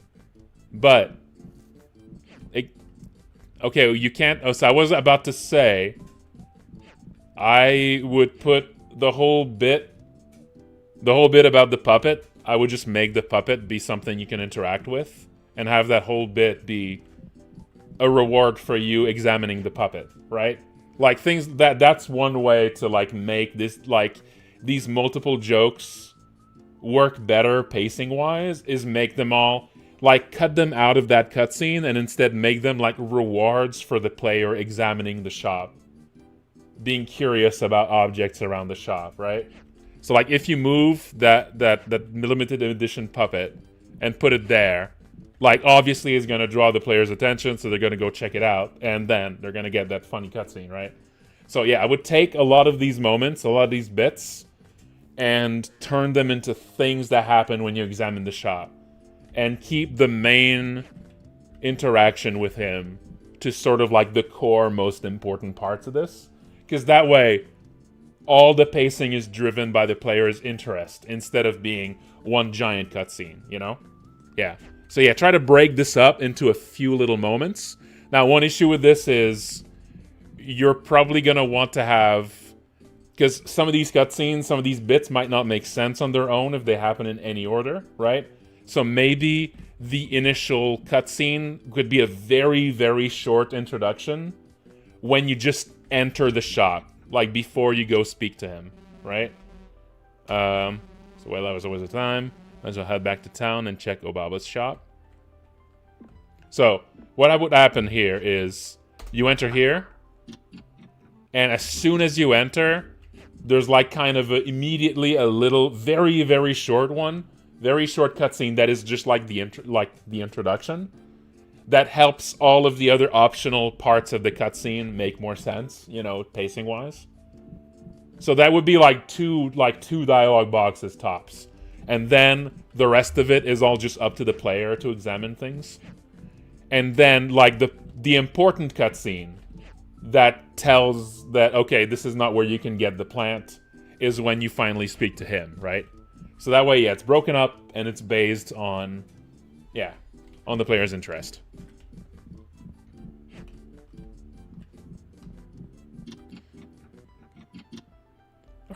But... Okay, you can't... Oh, so I was about to say... I would put the whole bit about the puppet, I would just make the puppet be something you can interact with. And have that whole bit be a reward for you examining the puppet, right? Like, things... That's one way to, like, make this, like... These multiple jokes work better pacing-wise, is make them all... Like, cut them out of that cutscene and instead make them, like, rewards for the player examining the shop. Being curious about objects around the shop, right? So, like, if you move that limited edition puppet and put it there, like, obviously it's going to draw the player's attention, so they're going to go check it out, and then they're going to get that funny cutscene, right? So, yeah, I would take a lot of these moments, a lot of these bits, and turn them into things that happen when you examine the shop. And keep the main interaction with him to sort of like the core, most important parts of this. Because that way, all the pacing is driven by the player's interest instead of being one giant cutscene, you know? Yeah. So yeah, try to break this up into a few little moments. Now, one issue with this is you're probably going to want to have... Because some of these cutscenes, some of these bits might not make sense on their own if they happen in any order, right? So maybe the initial cutscene could be a very, very short introduction when you just enter the shop, like before you go speak to him, right? So while that was always the time, might as well head back to town and check Obaba's shop. So what would happen here is you enter here, and as soon as you enter, there's like kind of immediately a little, very, very short one, very short cutscene that is just like the introduction. That helps all of the other optional parts of the cutscene make more sense, you know, pacing wise. So that would be like two dialogue boxes tops, and then the rest of it is all just up to the player to examine things. And then like the important cutscene that tells that, okay, this is not where you can get the plant, is when you finally speak to him, right? So that way, yeah, it's broken up and it's based on, yeah, on the player's interest.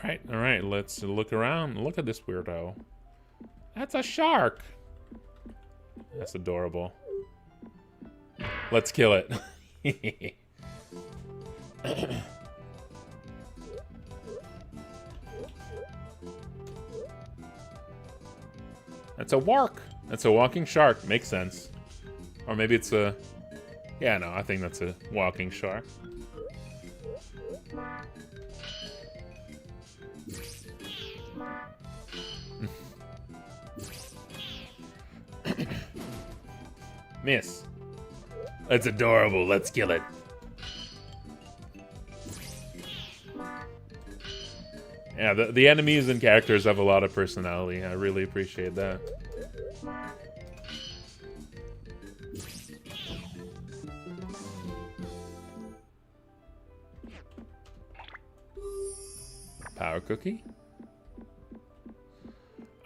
All right, let's look around. Look at this weirdo. That's a shark. That's adorable. Let's kill it. That's a wark. That's a walking shark. Makes sense. Or maybe it's a... Yeah, no, I think that's a walking shark. Miss. That's adorable. Let's kill it. Yeah, the enemies and characters have a lot of personality. I really appreciate that. Power cookie?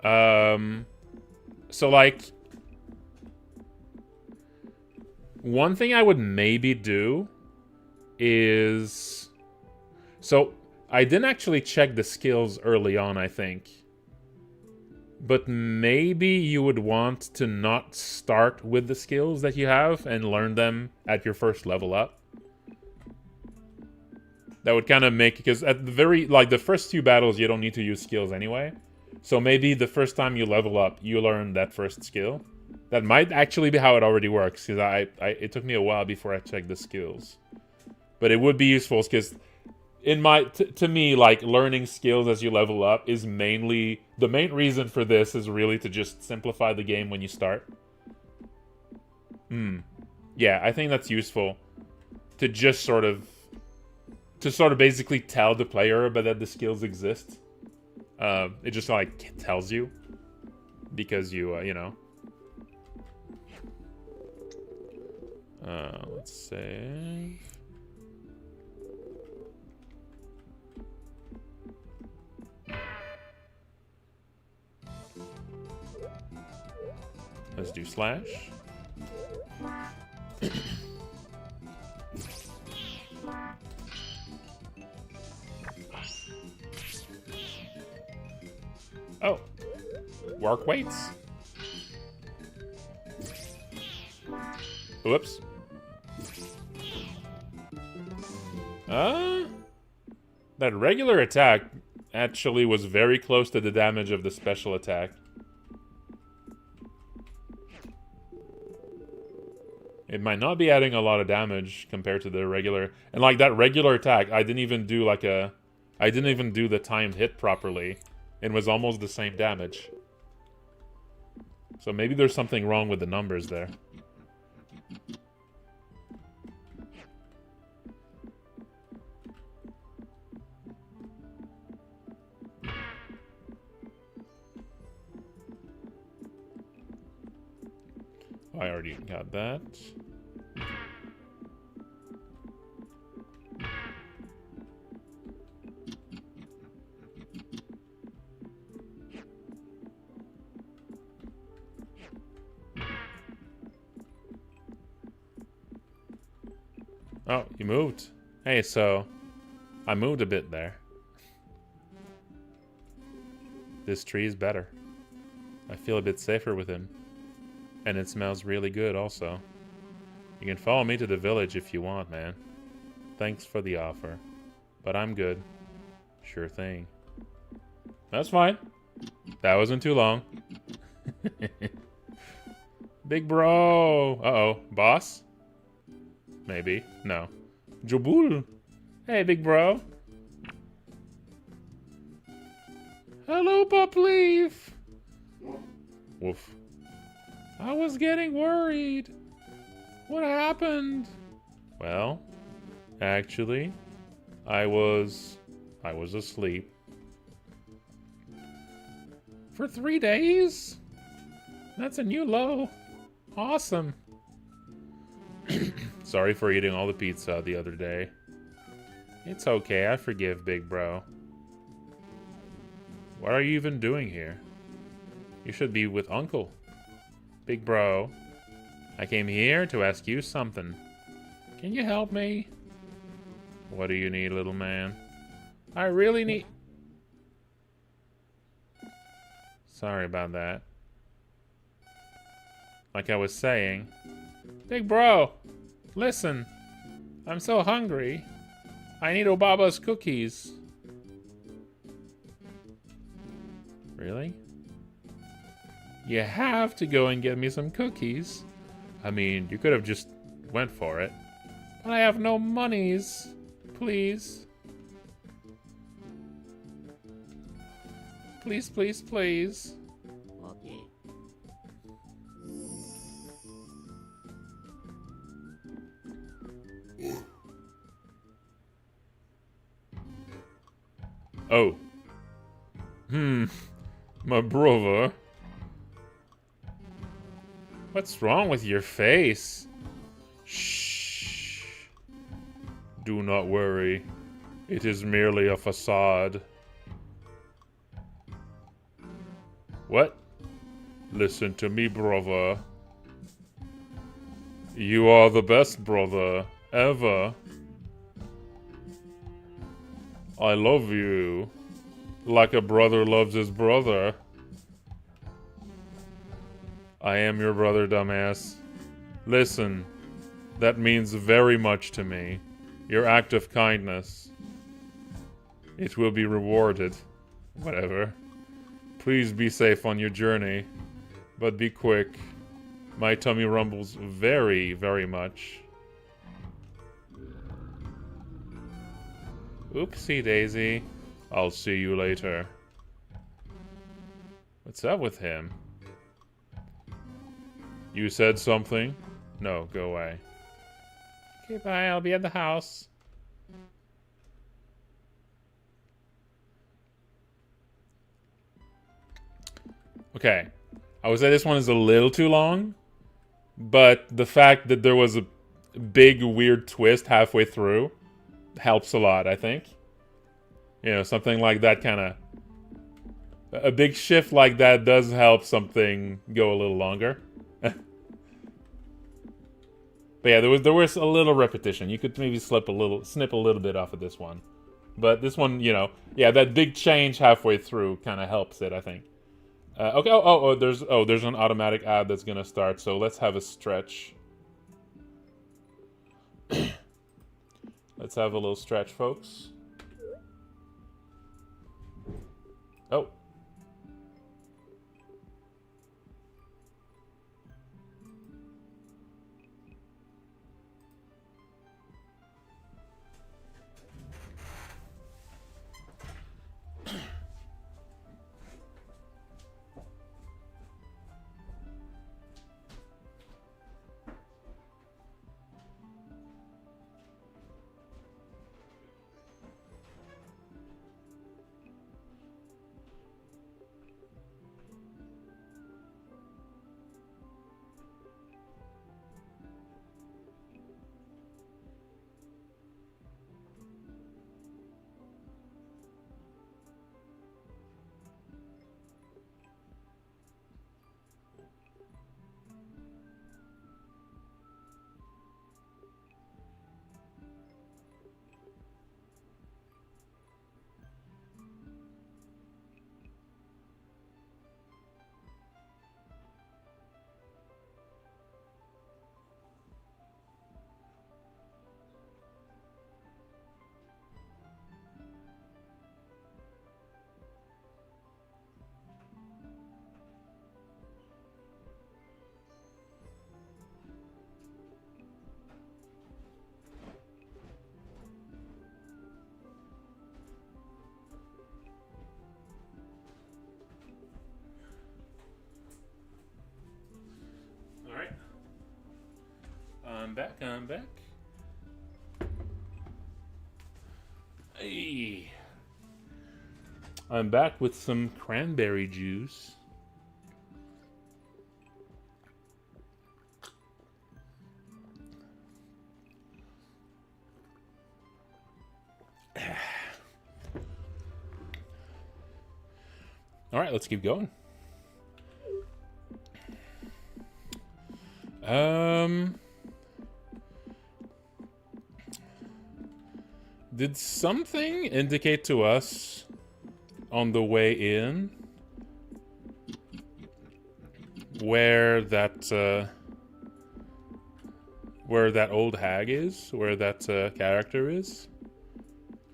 So like... One thing I would maybe do is... So... I didn't actually check the skills early on, I think. But maybe you would want to not start with the skills that you have and learn them at your first level up. That would kind of make... Because at the very... Like, the first two battles, you don't need to use skills anyway. So maybe the first time you level up, you learn that first skill. That might actually be how it already works, because it took me a while before I checked the skills. But it would be useful, because... to me, like, learning skills as you level up is mainly... The main reason for this is really to just simplify the game when you start. Yeah, I think that's useful. To just sort of... To sort of basically tell the player that the skills exist. It just, like, tells you. Because you, you know... Let's save... Let's do slash. Oh. Work weights. Whoops. That regular attack actually was very close to the damage of the special attack. It might not be adding a lot of damage compared to the regular... And like that regular attack, I didn't even do like a... I didn't even do the timed hit properly. It was almost the same damage. So maybe there's something wrong with the numbers there. I already got that. Oh, you moved. Hey, so I moved a bit there. This tree is better. I feel a bit safer with him. And it smells really good also. You can follow me to the village if you want, man. Thanks for the offer. But I'm good. Sure thing. That's fine. That wasn't too long. Big bro. Uh-oh. Boss? Maybe. No. Jabul. Hey, big bro. Hello, Pup Leaf. Woof. I was getting worried. What happened? Well, actually, I was asleep. For 3 days? That's a new low. Awesome. Sorry for eating all the pizza the other day. It's okay, I forgive, big bro. What are you even doing here? You should be with Uncle. Big bro, I came here to ask you something. Can you help me? What do you need, little man? I really need... Sorry about that. Like I was saying... Big bro, listen. I'm so hungry. I need Obaba's cookies. Really? You have to go and get me some cookies. I mean, you could have just went for it. But I have no monies. Please. Please, please, please. Okay. Oh. My brother. What's wrong with your face? Shh. Do not worry. It is merely a facade. What? Listen to me, brother. You are the best brother ever. I love you. Like a brother loves his brother. I am your brother, dumbass. Listen, that means very much to me. Your act of kindness. It will be rewarded. Whatever. Please be safe on your journey. But be quick. My tummy rumbles very, very much. Oopsie daisy. I'll see you later. What's up with him? You said something? No, go away. Okay, bye. I'll be at the house. Okay. I would say this one is a little too long, but the fact that there was a big weird twist halfway through helps a lot, I think. You know, something like that kind of... A big shift like that does help something go a little longer. But yeah, there was a little repetition. You could maybe snip a little bit off of this one. But this one, you know, yeah, that big change halfway through kind of helps it, I think. Okay, there's an automatic ad that's gonna start, so let's have a stretch. Let's have a little stretch, folks. Oh. back, I'm back. Hey. I'm back with some cranberry juice. All right, let's keep going. Did something indicate to us on the way in where that old hag is, where that character is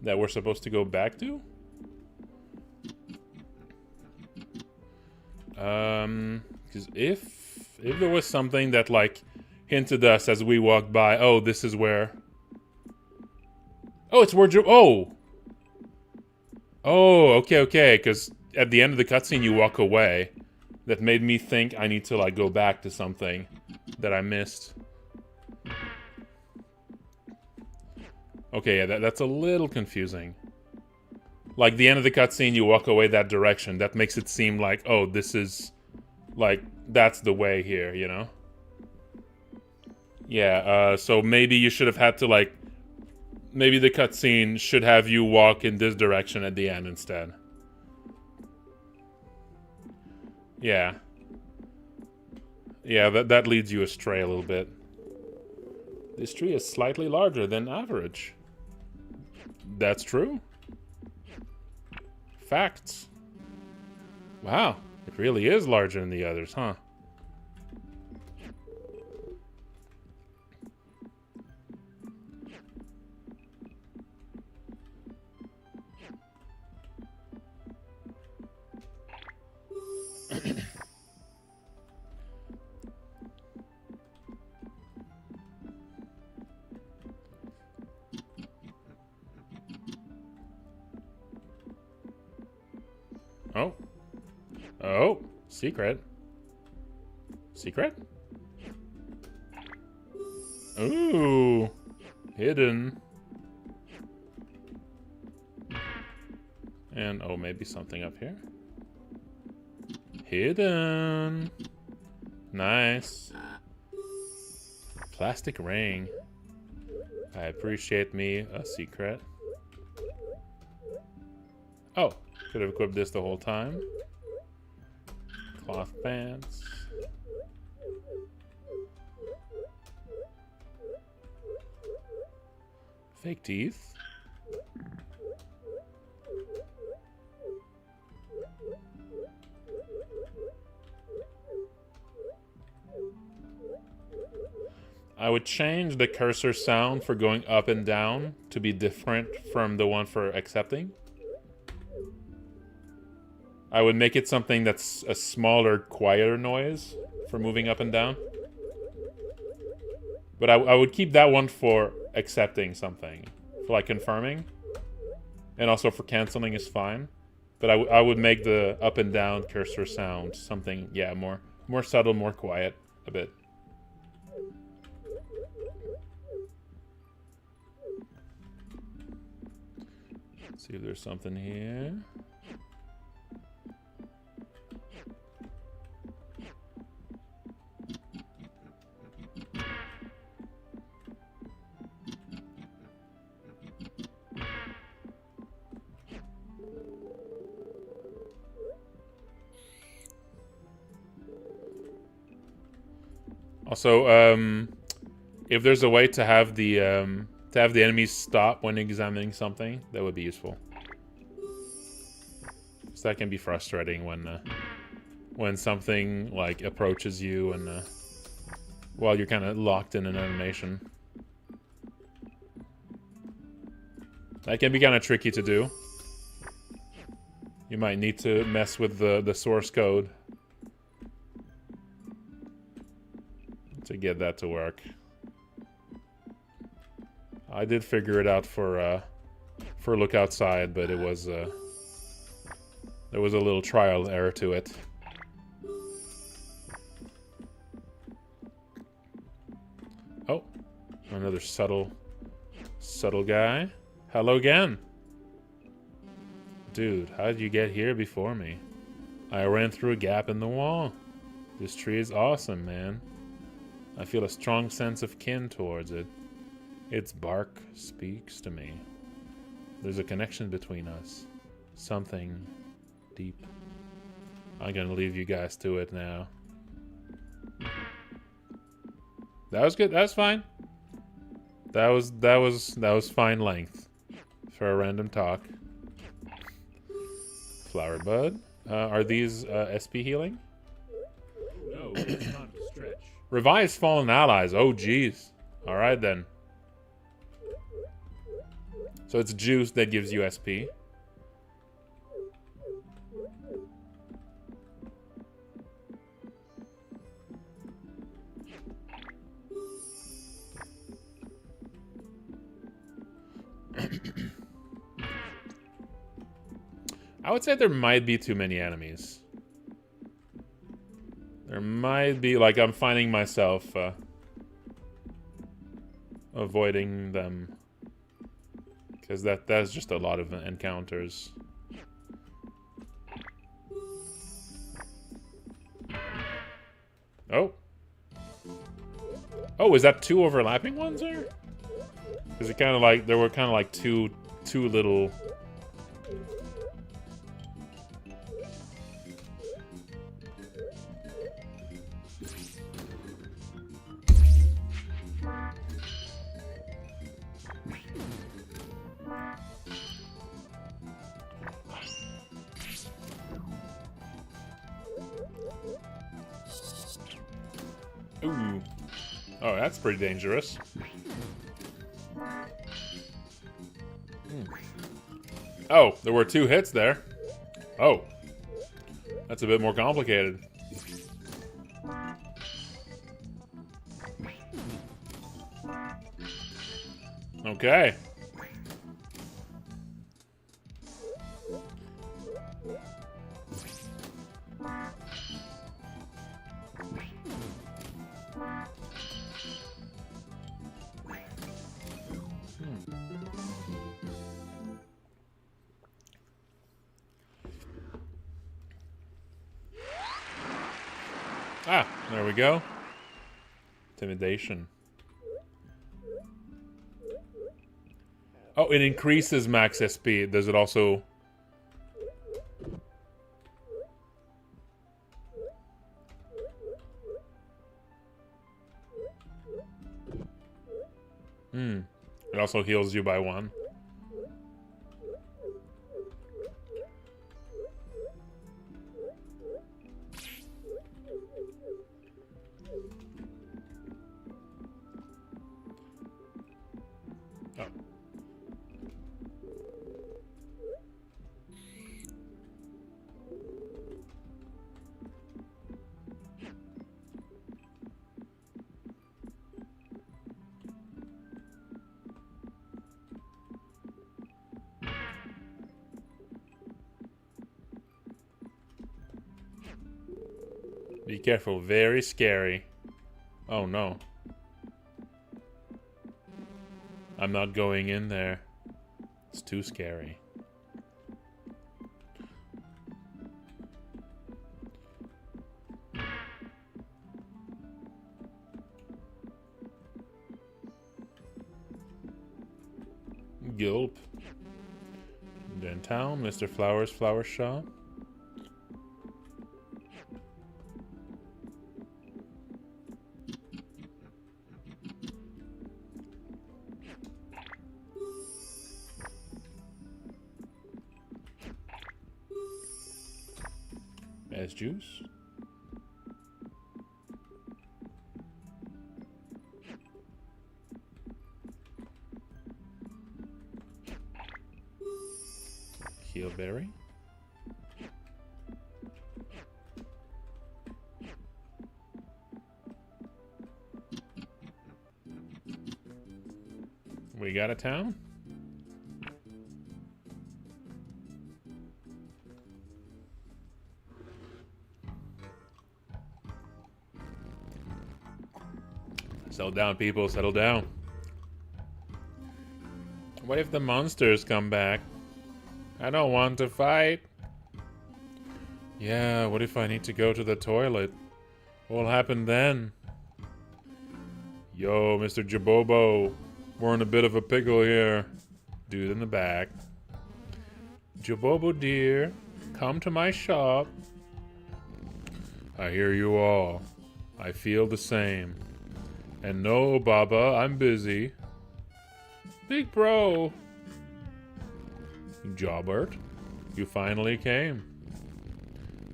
that we're supposed to go back to? Because if there was something that like hinted us as we walked by, oh, this is where. Oh, it's where. Oh, okay. Because at the end of the cutscene, you walk away. That made me think I need to like go back to something that I missed. Okay, yeah, that's a little confusing. Like, the end of the cutscene, you walk away that direction. That makes it seem like, oh, this is, like, that's the way here, you know? Yeah, so maybe you should have had to, like, maybe the cutscene should have you walk in this direction at the end instead. Yeah. Yeah, that leads you astray a little bit. This tree is slightly larger than average. That's true. Facts. Wow, it really is larger than the others, huh? Oh, secret. Secret? Ooh, hidden. And, oh, maybe something up here. Hidden. Nice. Plastic ring. I appreciate me a secret. Oh, could have equipped this the whole time. Cloth pants. Fake teeth. I would change the cursor sound for going up and down to be different from the one for accepting. I would make it something that's a smaller, quieter noise for moving up and down. But I would keep that one for accepting something. For like confirming. And also for canceling is fine. But I would make the up and down cursor sound something, yeah, more subtle, more quiet a bit. Let's see if there's something here. Also, if there's a way to have the enemies stop when examining something, that would be useful. So that can be frustrating when something like approaches you and while you're kind of locked in an animation. That can be kind of tricky to do. You might need to mess with the source code to get that to work. I did figure it out for Look Outside, but it was there was a little trial error to it. Oh, Another subtle guy. Hello again. Dude, how did you get here before me? I ran through a gap in the wall. This tree is awesome, man. I feel a strong sense of kin towards it. Its bark speaks to me. There's a connection between us. Something deep. I'm gonna leave you guys to it now. That was good. That was fine. That was fine length for a random talk. Flower bud. Are these SP healing? No, it's time to stretch. Revives fallen allies. Oh, jeez. All right then. So it's juice that gives you SP. I would say there might be too many enemies. There might be, like, I'm finding myself avoiding them. Because that's just a lot of encounters. Oh. Oh, is that two overlapping ones there? Because it kind of like, there were kind of like two little... Ooh. Oh, that's pretty dangerous. Oh, there were two hits there. Oh. That's a bit more complicated. Okay. Ah, there we go. Intimidation. Oh, it increases max SP. Does it also... It also heals you by 1. Oh. Be careful, very scary. Oh no. I'm not going in there. It's too scary. Gulp. Downtown, Mr. Flowers Flower Shop. As juice. Heelberry. We got a town? Settle down, people. Settle down. What if the monsters come back? I don't want to fight. Yeah, what if I need to go to the toilet? What'll happen then? Yo, Mr. Jabobo. We're in a bit of a pickle here. Dude in the back. Jabobo dear, come to my shop. I hear you all. I feel the same. And no, Baba, I'm busy. Big bro. Jobert, you finally came.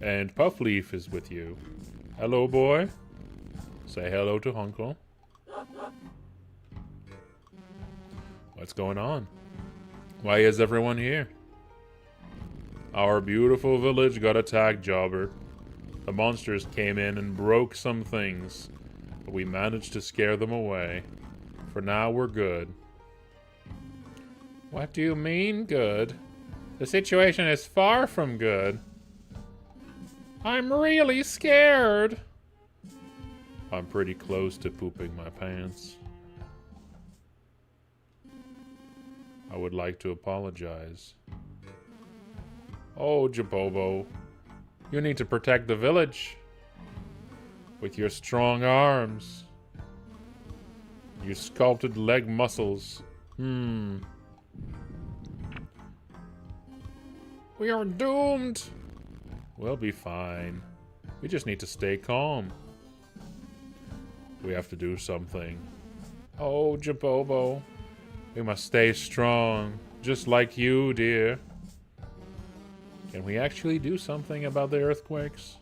And Puffleaf is with you. Hello, boy. Say hello to Uncle. What's going on? Why is everyone here? Our beautiful village got attacked, Jobert. The monsters came in and broke some things, but we managed to scare them away. For now, we're good. What do you mean, good? The situation is far from good. I'm really scared. I'm pretty close to pooping my pants. I would like to apologize. Oh, Jabobo. You need to protect the village. With your strong arms. Your sculpted leg muscles. We are doomed. We'll be fine. We just need to stay calm. We have to do something. Oh, Jabobo. We must stay strong. Just like you, dear. Can we actually do something about the earthquakes?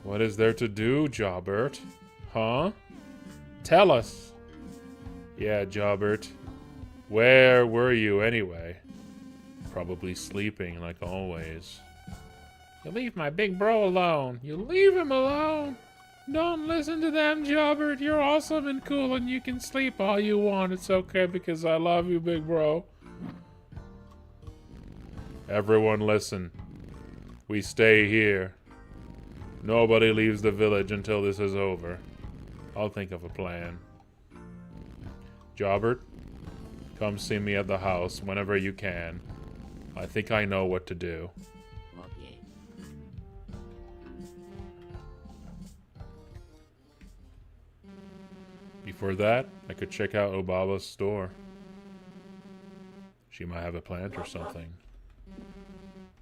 What is there to do, Jobert? Huh? Tell us. Yeah, Jobert. Where were you anyway? Probably sleeping like always. You leave my big bro alone. You leave him alone. Don't listen to them, Jobert. You're awesome and cool and you can sleep all you want. It's okay because I love you, big bro. Everyone listen. We stay here. Nobody leaves the village until this is over. I'll think of a plan. Jobert, come see me at the house whenever you can. I think I know what to do. Okay. Before that, I could check out Obaba's store. She might have a plant or something.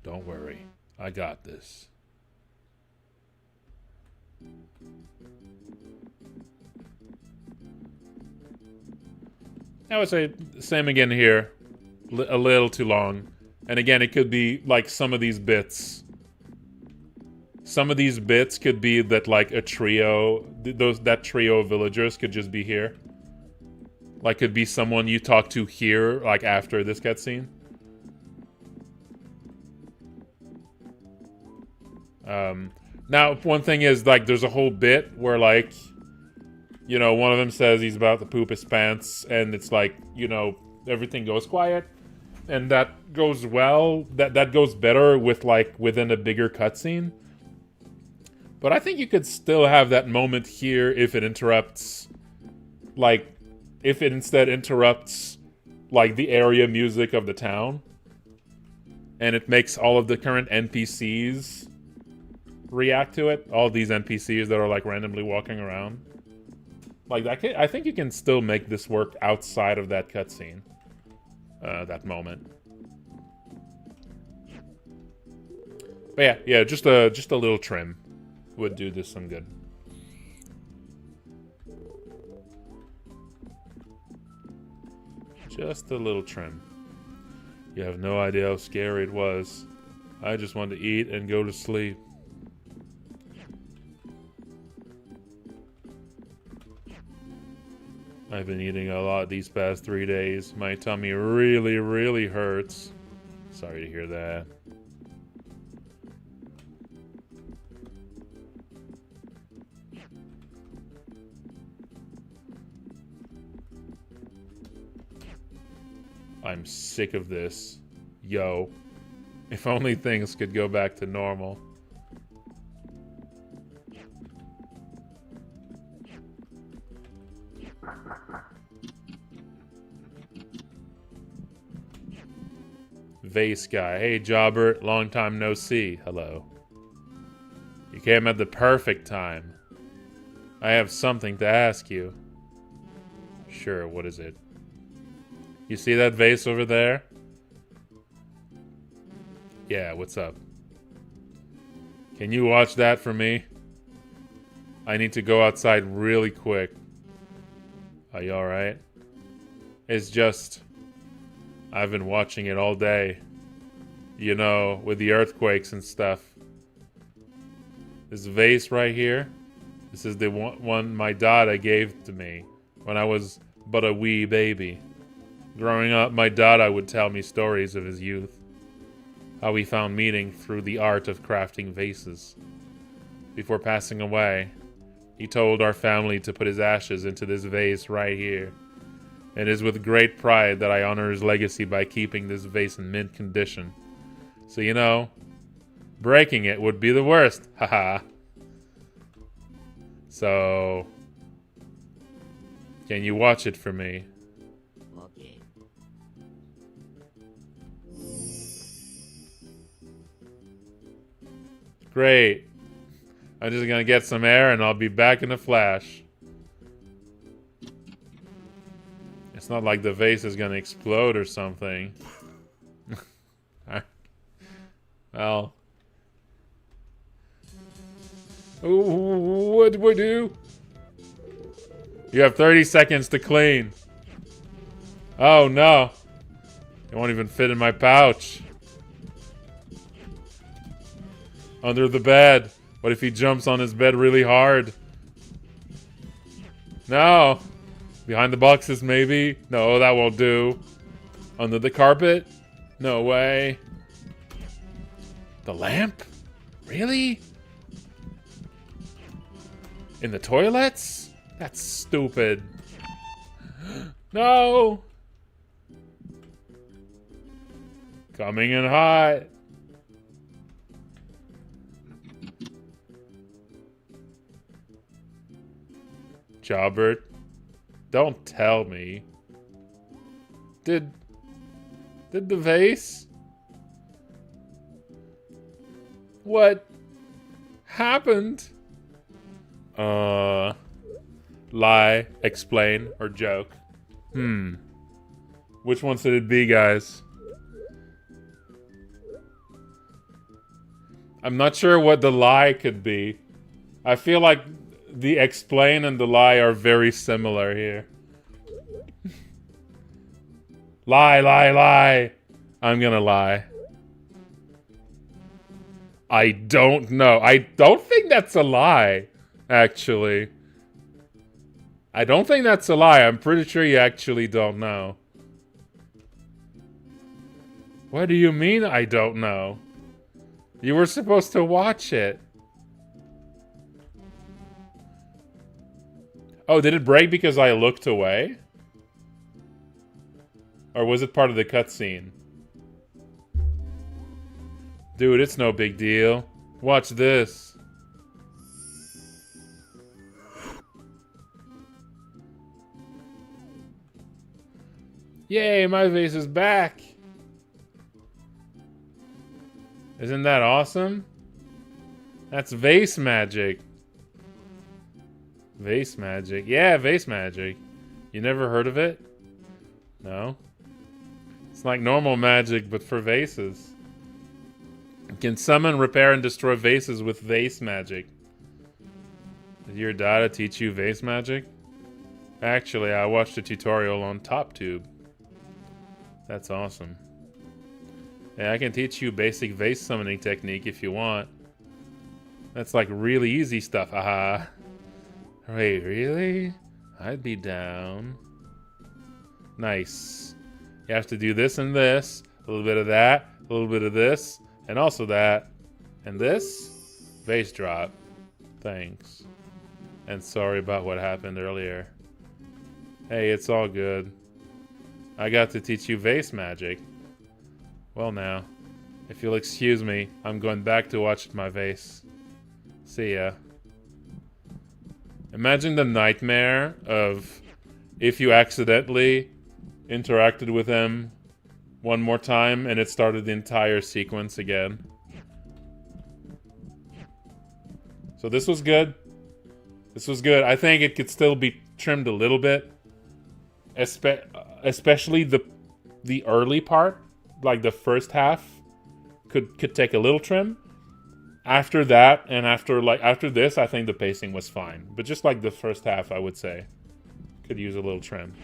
Don't worry, I got this. I would say same again here. A little too long. And again, it could be like some of these bits. Some of these bits could be that like a trio, that trio of villagers could just be here. Like could be someone you talk to here, like after this cutscene. Now, one thing is, like, there's a whole bit where, like, you know, one of them says he's about to poop his pants, and it's like, you know, everything goes quiet, and that goes well, that goes better with, like, within a bigger cutscene. But I think you could still have that moment here if it interrupts, like, if it instead interrupts, like, the area music of the town, and it makes all of the current NPCs react to it. All these NPCs that are like randomly walking around. Like I think you can still make this work outside of that cutscene. That moment. But yeah, just a little trim would do this some good. Just a little trim. You have no idea how scary it was. I just wanted to eat and go to sleep. I've been eating a lot these past 3 days. My tummy really, really hurts. Sorry to hear that. I'm sick of this. Yo. If only things could go back to normal. vase guy. Hey, Jobbert, long time no see. Hello. You came at the perfect time. I have something to ask you. Sure, what is it? You see that vase over there? Yeah, what's up? Can you watch that for me? I need to go outside really quick. Are you alright? It's just... I've been watching it all day. You know, with the earthquakes and stuff. This vase right here, this is the one my dada gave to me when I was but a wee baby. Growing up, my dada would tell me stories of his youth. How he found meaning through the art of crafting vases. Before passing away, he told our family to put his ashes into this vase right here. It is with great pride that I honor his legacy by keeping this vase in mint condition. So, you know, breaking it would be the worst. Haha. So, can you watch it for me? Okay. Great. I'm just gonna get some air and I'll be back in a flash. It's not like the vase is gonna explode or something. Well. What do I do? You have 30 seconds to clean. Oh no. It won't even fit in my pouch. Under the bed. What if he jumps on his bed really hard? No. Behind the boxes, maybe? No, that won't do. Under the carpet? No way. The lamp? Really? In the toilets? That's stupid. No! Coming in hot. Jobbert, don't tell me. Did the vase? What happened? Lie, explain, or joke? Which one should it be, guys? I'm not sure what the lie could be. I feel like the explain and the lie are very similar here. Lie, lie, lie. I'm gonna lie. I don't know. I don't think that's a lie, actually. I don't think that's a lie. I'm pretty sure you actually don't know. What do you mean I don't know? You were supposed to watch it. Oh, did it break because I looked away? Or was it part of the cutscene? Dude, it's no big deal. Watch this. Yay, my vase is back. Isn't that awesome? That's vase magic. Vase magic. Yeah, vase magic. You never heard of it? No? It's like normal magic, but for vases. You can summon, repair, and destroy vases with vase magic. Did your dada teach you vase magic? Actually, I watched a tutorial on TopTube. That's awesome. Yeah, I can teach you basic vase summoning technique if you want. That's like really easy stuff, haha. Wait, really? I'd be down. Nice. You have to do this and this, a little bit of that, a little bit of this, and also that. And this? Vase drop. Thanks. And sorry about what happened earlier. Hey, it's all good. I got to teach you vase magic. Well now, if you'll excuse me, I'm going back to watch my vase. See ya. Imagine the nightmare of if you accidentally interacted with him one more time, and it started the entire sequence again. So this was good. This was good. I think it could still be trimmed a little bit. Especially the early part, like the first half, could take a little trim. After that, and after this, I think the pacing was fine. But just like the first half, I would say, could use a little trim.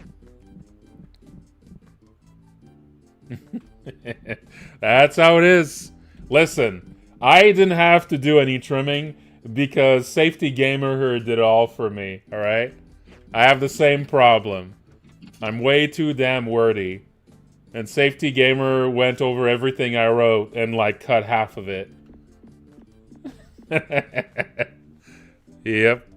That's how it is. Listen, I didn't have to do any trimming because Safety Gamer here did it all for me, alright? I have the same problem. I'm way too damn wordy. And Safety Gamer went over everything I wrote and, like, cut half of it. Yep.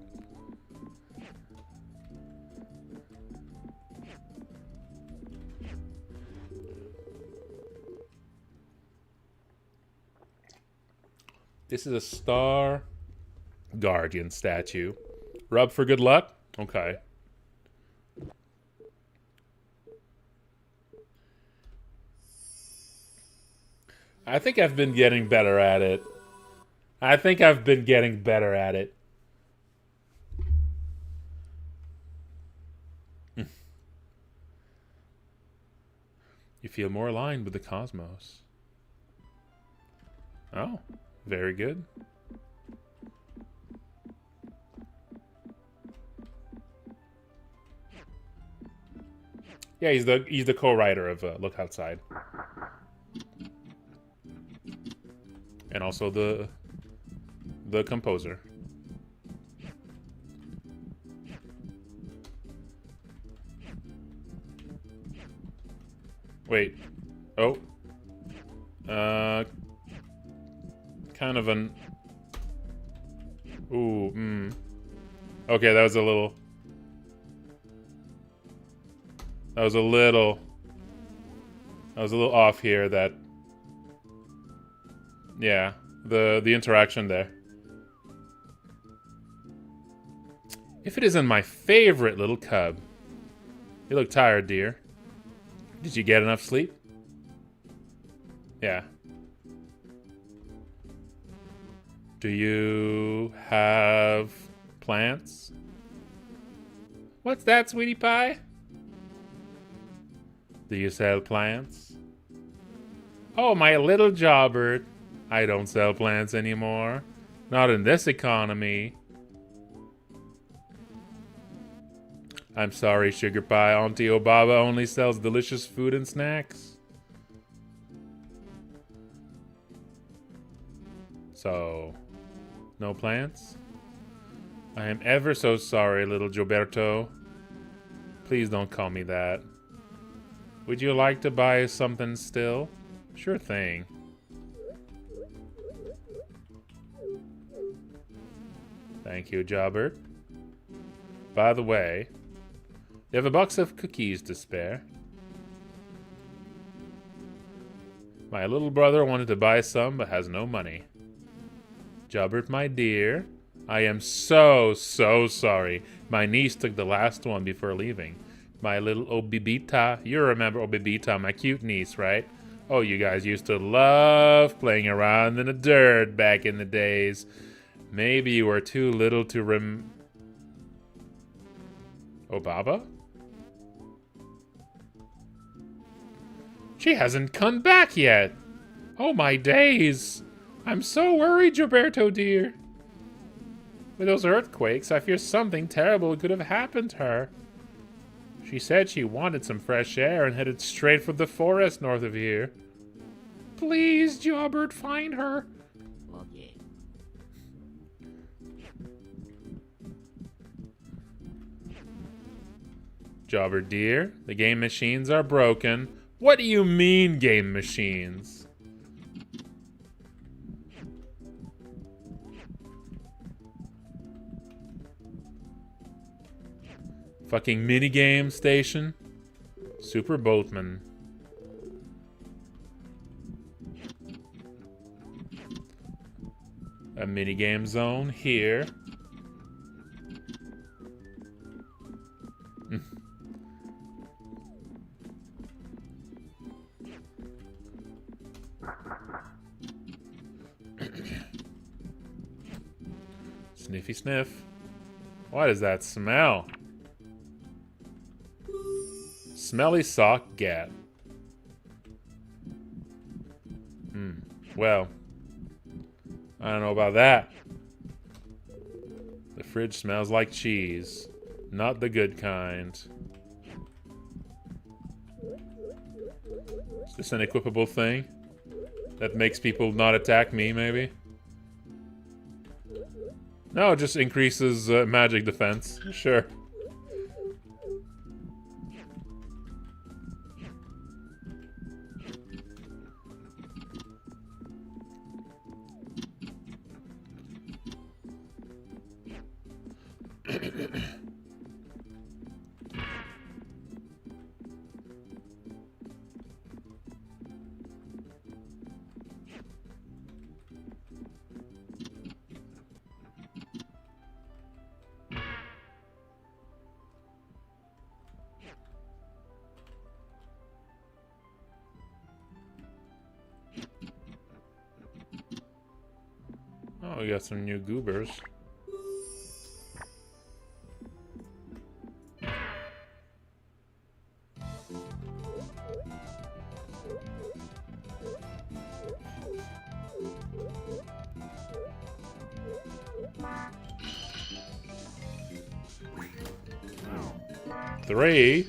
This is a Star Guardian statue. Rub for good luck? Okay. I think I've been getting better at it. You feel more aligned with the cosmos. Oh, very good. Yeah, he's the co-writer of Look Outside. And also the composer. Wait. Oh. Kind of an... Ooh, Okay, that was a little... I was a little off here, that... Yeah, the interaction there. If it isn't my favorite little cub. You look tired, dear. Did you get enough sleep? Yeah. Do you have plants? What's that, sweetie pie? Do you sell plants? Oh, my little jawbird. I don't sell plants anymore. Not in this economy. I'm sorry, Sugar Pie. Auntie Obaba only sells delicious food and snacks. So, no plants? I am ever so sorry, little Gilberto. Please don't call me that. Would you like to buy something still? Sure thing. Thank you, Jawbird. By the way, you have a box of cookies to spare. My little brother wanted to buy some, but has no money. Jawbird, my dear, I am so sorry. My niece took the last one before leaving. My little Obibita. You remember Obibita, my cute niece, right? Oh, you guys used to love playing around in the dirt back in the days. Maybe you were too little to Obaba? She hasn't come back yet. Oh, my days. I'm so worried, Gilberto, dear. With those earthquakes, I fear something terrible could have happened to her. She said she wanted some fresh air and headed straight for the forest north of here. Please, Jawbird, find her. Okay. Jawbird, dear, the game machines are broken. What do you mean, game machines? Fucking minigame station. Super Boatman. A minigame zone here. Sniffy sniff. What is that smell? Smelly sock gat. Well, I don't know about that. The fridge smells like cheese. Not the good kind. Is this an equipable thing? That makes people not attack me, maybe? No, it just increases magic defense. Sure. Oh, we got some new goobers. Three.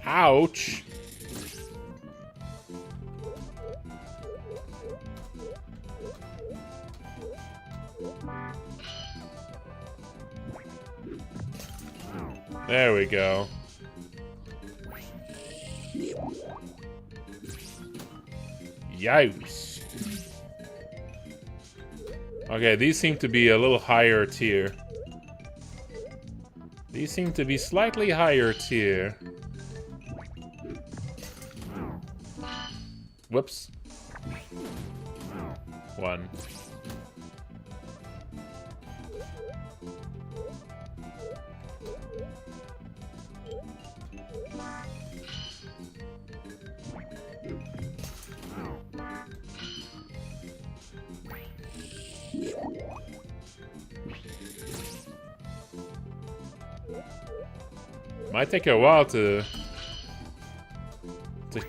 Ouch. There we go. Yikes. Okay, these seem to be a little higher tier. These seem to be slightly higher tier. Whoops. One. Might take a while to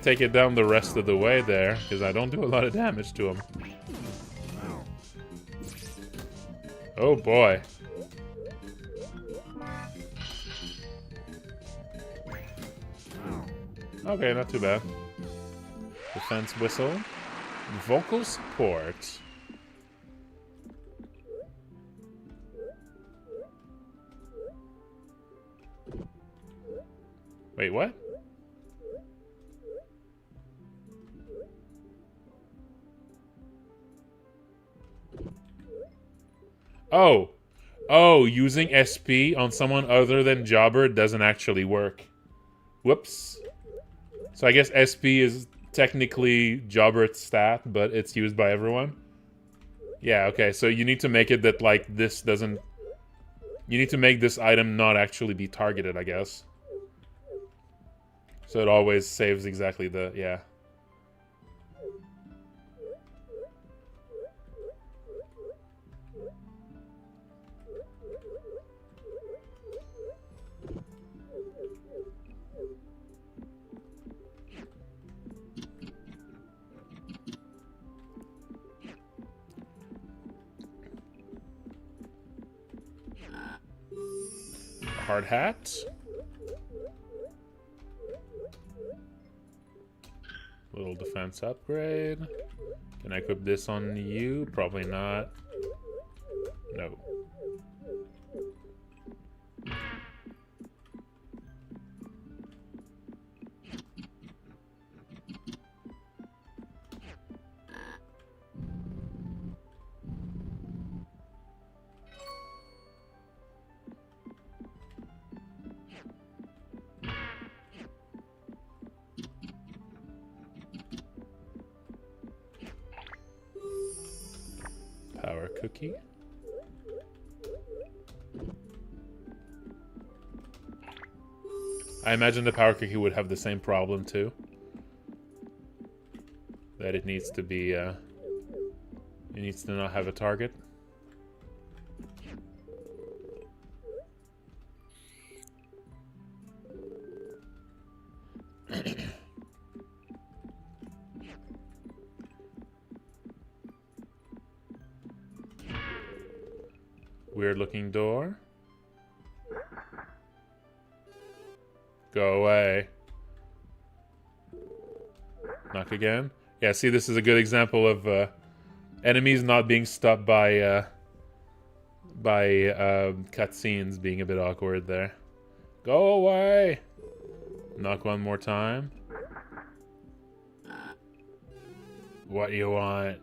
take it down the rest of the way there, because I don't do a lot of damage to him. Oh boy. Okay, not too bad. Defense whistle. Vocal support. Wait, what? Oh. Oh, using SP on someone other than Jobber doesn't actually work. Whoops. So I guess SP is technically Jobber's stat, but it's used by everyone. Yeah, okay, so you need to make it that, like, this doesn't... You need to make this item not actually be targeted, I guess. So it always saves exactly the... yeah. Hard hat. Little defense upgrade. Can I equip this on you? Probably not. No. Power cookie. I imagine the power cookie would have the same problem too. That it needs to be He needs to not have a target. Weird looking door. Go away. Knock again. Yeah, see, this is a good example of enemies not being stopped by cutscenes being a bit awkward there. Go away. Knock one more time. What do you want?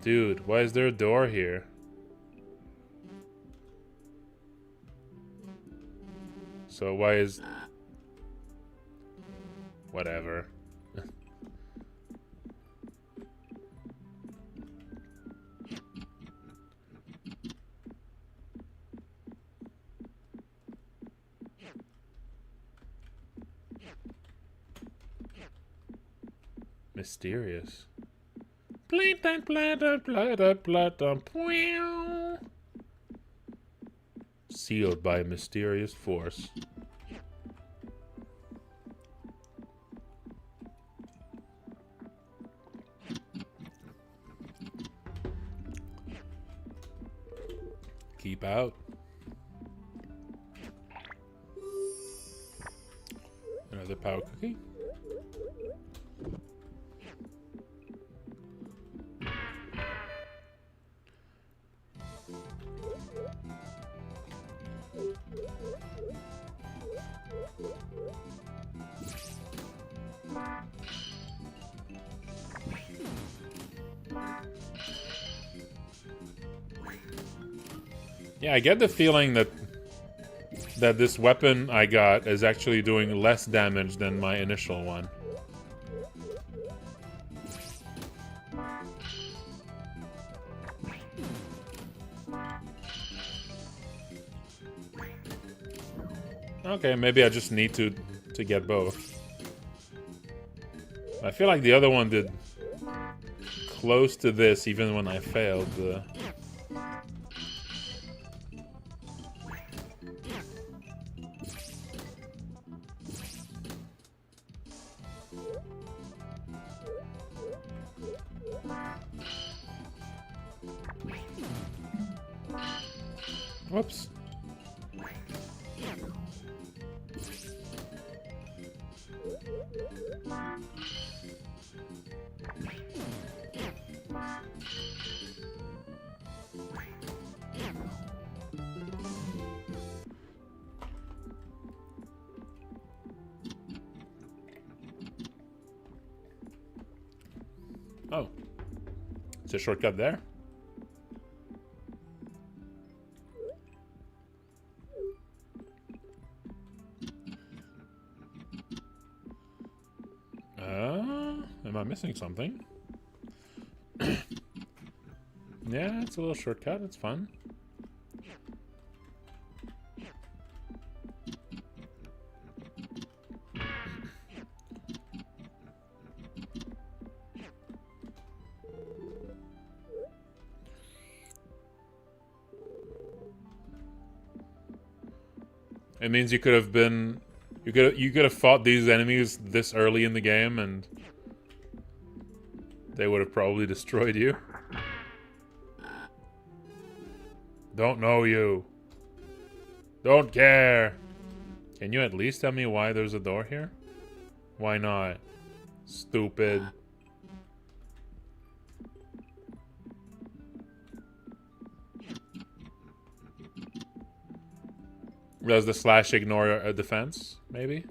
Dude, why is there a door here? So why is... Whatever. Mysterious. Sealed by a mysterious force. Keep out. Another power cookie. Yeah, I get the feeling that this weapon I got is actually doing less damage than my initial one. Okay, maybe I just need to get both. I feel like the other one did close to this even when I failed. Whoops. Oh. It's a shortcut there. Am I missing something? Yeah, it's a little shortcut. It's fun. It means you could have been... You could have fought these enemies this early in the game and they would have probably destroyed you. Don't know you. Don't care. Can you at least tell me why there's a door here? Why not? Stupid. Does the slash ignore a defense, maybe?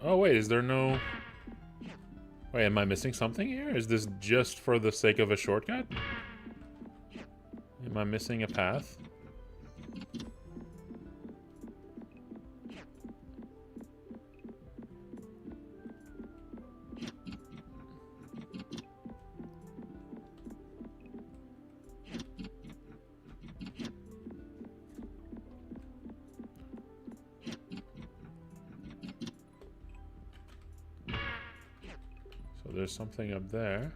Oh wait, is there no... Wait, am I missing something here? Is this just for the sake of a shortcut? Am I missing a path? there's something up there.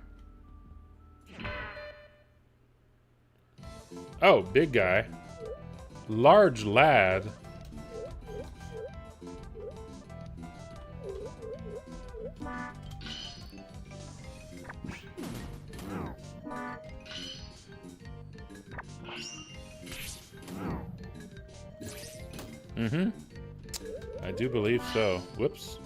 Oh, big guy. Large lad. Mm-hmm. I do believe so. Whoops.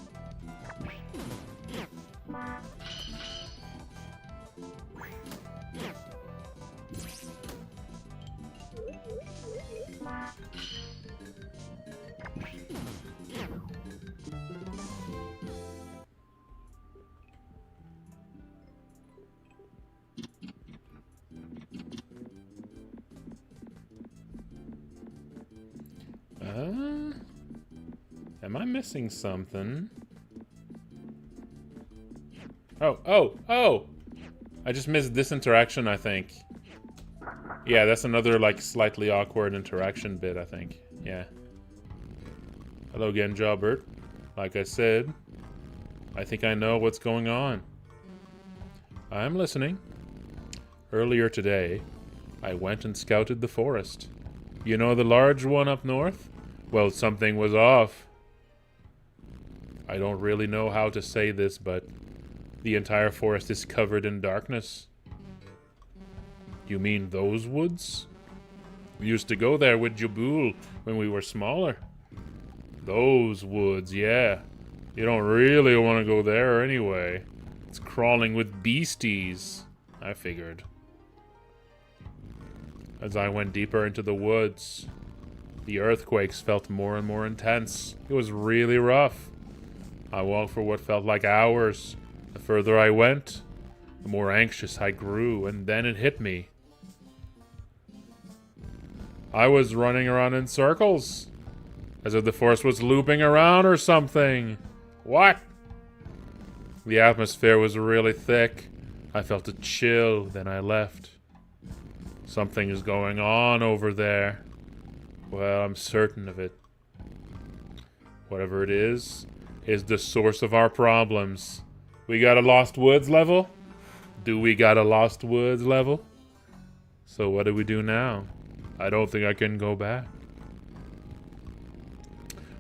Am I missing something? Oh! I just missed this interaction, I think. Yeah, that's another, like, slightly awkward interaction bit, I think. Yeah. Hello again, Jawbert. Like I said, I think I know what's going on. I'm listening. Earlier today, I went and scouted the forest. You know the large one up north? Well, something was off. I don't really know how to say this, but the entire forest is covered in darkness. You mean those woods? We used to go there with Jabul when we were smaller. Those woods, yeah. You don't really want to go there anyway. It's crawling with beasties, I figured. As I went deeper into the woods, the earthquakes felt more and more intense. It was really rough. I walked for what felt like hours. The further I went, the more anxious I grew, and then it hit me. I was running around in circles, as if the forest was looping around or something. What? The atmosphere was really thick. I felt a chill, then I left. Something is going on over there. Well, I'm certain of it. Whatever it is the source of our problems. We got a Lost Woods level? Do we got a Lost Woods level? So what do we do now? I don't think I can go back.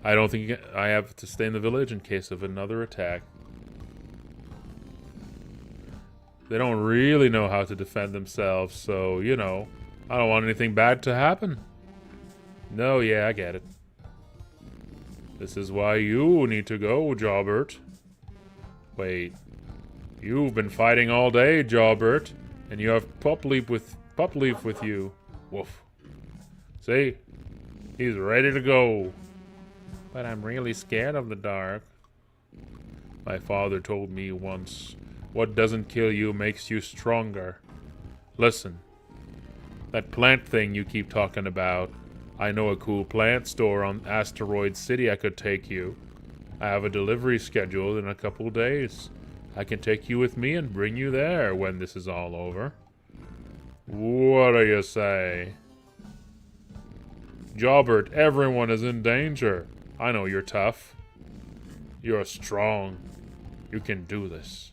I don't think I have to stay in the village in case of another attack. They don't really know how to defend themselves, so, you know, I don't want anything bad to happen. No, yeah, I get it. This is why you need to go, Jawbert. Wait. You've been fighting all day, Jawbert, and you have Pup Leaf with you. Woof. See? He's ready to go. But I'm really scared of the dark. My father told me once, what doesn't kill you makes you stronger. Listen, that plant thing you keep talking about, I know a cool plant store on Asteroid City I could take you. I have a delivery scheduled in a couple days. I can take you with me and bring you there when this is all over. What do you say? Jawbert, everyone is in danger. I know you're tough. You're strong. You can do this.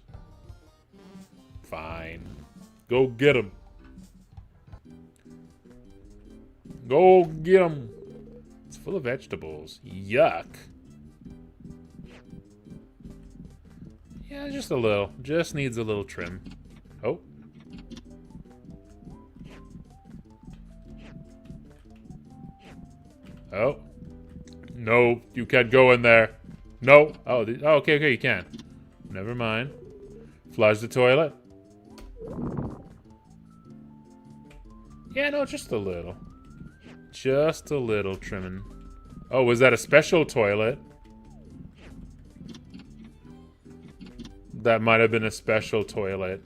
Fine. Go get him. Go get him. It's full of vegetables. Yuck. Yeah, just a little. Just needs a little trim. Oh. Oh. No, you can't go in there. No. Oh, okay, you can. Never mind. Flush the toilet. Yeah, no, just a little. Just a little trimming. Oh, was that a special toilet? That might have been a special toilet.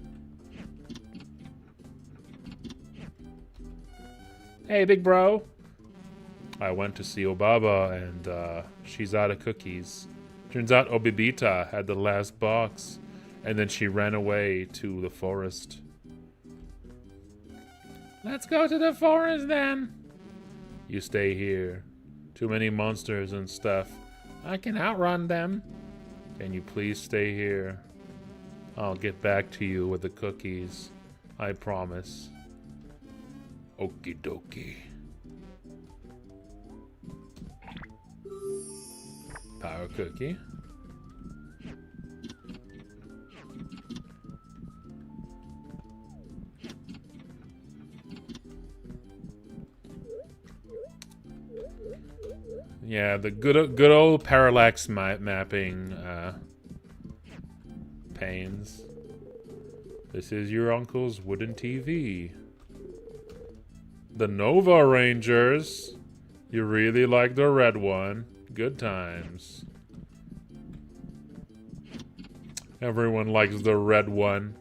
Hey, big bro. I went to see Obaba, and she's out of cookies. Turns out Obibita had the last box, and then she ran away to the forest. Let's go to the forest, then. You stay here. Too many monsters and stuff. I can outrun them. Can you please stay here? I'll get back to you with the cookies. I promise. Okie dokie. Power cookie. Yeah, the good old parallax mapping pains. This is your uncle's wooden TV. The Nova Rangers. You really like the red one. Good times. Everyone likes the red one.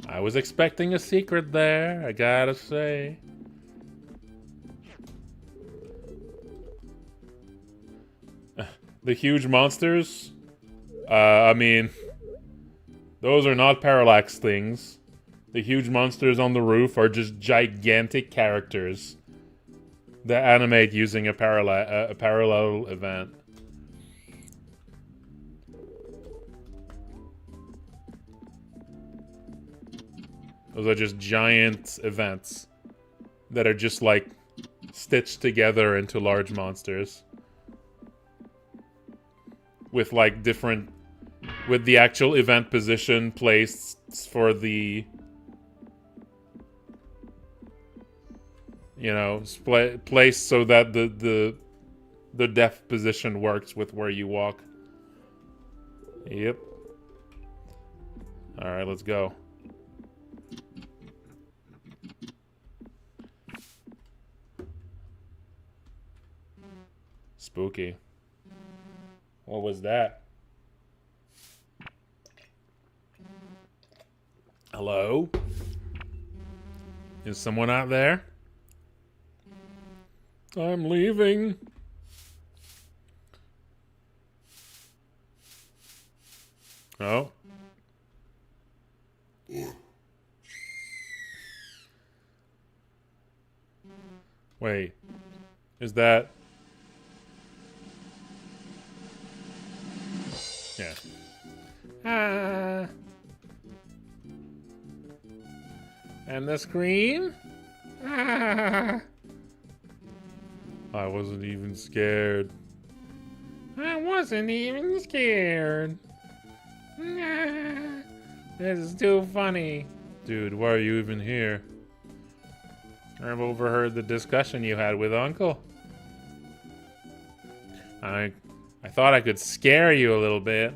I was expecting a secret there, I gotta say. The huge monsters? I mean, those are not parallax things. The huge monsters on the roof are just gigantic characters that animate using a parallel event. Those are just giant events that are just like stitched together into large monsters. With like different, with the actual event position placed for the, you know, placed so that the depth position works with where you walk. Yep. All right, let's go. Spooky. What was that? Hello? Is someone out there? I'm leaving. Oh. Wait. Is that... Yeah. And the scream? I wasn't even scared. I wasn't even scared. This is too funny. Dude, why are you even here? I've overheard the discussion you had with Uncle. I thought I could scare you a little bit.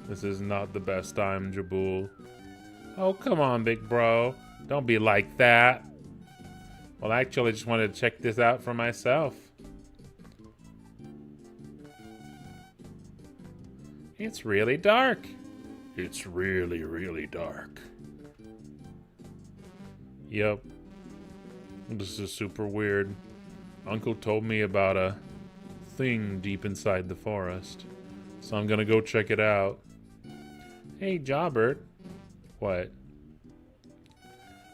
This is not the best time, Jabul. Oh, come on, big bro. Don't be like that. Well, actually, I just wanted to check this out for myself. It's really dark. It's really, really dark. Yep. This is super weird. Uncle told me about a thing deep inside the forest. So I'm gonna go check it out. Hey, Jawbert. What?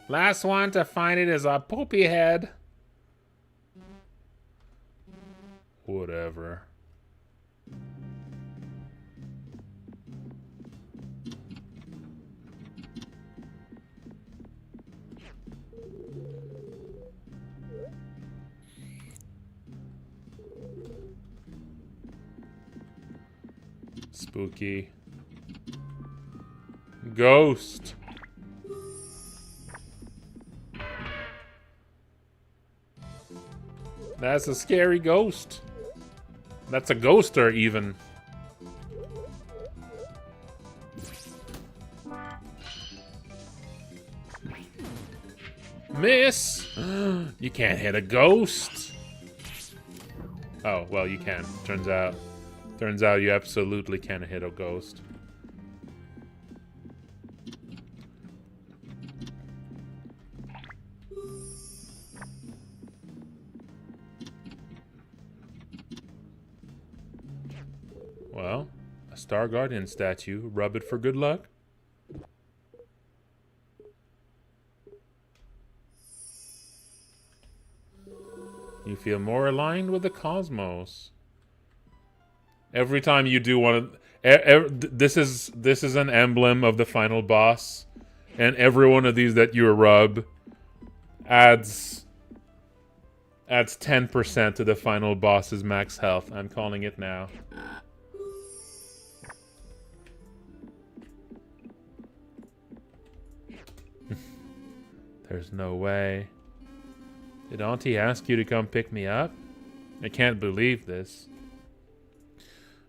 Last one to find it is a poopy head. Whatever. Spooky. Ghost. That's a scary ghost. That's a ghoster, even. Miss! You can't hit a ghost. Oh, well, you can. Turns out you absolutely can hit a ghost. Well, a Star Guardian statue. Rub it for good luck. You feel more aligned with the cosmos. Every time you do one of... this is an emblem of the final boss. And every one of these that you rub adds 10% to the final boss's max health. I'm calling it now. There's no way. Did Auntie ask you to come pick me up? I can't believe this.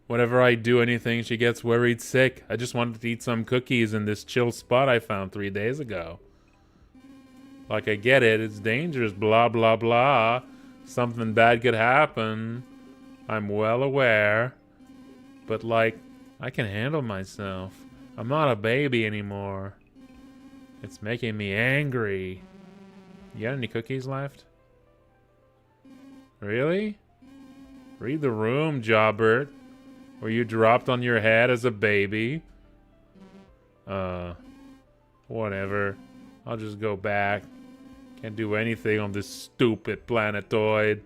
Whenever I do anything, she gets worried sick. I just wanted to eat some cookies in this chill spot I found 3 days ago. Like, I get it. It's dangerous, blah, blah, blah. Something bad could happen. I'm well aware. But, like, I can handle myself. I'm not a baby anymore. It's making me angry. You got any cookies left? Really? Read the room, Jawbert. Were you dropped on your head as a baby? Whatever. I'll just go back. Can't do anything on this stupid planetoid.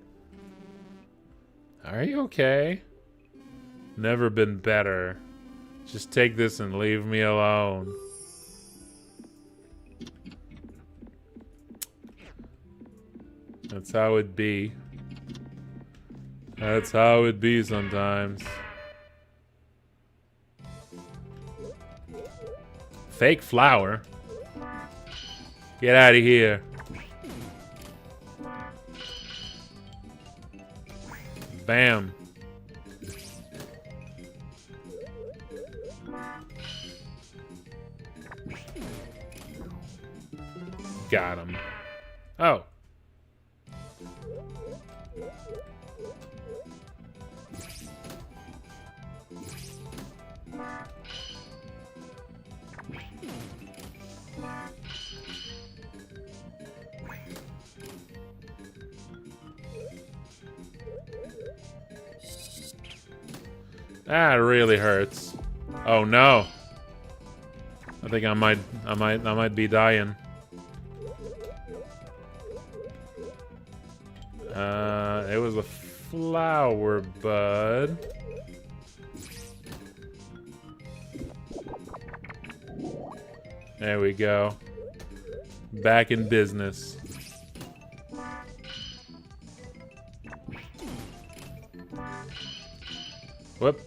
Are you okay? Never been better. Just take this and leave me alone. That's how it be. That's how it be sometimes. Fake flower? Get out of here. Bam. Got him. Oh. That really hurts. Oh no. I think I might be dying. It was a flower bud. There we go. Back in business. Whoop.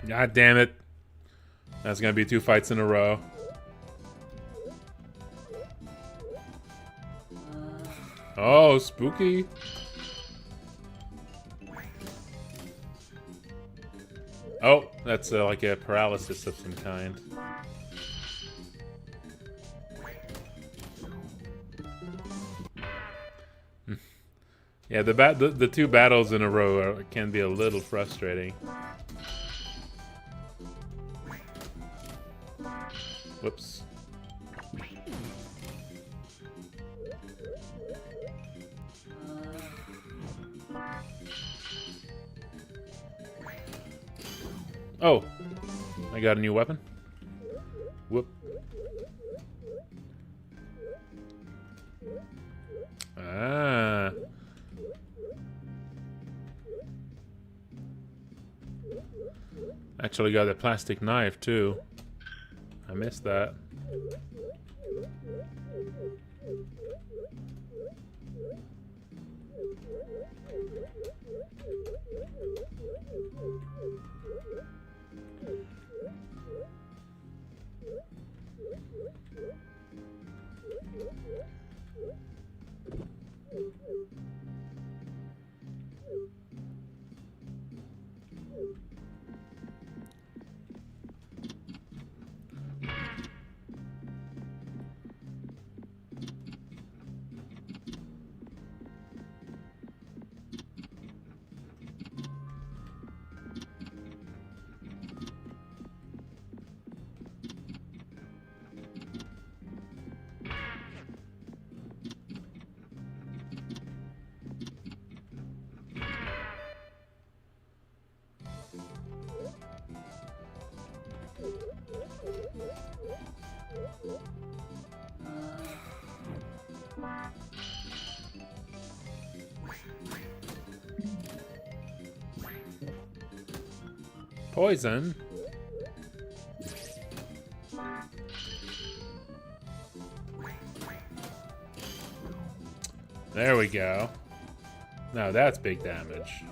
God damn it. That's gonna be 2 fights in a row. Oh, spooky. Oh, that's like a paralysis of some kind. Yeah, the 2 battles in a row can be a little frustrating. Whoops. Oh, I got a new weapon. Whoop. Ah. Actually got a plastic knife too. I missed that. Poison. There we go. Now that's big damage.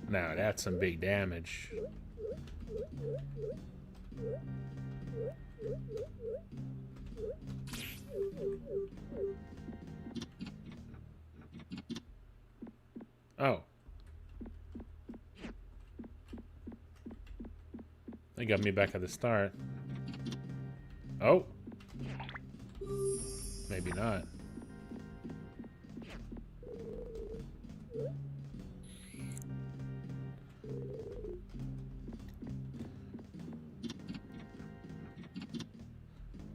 Now that's some big damage. Oh. They got me back at the start. Oh. Maybe not.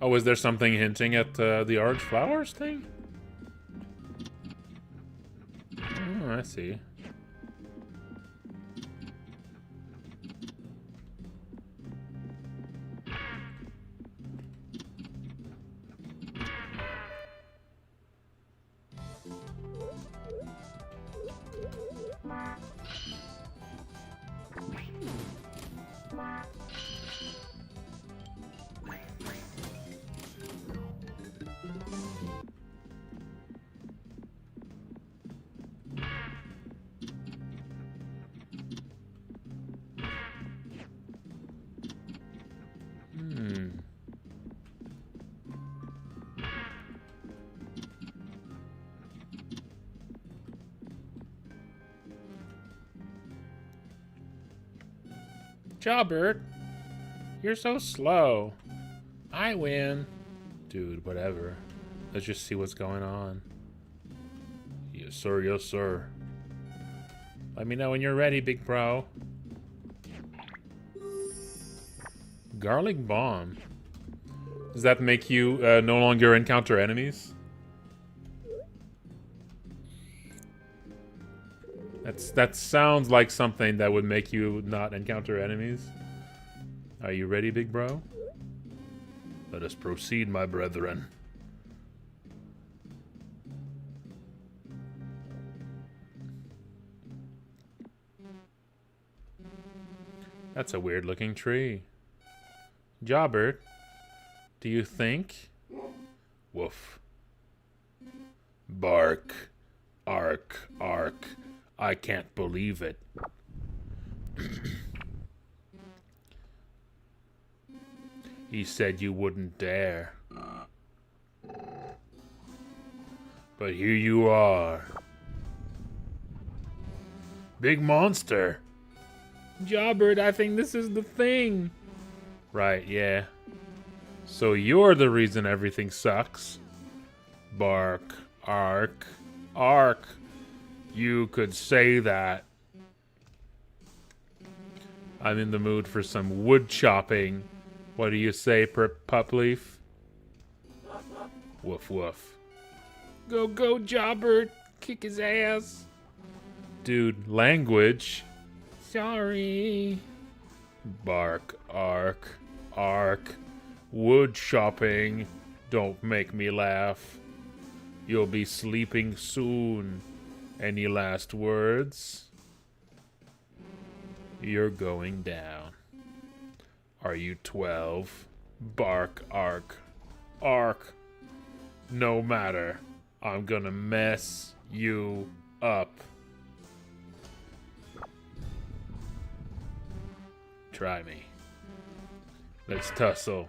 Oh, is there something hinting at the orange flowers thing? Oh, I see. Jawbird, you're so slow. I win. Dude, whatever. Let's just see what's going on. Yes, sir. Yes, sir. Let me know when you're ready, big bro. Garlic bomb. Does that make you no longer encounter enemies? That sounds like something that would make you not encounter enemies. Are you ready, big bro? Let us proceed, my brethren. That's a weird looking tree. Jawbird, do you think? Woof. Bark. Ark. Ark. I can't believe it. He said you wouldn't dare. But here you are. Big monster. Jawbird, I think this is the thing. Right, yeah. So you're the reason everything sucks. Bark. Ark. Ark. You could say that. I'm in the mood for some wood chopping. What do you say, Pupleaf? Woof woof. Go, go, Jawbird. Kick his ass. Dude, language. Sorry. Bark, ark, ark. Wood chopping. Don't make me laugh. You'll be sleeping soon. Any last words? You're going down. Are you 12? Bark, ark, ark. No matter. I'm gonna mess you up. Try me. Let's tussle.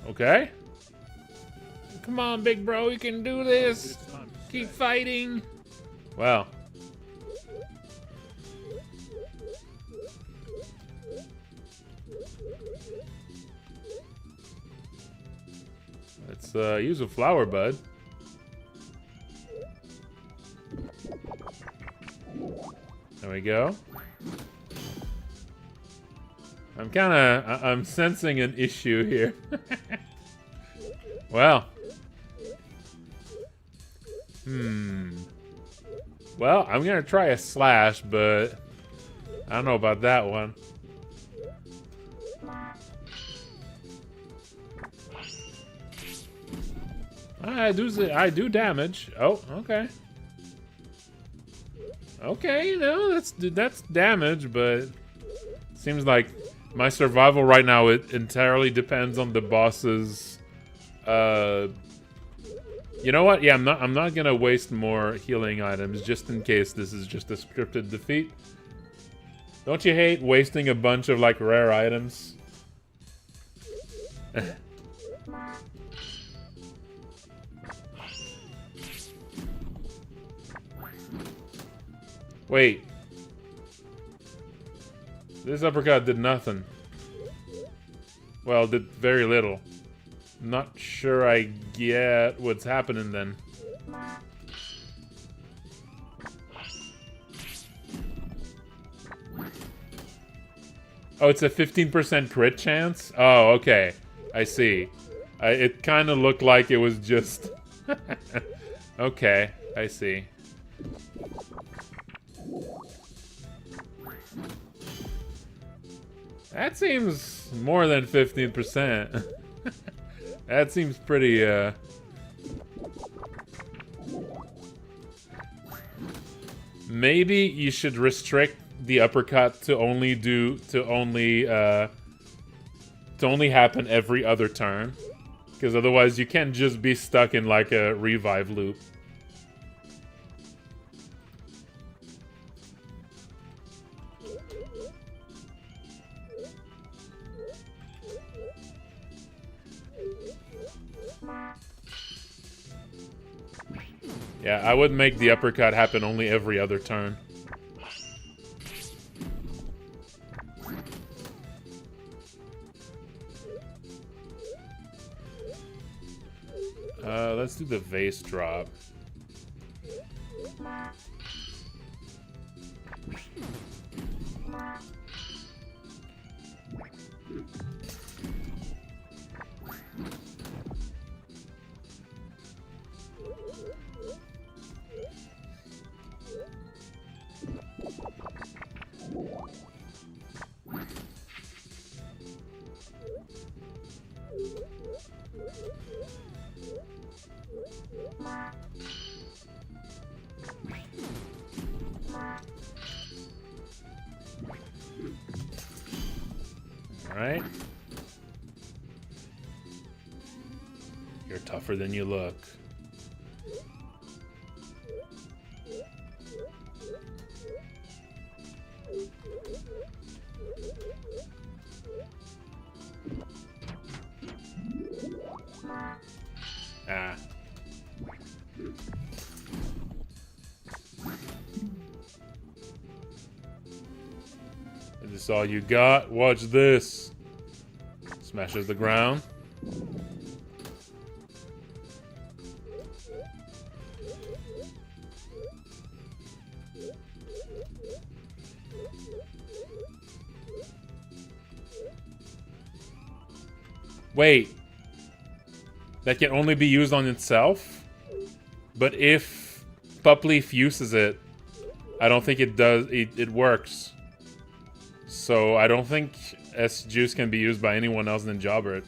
Okay. Come on, big bro, you can do this. Keep fighting. Well. Let's use a flower bud. There we go. I'm sensing an issue here. Well. Well, I'm gonna try a slash, but I don't know about that one. I do damage. Oh, okay. Okay, you know, that's damage, but seems like my survival right now, it entirely depends on the boss's you know what? Yeah, I'm not gonna waste more healing items just in case this is just a scripted defeat. Don't you hate wasting a bunch of like rare items? Wait. This uppercut did nothing. Well, did very little. Not sure I get what's happening then. Oh, it's a 15% crit chance? Oh, okay. I see. It kind of looked like it was just... Okay, I see. That seems more than 15%. That seems pretty, Maybe you should restrict the uppercut to only happen every other turn. Because otherwise you can't just be stuck in like a revive loop. Yeah, I would make the uppercut happen only every other turn. Let's do the vase drop. Alright. You're tougher than you look. Ah. Is this all you got? Watch this. Smashes the ground. Wait. That can only be used on itself? But if Pupleaf uses it, I don't think it does. It works. So I don't think S-Juice can be used by anyone else than Jobert.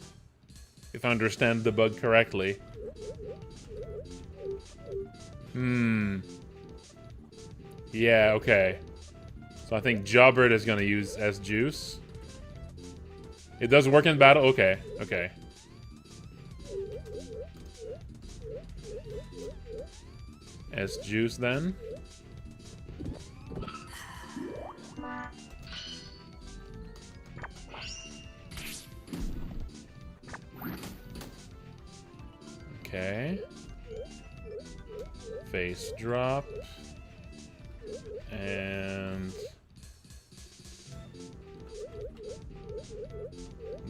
If I understand the bug correctly. Yeah, okay. So I think Jobert is gonna use S-Juice. It does work in battle? Okay, okay. S-Juice then. Okay. Face drop. And...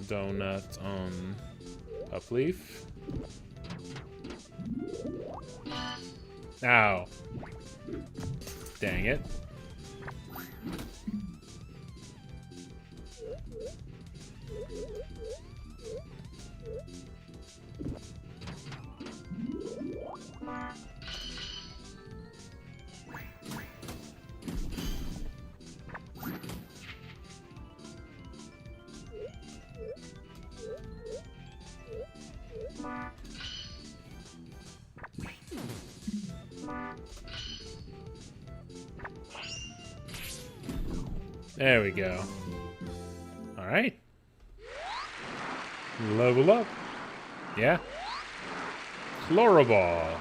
donut on Pupleaf. Ow. Dang it. There we go. Alright. Level up. Yeah. Floriball.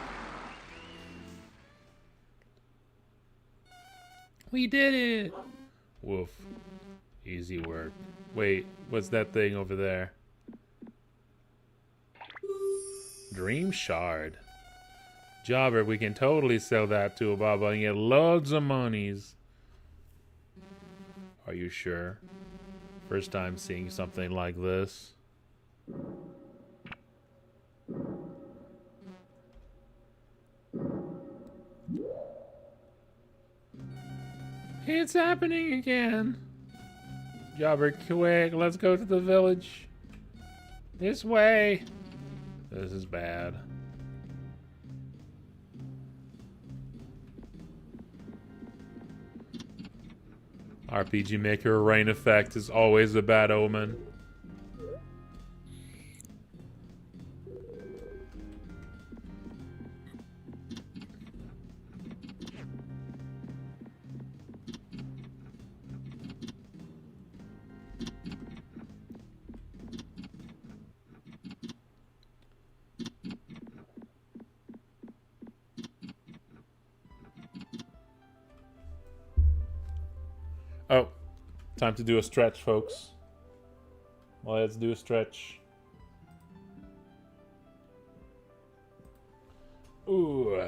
We did it! Woof. Easy work. Wait, what's that thing over there? Dream Shard. Jobber, we can totally sell that to a Baba and get loads of monies. Are you sure? First time seeing something like this. It's happening again. Jobber, quick, let's go to the village. This way. This is bad. RPG Maker rain effect is always a bad omen. Oh, time to do a stretch, folks. Let's do a stretch. Ooh.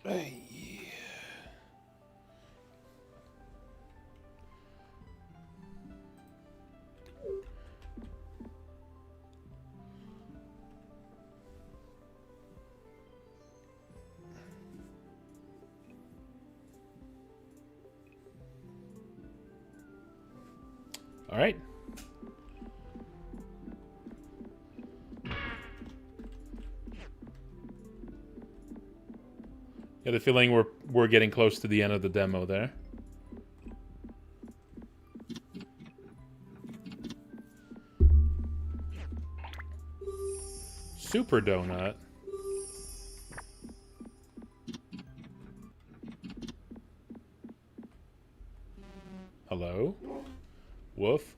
Hey. All right. Yeah, the feeling we're getting close to the end of the demo there. Super Donut. Hello? Woof?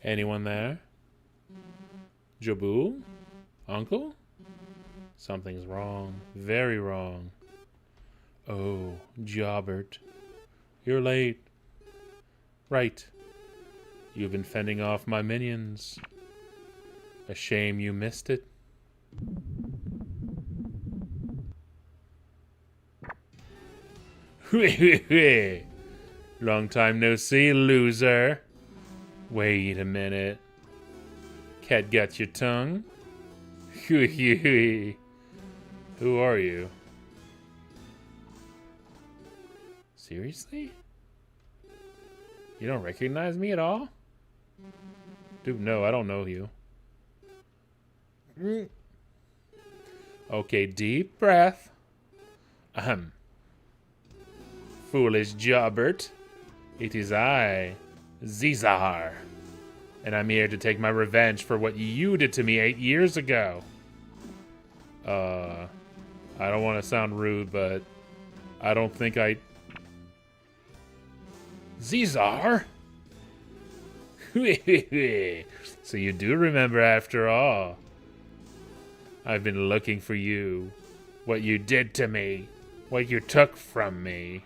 Anyone there? Jabu? Uncle? Something's wrong. Very wrong. Oh, Jobbert. You're late. Right. You've been fending off my minions. A shame you missed it. Long time no see, loser. Wait a minute. Cat got your tongue? Who are you? Seriously? You don't recognize me at all? Dude, no, I don't know you. Okay, deep breath. Foolish Jobbert. It is I, Zizar. And I'm here to take my revenge for what you did to me 8 years ago. I don't want to sound rude, but I don't think I... Zizar? So you do remember after all. I've been looking for you. What you did to me. What you took from me.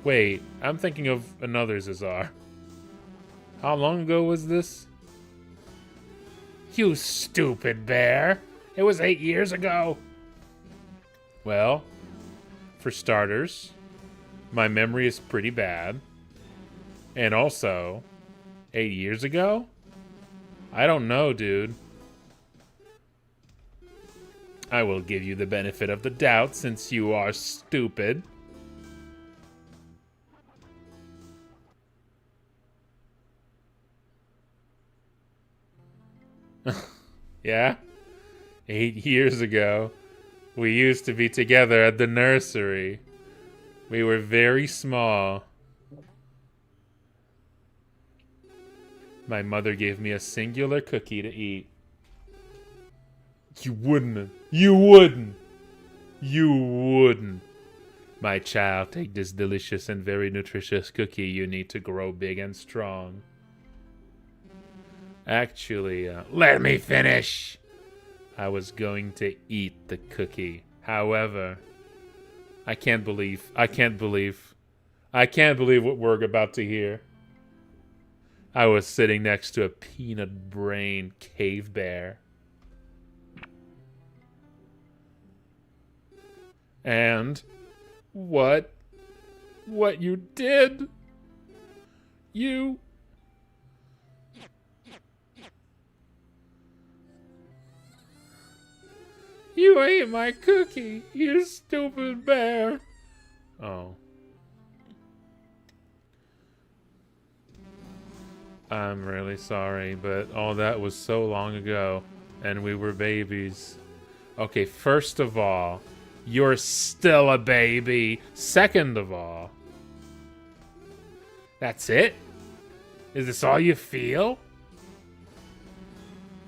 Wait, I'm thinking of another Zizar. How long ago was this? You stupid bear. It was 8 years ago. Well, for starters, my memory is pretty bad. And also, 8 years ago? I don't know, dude. I will give you the benefit of the doubt since you are stupid. Yeah? 8 years ago, we used to be together at the nursery. We were very small. My mother gave me a singular cookie to eat. You wouldn't. You wouldn't. You wouldn't. My child, take this delicious and very nutritious cookie. You need to grow big and strong. Actually, let me finish. I was going to eat the cookie. However, I can't believe what we're about to hear. I was sitting next to a peanut brain cave bear. And what you did? You ate my cookie, you stupid bear. Oh. I'm really sorry, but all that was so long ago, and we were babies. Okay, first of all, you're still a baby. Second of all, that's it? Is this all you feel?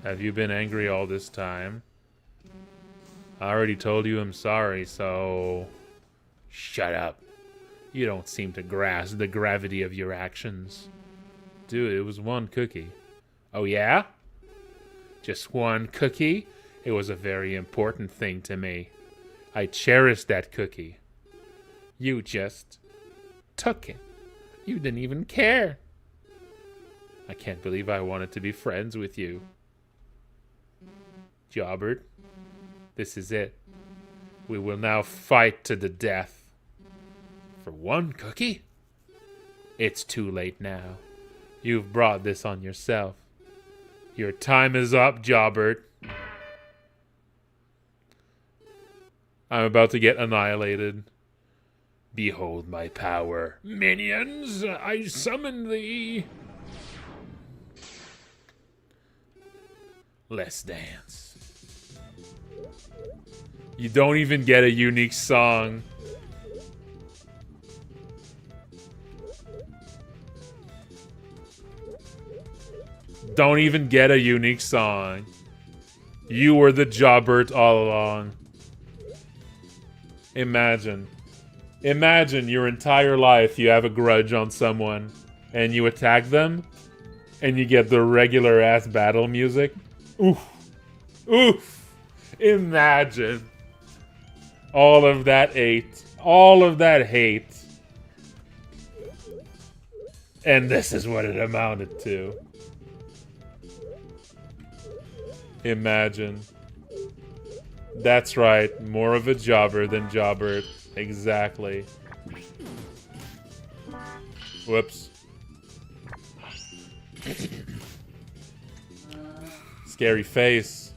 Have you been angry all this time? I already told you I'm sorry, so shut up. You don't seem to grasp the gravity of your actions. Dude, it was one cookie. Oh yeah? Just one cookie? It was a very important thing to me. I cherished that cookie. You just took it. You didn't even care. I can't believe I wanted to be friends with you. Jobert, this is it. We will now fight to the death. For one cookie? It's too late now. You've brought this on yourself. Your time is up, Jobert. I'm about to get annihilated. Behold my power. Minions, I summon thee. Let's dance. You don't even get a unique song. Don't even get a unique song. You were the Jobert all along. Imagine your entire life you have a grudge on someone and you attack them and you get the regular ass battle music. Oof. Oof. Imagine all of that hate. All of that hate. And this is what it amounted to. Imagine. That's right, more of a jobber than Jobert. Exactly. Whoops. Scary face.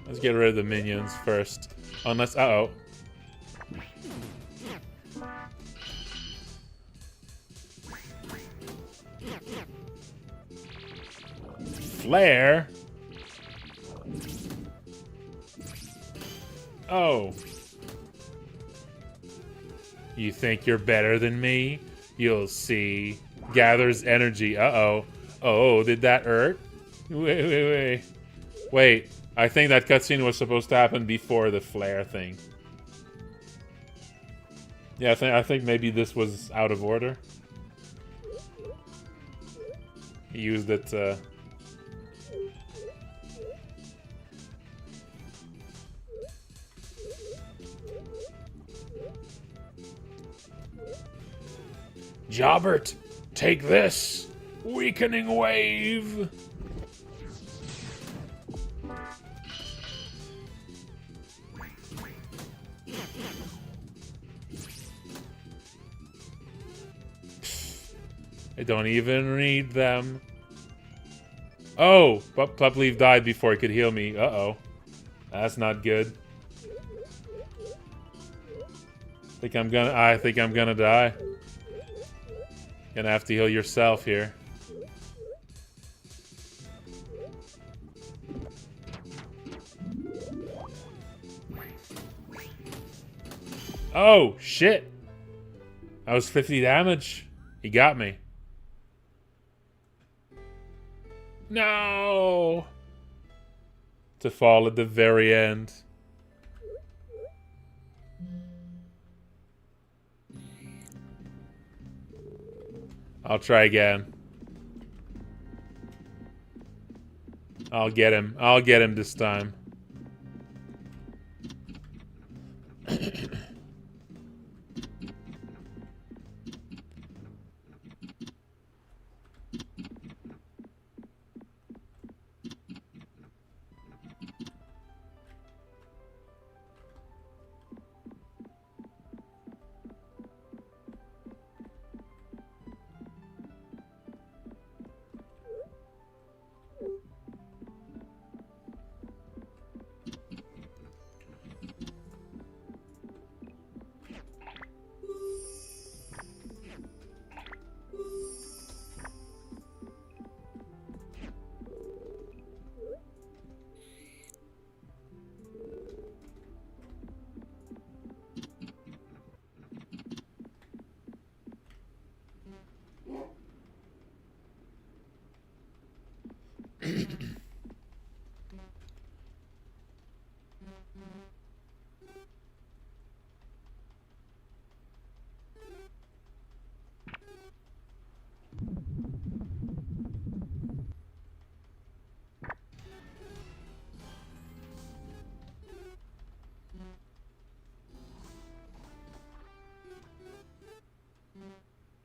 Let's get rid of the minions first. Unless, uh-oh. Flare? Oh. You think you're better than me? You'll see. Gathers energy. Uh-oh. Oh, did that hurt? Wait. Wait, I think that cutscene was supposed to happen before the flare thing. Yeah, I think maybe this was out of order. He used it, Jobert, take this! Weakening wave! I don't even read them. Oh, but Plepleaf died before he could heal me. Uh-oh. That's not good. I think I'm gonna die. Gonna have to heal yourself here. Oh, shit. That was 50 damage. He got me. No! To fall at the very end. I'll try again. I'll get him. I'll get him this time.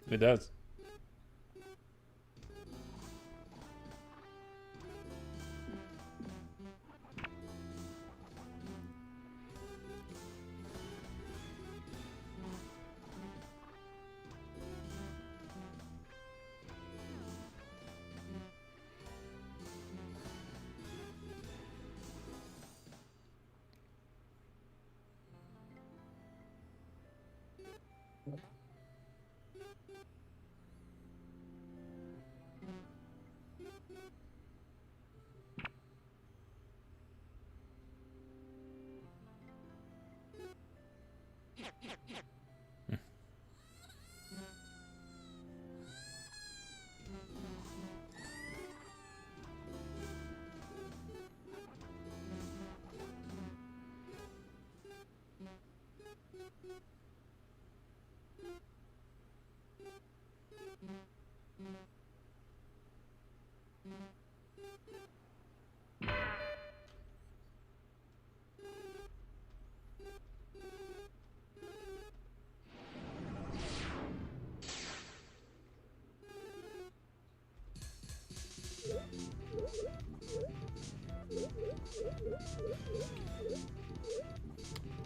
It does.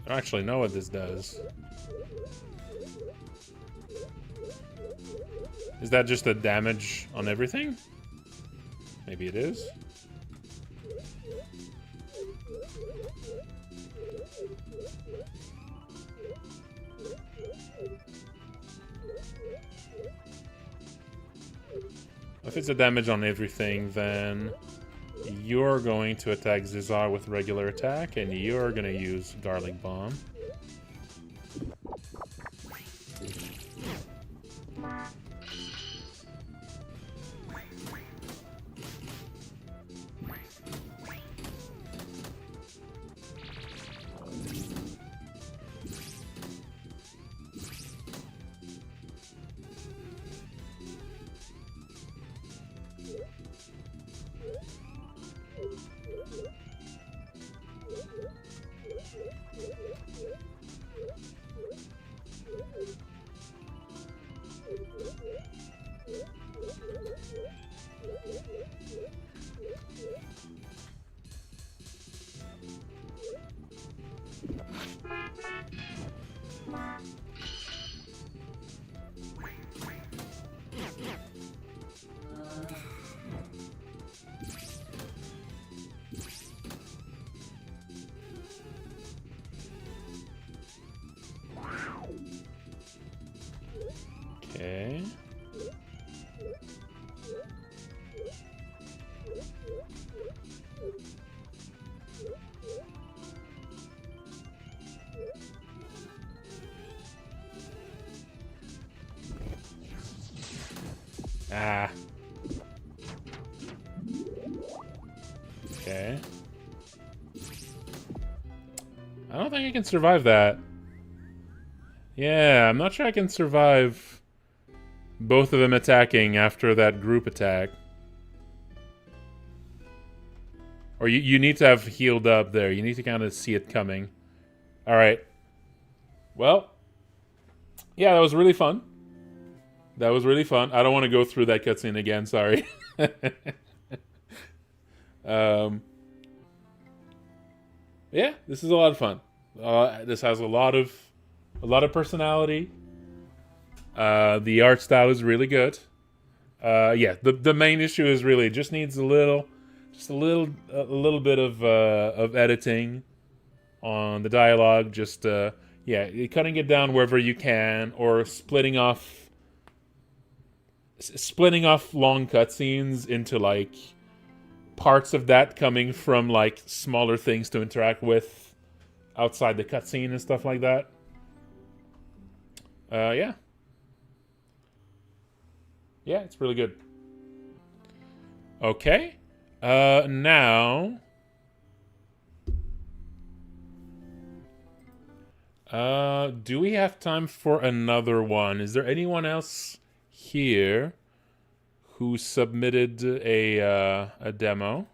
I don't actually know what this does. Is that just a damage on everything? Maybe it is. If it's a damage on everything, then you're going to attack Zizar with regular attack, and you're going to use Garlic Bomb. Okay. Ah. Okay. I don't think I can survive that. Yeah, I'm not sure I can survive both of them attacking after that group attack. Or you need to have healed up there. You need to kind of see it coming. Alright. Well. Yeah, that was really fun. That was really fun. I don't want to go through that cutscene again, sorry. Yeah, this is a lot of fun. This has a lot of personality. The art style is really good. Yeah, the main issue is really just needs a little bit of editing on the dialogue. Just yeah, cutting it down wherever you can, or splitting off long cutscenes into like parts of that coming from like smaller things to interact with outside the cutscene and stuff like that. Yeah. Yeah, it's really good. Okay. Now... do we have time for another one? Is there anyone else here who submitted a demo?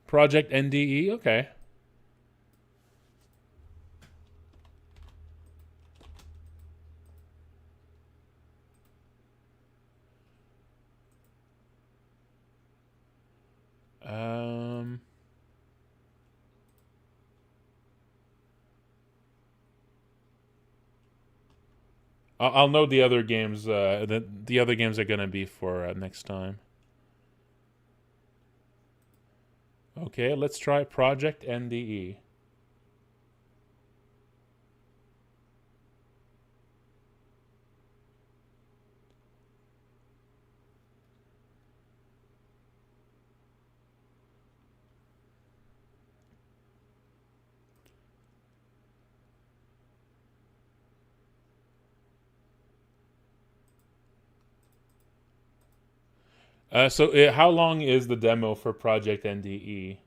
Project NDE? Okay. I'll know the other games. The other games are gonna be for next time. Okay, let's try Project NDE. So how long is the demo for Project NDE?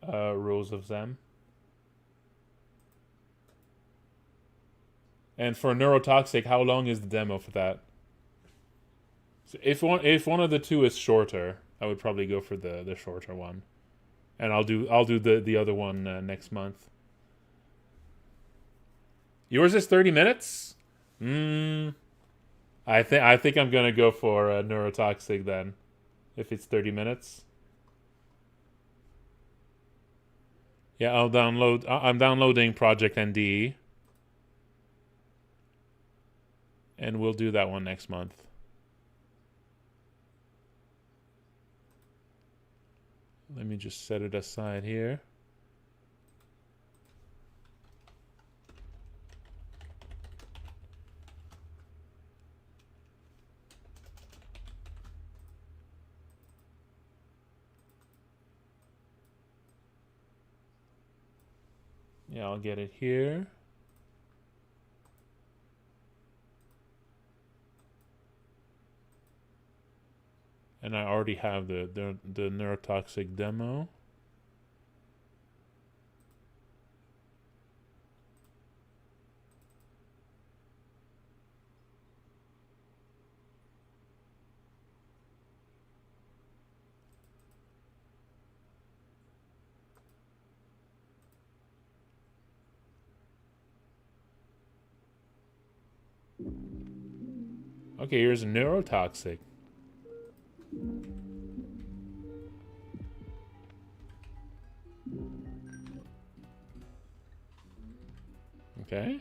Rules of Zem. And for Neurotoxic, how long is the demo for that? So if one of the two is shorter, I would probably go for the shorter one, and I'll do the other one next month. Yours is 30 minutes. I think I'm gonna go for Neurotoxic then, if it's 30 minutes. Yeah, I'll download. I'm downloading Project NDE, and we'll do that one next month. Let me just set it aside here. Yeah, I'll get it here. And I already have the Neurotoxic demo. Okay, here's Neurotoxic. Okay.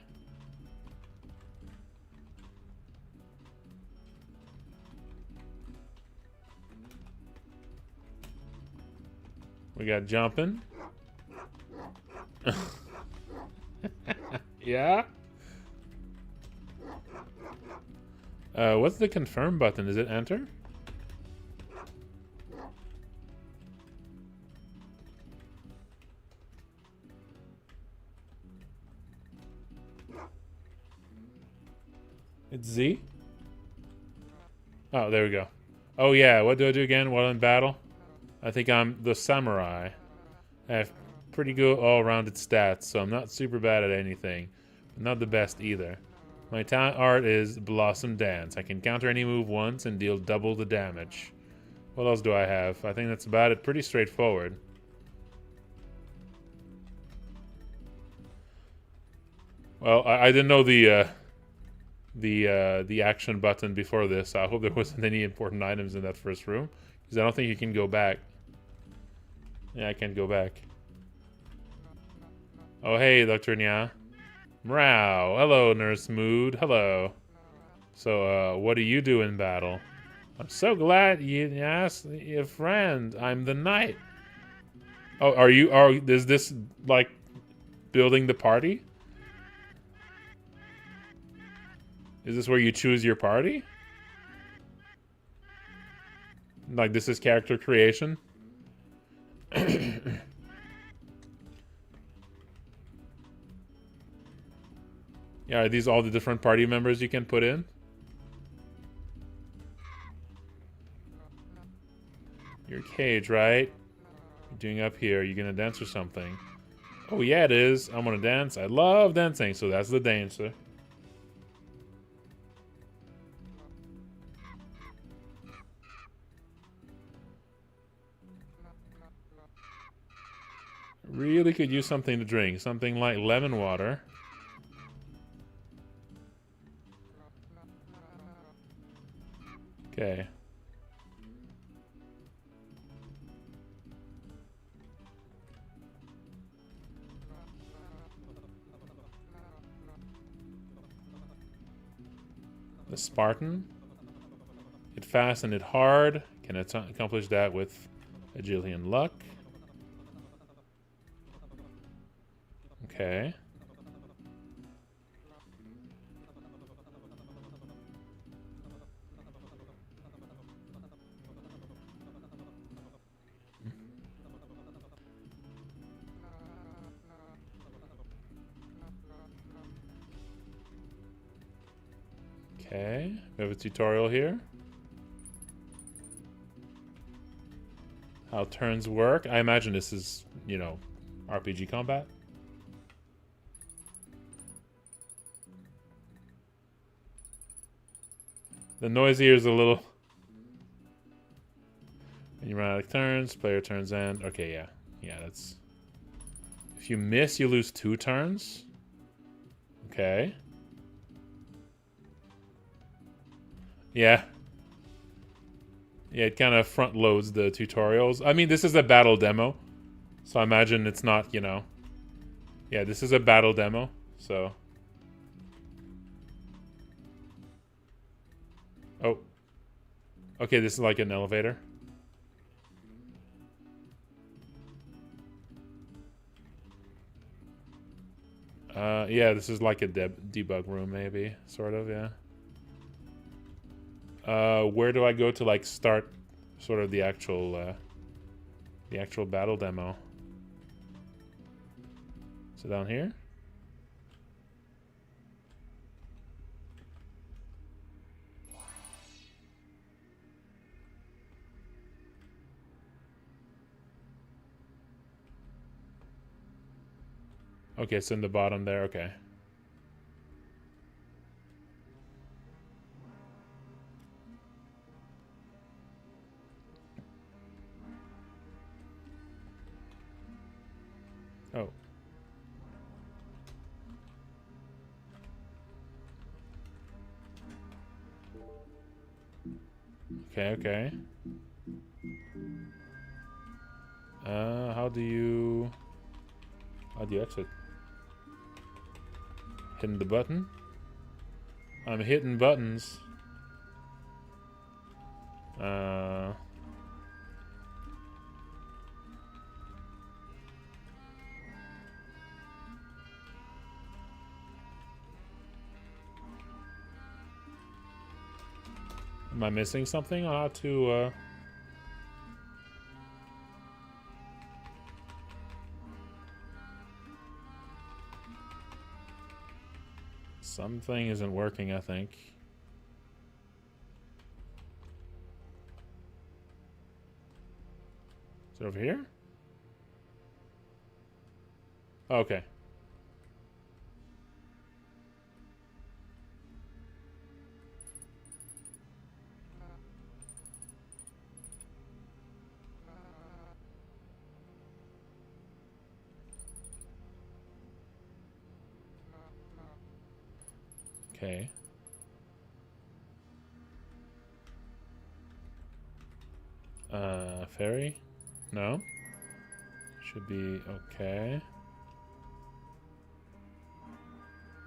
We got jumping. Yeah? What's the confirm button? Is it enter? It's Z? Oh, there we go. Oh yeah, what do I do again while in battle? I think I'm the samurai. I have pretty good all-rounded stats, so I'm not super bad at anything. But not the best either. My talent art is Blossom Dance. I can counter any move once and deal double the damage. What else do I have? I think that's about it. Pretty straightforward. Well, I didn't know the action button before this, so I hope there wasn't any important items in that first room. Because I don't think you can go back. Yeah, I can't go back. Oh, hey, Dr. Nya. Meow. Hello, Nurse Mood. Hello. So, what do you do in battle? I'm so glad you asked your friend. I'm the knight. Oh, is this, like, building the party? Is this where you choose your party? Like, this is character creation? Yeah, are these all the different party members you can put in? Your cage, right? You're doing up here. You're gonna dance or something. Oh, yeah, it is. I'm gonna dance. I love dancing, so that's the dancer. Really could use something to drink. Something like lemon water. Okay. The Spartan. Hit fast and hit hard. Can accomplish that with agility and luck. Okay. Okay, we have a tutorial here. How turns work. I imagine this is, you know, RPG combat. The noise here is a little... When you run out of turns, player turns end. Okay, yeah. Yeah, that's... If you miss, you lose 2 turns. Okay. Yeah. Yeah, it kind of front loads the tutorials. I mean, this is a battle demo. So I imagine it's not, you know... Yeah, this is a battle demo, so... Oh. Okay, this is like an elevator. Yeah, this is like a debug room, maybe. Sort of, yeah. Where do I go to, like, start sort of the actual battle demo? So down here? Okay, it's in the bottom there, okay. Oh. Okay, okay. How do you exit? Hitting the button? I'm hitting buttons. Am I missing something on how to... Something isn't working, I think. Is it over here? Oh, okay. Okay. Ferry? No? Should be okay.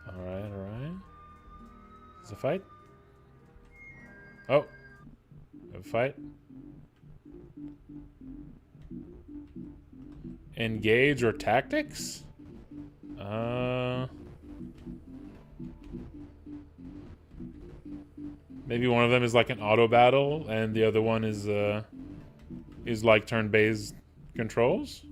Alright, alright. Is a fight? Oh. A fight. Engage or tactics? Maybe one of them is like an auto battle and the other one is like turn-based controls?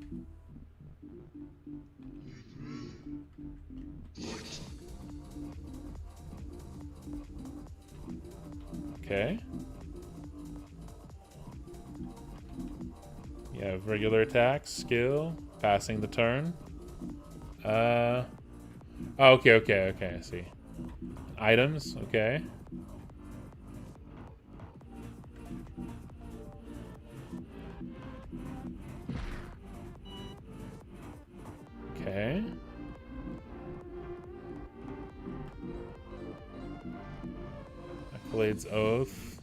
Okay. You have regular attacks, skill, passing the turn. Oh, okay, I see. Items, okay. Okay. Blade's Oath.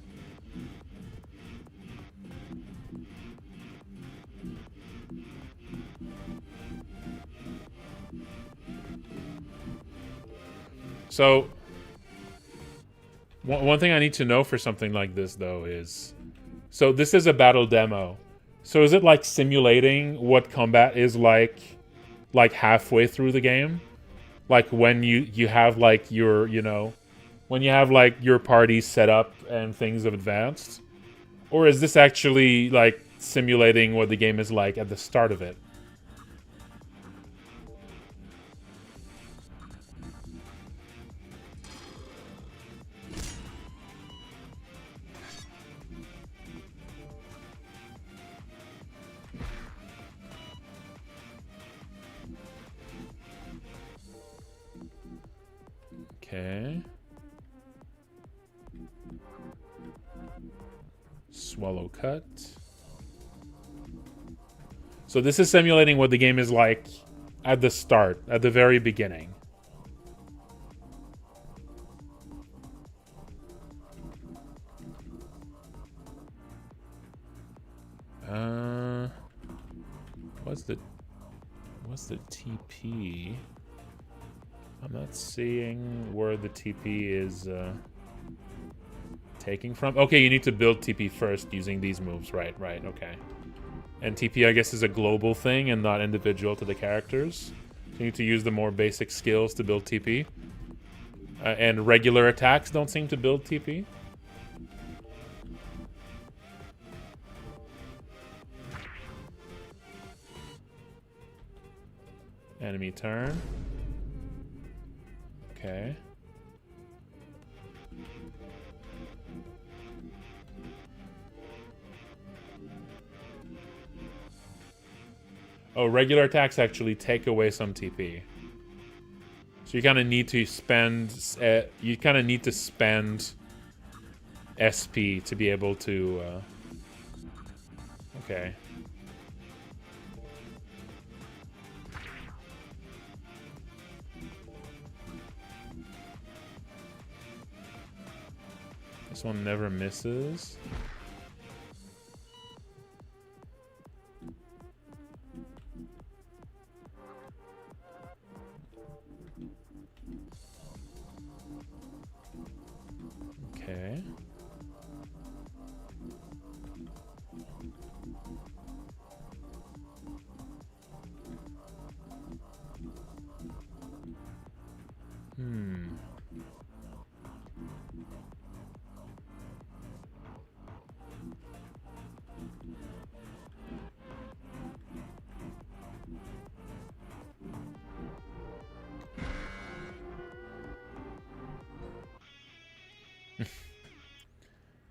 So, one thing I need to know for something like this, though, is... So, this is a battle demo. So, is it, like, simulating what combat is like halfway through the game? Like, when you have, like, your, you know... When you have, like, your party set up and things have advanced? Or is this actually, like, simulating what the game is like at the start of it? Okay. Swallow cut. So this is simulating what the game is like at the start, at the very beginning. What's the TP? I'm not seeing where the TP is taking from. Okay, you need to build TP first using these moves. Right, okay. And TP, I guess, is a global thing and not individual to the characters. So you need to use the more basic skills to build TP. And regular attacks don't seem to build TP. Enemy turn. Okay. Oh, regular attacks actually take away some TP. So you kind of need to spend... you kind of need to spend SP to be able to... okay. This one never misses. Okay.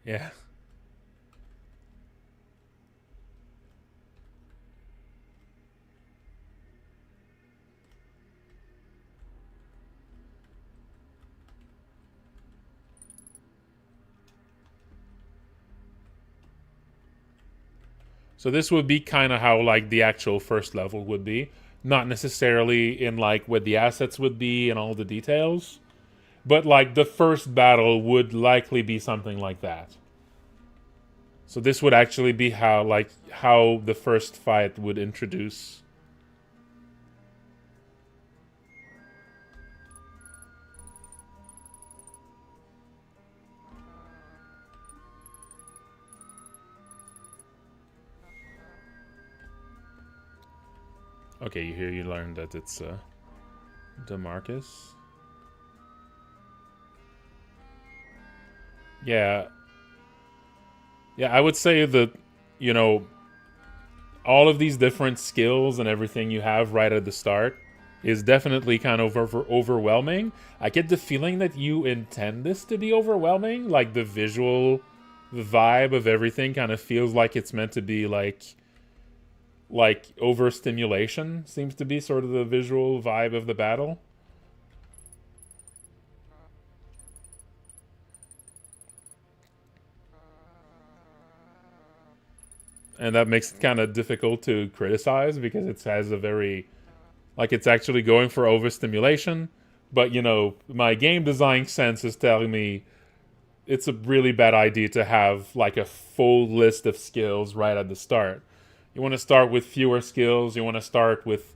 Yeah. So this would be kind of how like the actual first level would be, not necessarily in like what the assets would be and all the details, but like the first battle would likely be something like that. So this would actually be how the first fight would introduce. Okay, here you learn that it's Demarcus. Yeah. Yeah, I would say that, you know, all of these different skills and everything you have right at the start is definitely kind of overwhelming. I get the feeling that you intend this to be overwhelming, like the visual vibe of everything kind of feels like it's meant to be like overstimulation seems to be sort of the visual vibe of the battle. And that makes it kind of difficult to criticize because it has a very like it's actually going for overstimulation, but you know, my game design sense is telling me it's a really bad idea to have like a full list of skills right at the start. You want to start with fewer skills, you want to start with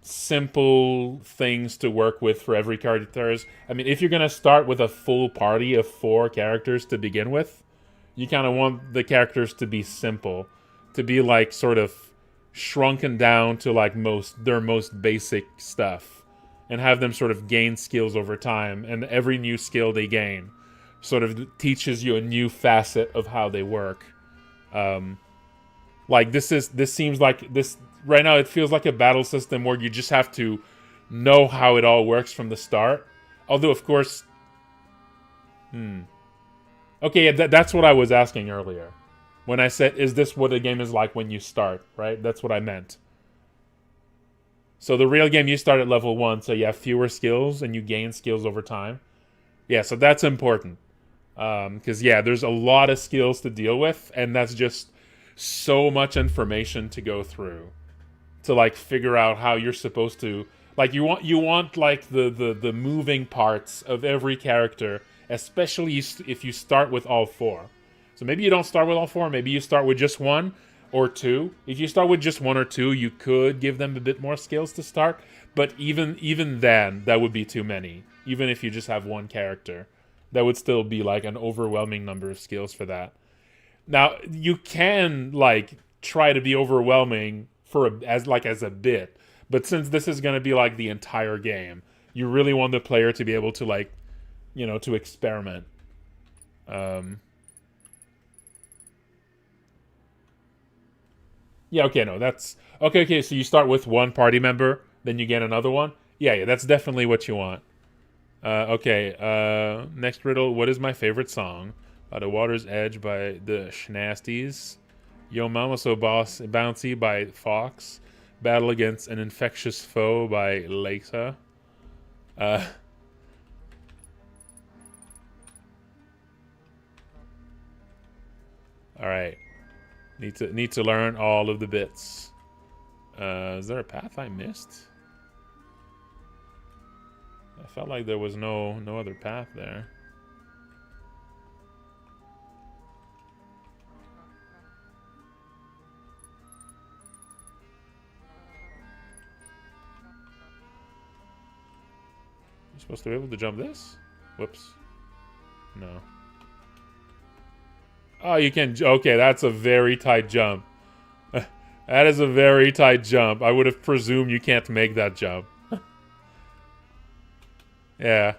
simple things to work with for every characters. I mean, if you're going to start with a full party of 4 characters to begin with, you kind of want the characters to be simple, to be like sort of shrunken down to like their most basic stuff, and have them sort of gain skills over time, and every new skill they gain sort of teaches you a new facet of how they work. Like this seems like this right now, it feels like a battle system where you just have to know how it all works from the start. Although of course okay, yeah, that's what I was asking earlier when I said, is this what a game is like when you start, right? That's what I meant. So the real game, you start at level 1, so you have fewer skills and you gain skills over time. Yeah, so that's important. Because, yeah, there's a lot of skills to deal with, and that's just so much information to go through to, like, figure out how you're supposed to... Like, you want like, the moving parts of every character, especially if you start with all 4. So maybe you don't start with all 4. Maybe you start with just 1 or 2. If you start with just 1 or 2, you could give them a bit more skills to start. But even then, that would be too many. Even if you just have 1 character, that would still be like an overwhelming number of skills for that. Now, you can like try to be overwhelming as a bit. But since this is going to be like the entire game, you really want the player to be able to like, you know, to experiment. Yeah, okay, no, that's... Okay, so you start with 1 party member, then you get another one? Yeah, that's definitely what you want. Next riddle. What is my favorite song? The Water's Edge by the Schnasties. Yo Mama So Bouncy by Fox. Battle Against an Infectious Foe by Lisa. Alright. Need to learn all of the bits. Is there a path I missed? I felt like there was no other path there. You're supposed to be able to jump this? Whoops. No. Oh, you can... Okay, that's a very tight jump. That is a very tight jump. I would have presumed you can't make that jump. Yeah.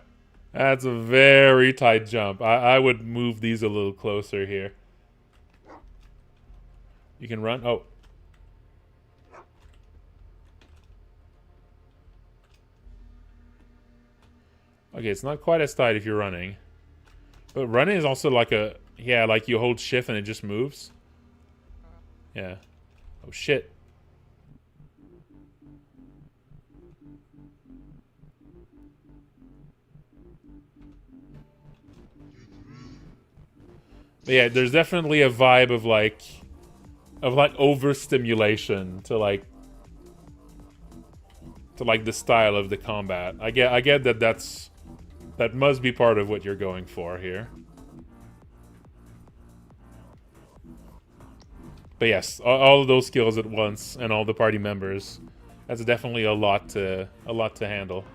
That's a very tight jump. I would move these a little closer here. You can run? Oh. Okay, it's not quite as tight if you're running. But running is also like a Yeah, like you hold shift and it just moves. Yeah. Oh shit. But yeah, there's definitely a vibe of like overstimulation to like the style of the combat. I get that that must be part of what you're going for here. But yes, all of those skills at once and all the party members, that's definitely a lot to handle.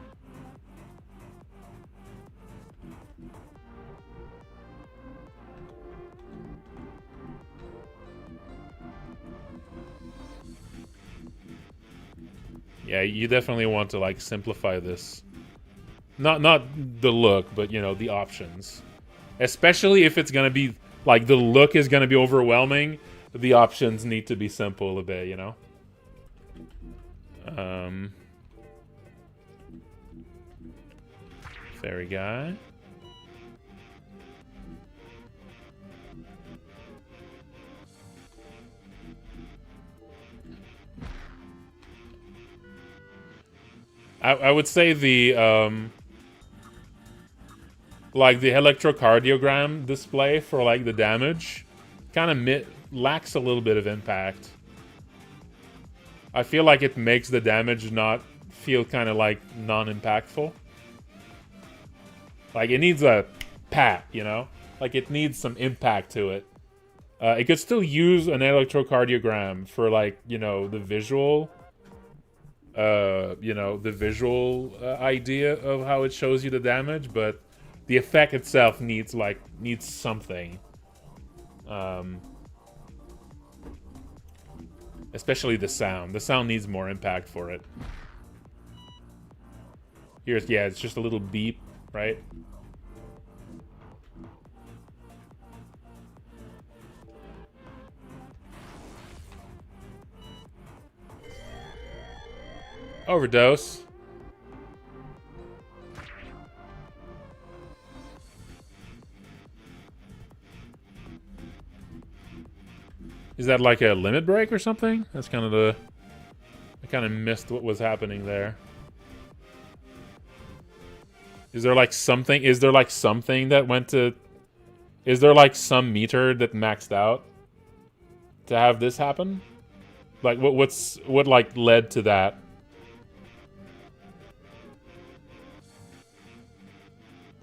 Yeah, you definitely want to like simplify this. Not the look, but you know, the options. Especially if it's gonna be like the look is gonna be overwhelming, the options need to be simple a bit, you know? Fairy guy. I would say the like the electrocardiogram display for like the damage kind of lacks a little bit of impact. I feel like it makes the damage not feel kind of like non-impactful. Like it needs a pat, you know? Like it needs some impact to it. It could still use an electrocardiogram for like, you know, the visual idea of how it shows you the damage, but the effect itself needs something. Especially the sound. The sound needs more impact for it. Here's, yeah, it's just a little beep, right? Overdose. Is that like a limit break or something? That's kind of the... I kind of missed what was happening there. Is there like something... Is there like something that went to... Is there like some meter that maxed out to have this happen? Like what like led to that?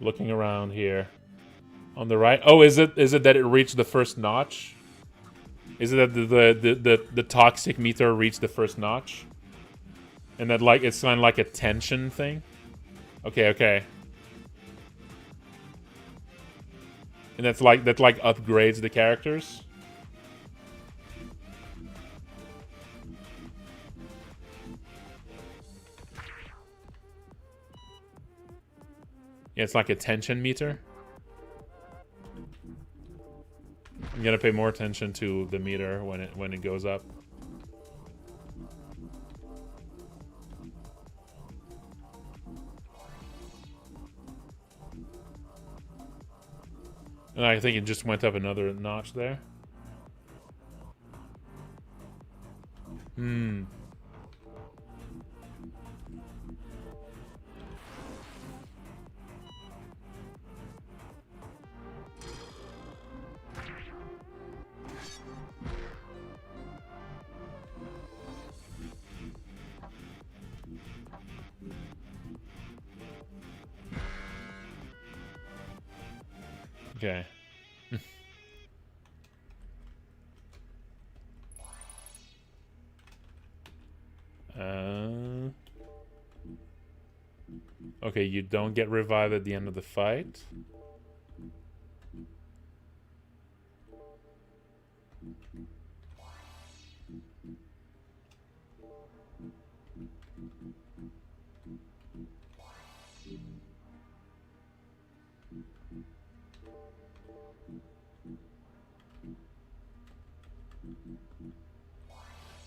Looking around here. On the right. Oh, is it that it reached the first notch? Is it that the toxic meter reached the first notch? And that like it's kind of like a tension thing? Okay, okay. And that upgrades the characters? Yeah, it's like a tension meter. I'm gonna pay more attention to the meter when it goes up. And I think it just went up another notch there. Hmm. Okay. Okay, you don't get revived at the end of the fight.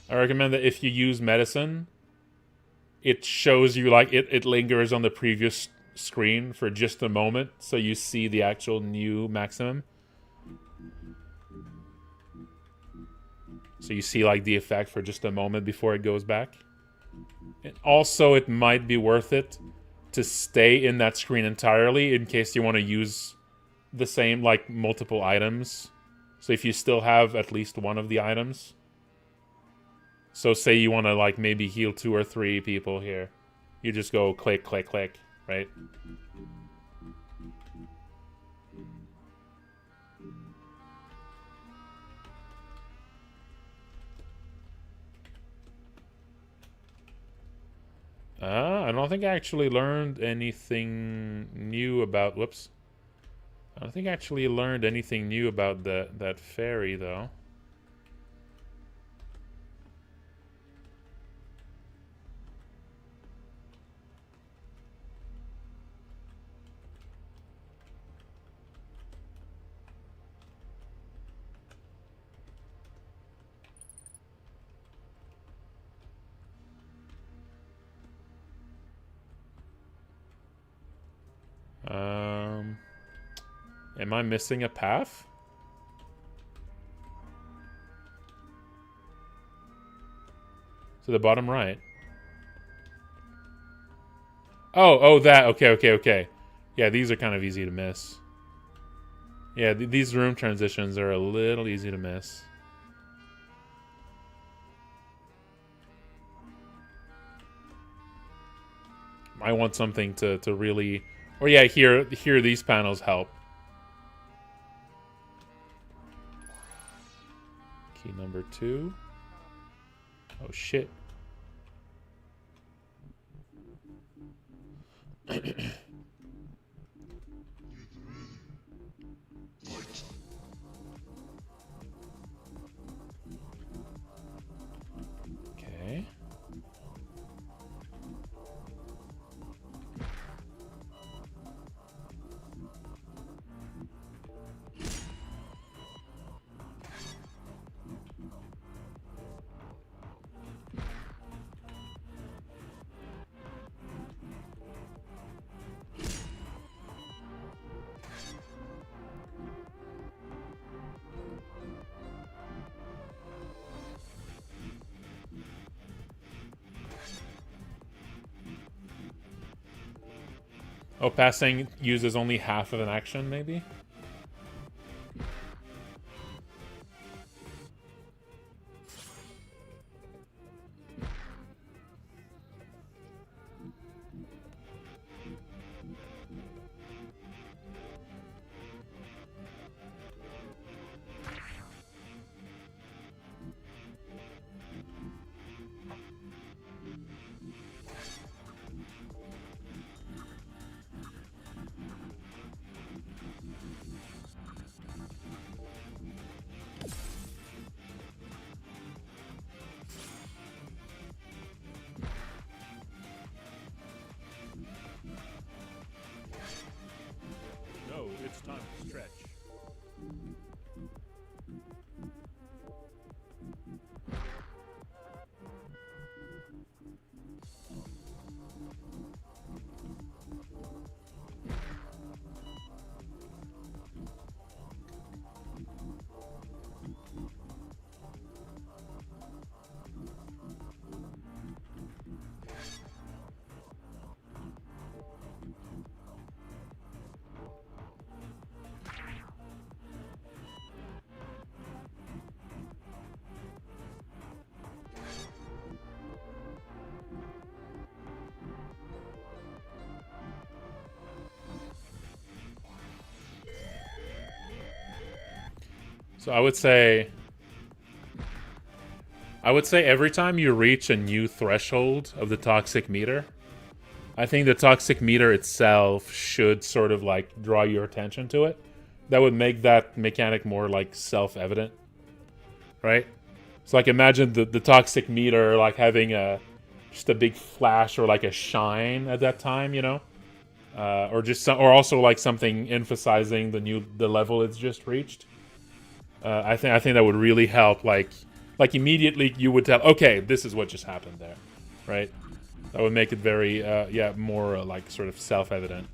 I recommend that if you use medicine, it shows you like it lingers on the previous screen for just a moment, so you see the actual new maximum. So you see like the effect for just a moment before it goes back. And also it might be worth it to stay in that screen entirely in case you want to use the same like multiple items. So if you still have at least one of the items. So say you want to like maybe heal 2 or 3 people here. You just go click, click, click, right? I don't think I actually learned anything new about... Whoops. I don't think I actually learned anything new about that fairy, though. Am I missing a path? To the bottom right. Oh, that. Okay. Yeah, these are kind of easy to miss. Yeah, these room transitions are a little easy to miss. I want something to really... Or yeah, here these panels help. Key number 2. Oh, shit. Okay. Oh, passing uses only half of an action, maybe? No, it's time to stretch. So I would say every time you reach a new threshold of the toxic meter, I think the toxic meter itself should sort of like draw your attention to it. That would make that mechanic more like self-evident, right? So like imagine the toxic meter like having just a big flash or like a shine at that time, you know, or or also like something emphasizing the level it's just reached. I think that would really help. Like immediately you would tell, okay, this is what just happened there, right? That would make it very, more like sort of self-evident.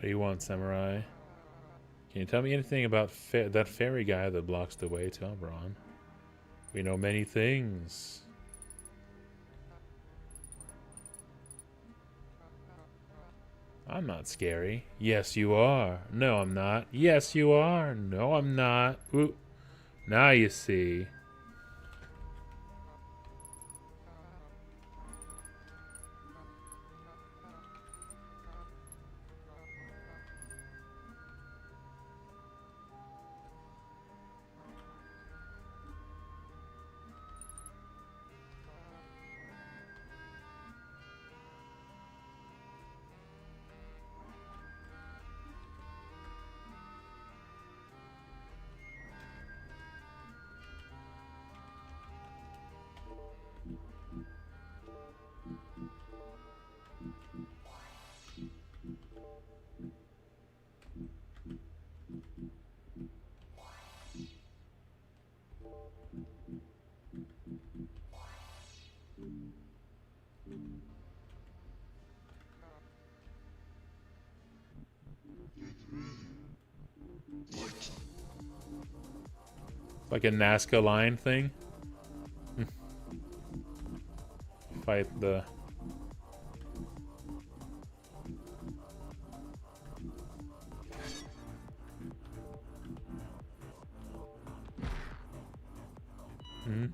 What do you want, Samurai? Can you tell me anything about that fairy guy that blocks the way to Oberon? We know many things. I'm not scary. Yes, you are. No, I'm not. Yes, you are. No, I'm not. Ooh. Now you see. Like a Nazca line thing. Fight the... Hmm.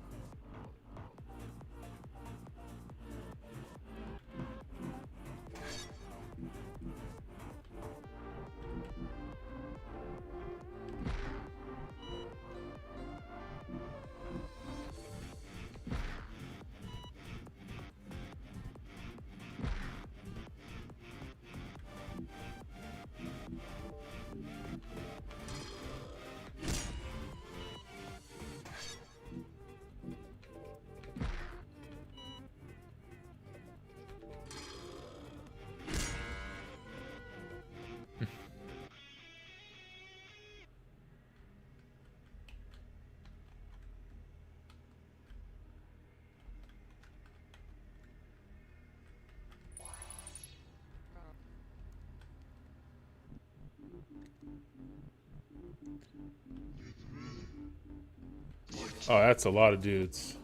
Oh, that's a lot of dudes.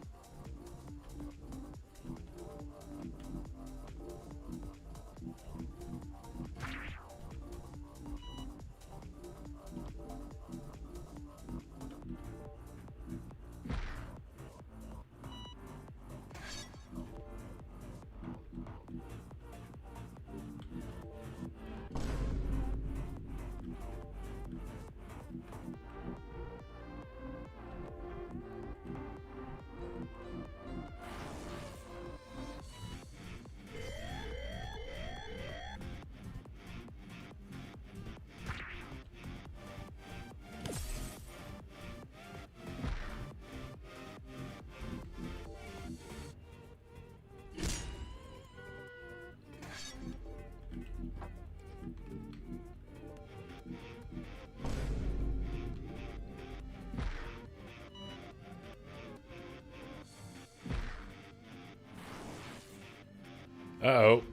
Uh-oh.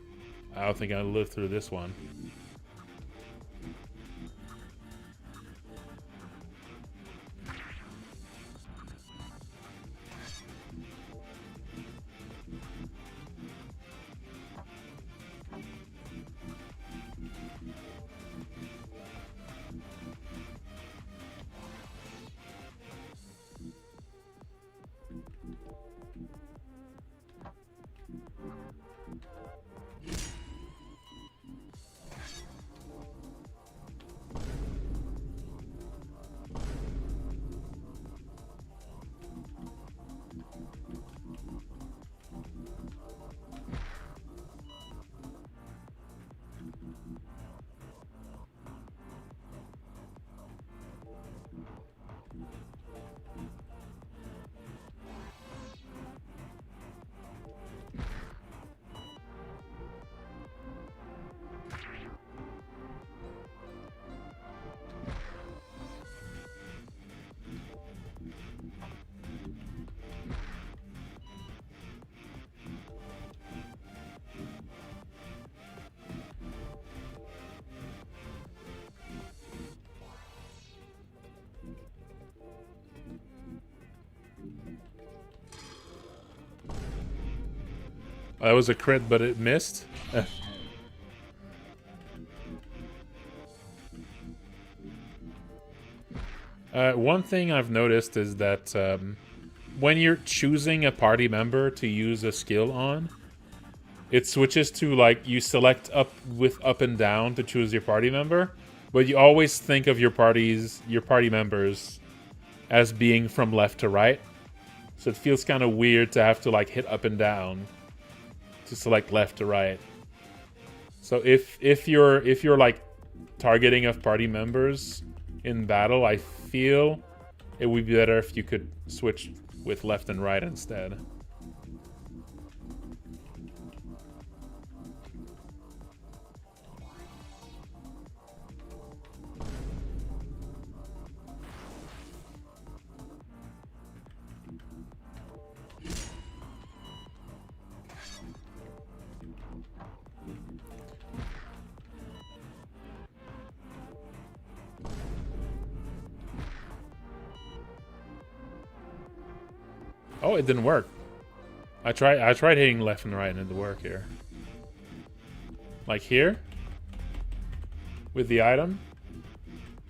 I don't think I'll live through this one. That was a crit, but it missed. One thing I've noticed is that when you're choosing a party member to use a skill on, it switches to like you select up and down to choose your party member, but you always think of your party members as being from left to right. So it feels kind of weird to have to like hit up and down to select left to right. So if you're like targeting of party members in battle, I feel it would be better if you could switch with left and right instead. Oh, it didn't work. I tried hitting left and right and it didn't work here. Like here? With the item?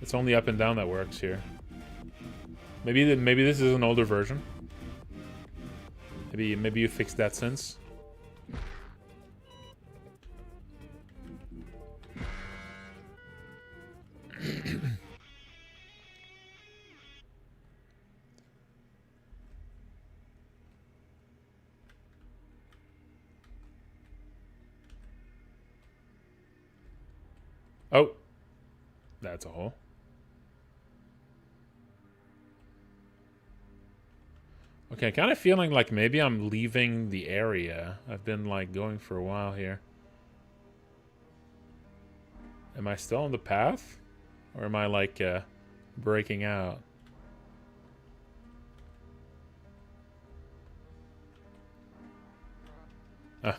It's only up and down that works here. Maybe this is an older version. Maybe you fixed that since. Oh, that's a hole. Okay, kind of feeling like maybe I'm leaving the area. I've been like going for a while here. Am I still on the path? Or am I like breaking out? Ah.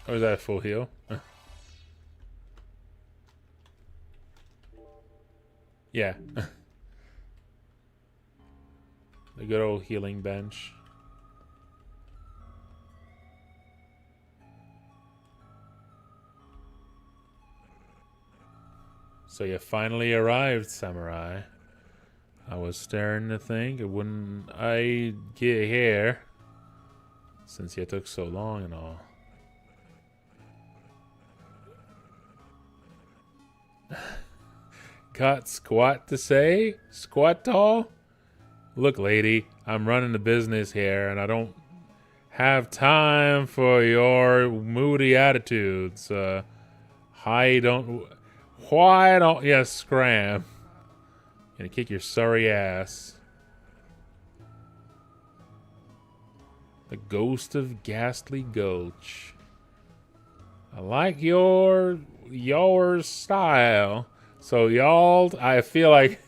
Or is that a full heal? Yeah. The good old healing bench. So you finally arrived, Samurai. I was starting to think, wouldn't I get here? Since you took so long and all. Got squat to say? Squat tall? Look, lady, I'm running the business here, and I don't have time for your moody attitudes. Why don't you scram? Gonna kick your sorry ass. The Ghost of Ghastly Gulch. I like your style. So y'all, I feel like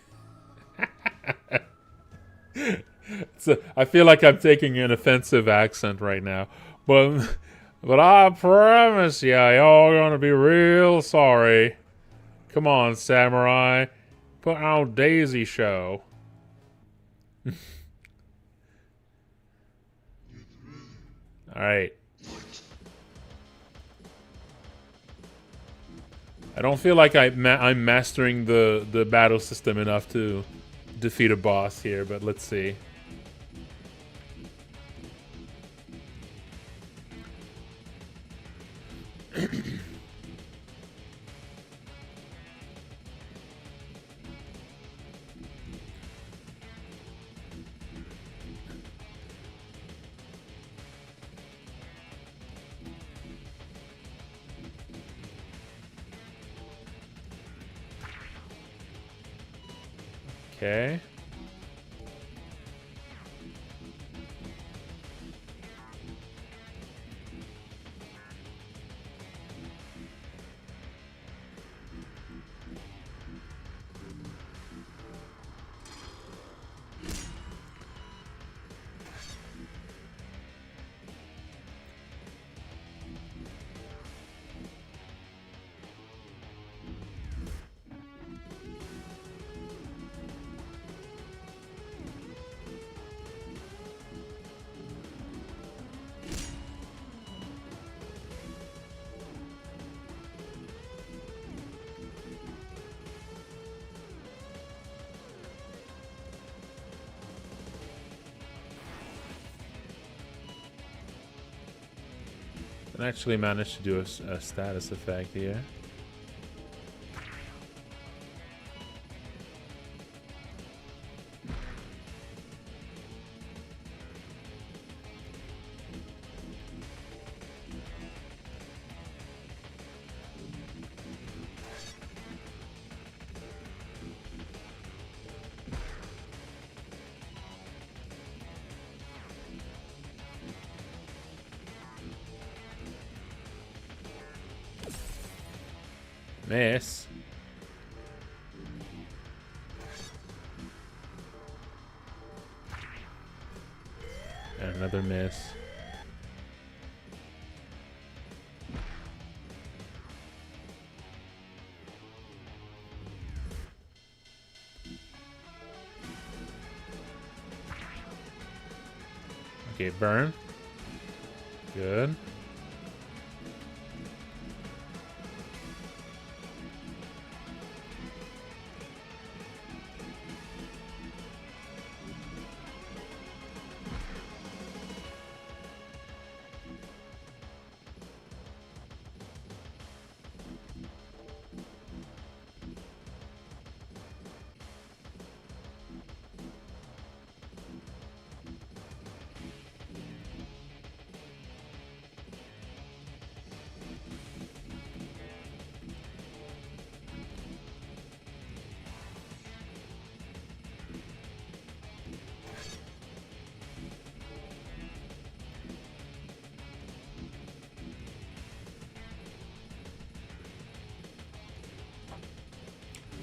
I feel like I'm taking an offensive accent right now, but I promise you, y'all gonna be real sorry. Come on, samurai, put on Daisy Show. All right. I don't feel like I'm mastering the battle system enough to defeat a boss here, but let's see. Okay. I actually managed to do a status effect here. Miss. And another miss. Okay, burn. Good.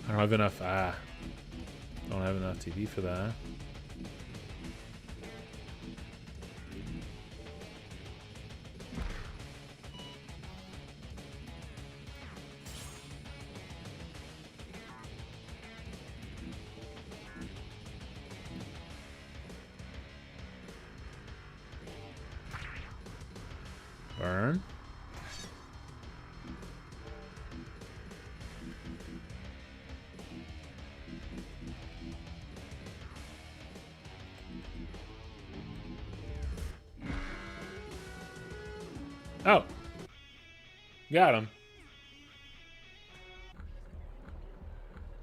I don't have enough. Don't have enough TV for that. Burn. Oh. Got him.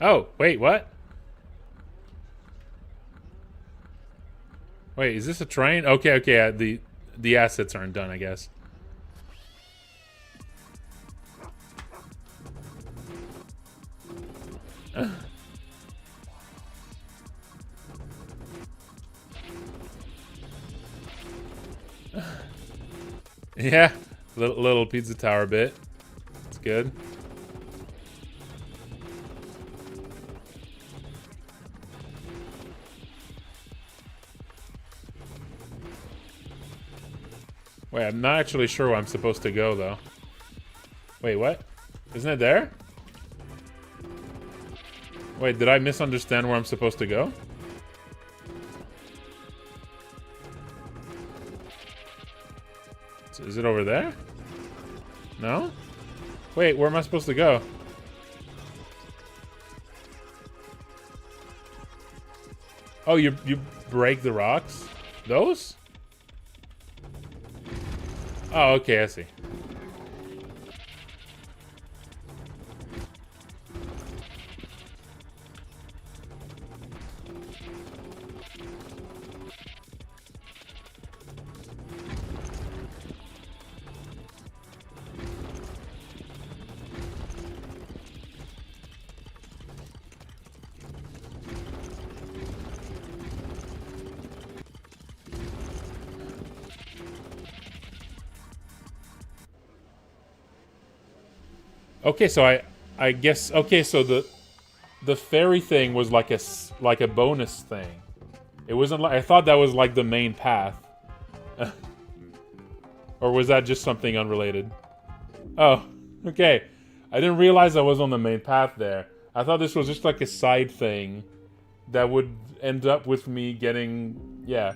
Oh, wait, what? Wait, is this a train? Okay, okay, the assets aren't done, I guess. Yeah, little pizza tower bit. It's good. Wait, I'm not actually sure where I'm supposed to go, though. Wait, what? Isn't it there? Wait, did I misunderstand where I'm supposed to go? Is it over there? No? Wait, where am I supposed to go? Oh, you break the rocks? Those? Oh, okay, I see. Okay, so I guess okay, so the fairy thing was like a bonus thing. It wasn't like I thought that was like the main path. Or was that just something unrelated? Oh, okay. I didn't realize I was on the main path there. I thought this was just like a side thing that would end up with me getting yeah.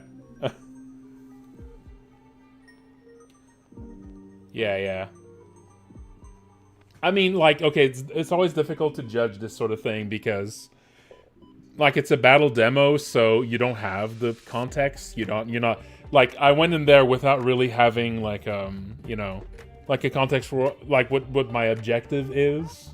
Yeah. I mean, like, okay, it's always difficult to judge this sort of thing because, like, it's a battle demo, so you don't have the context. You're not like I went in there without really having like you know, like a context for like what my objective is.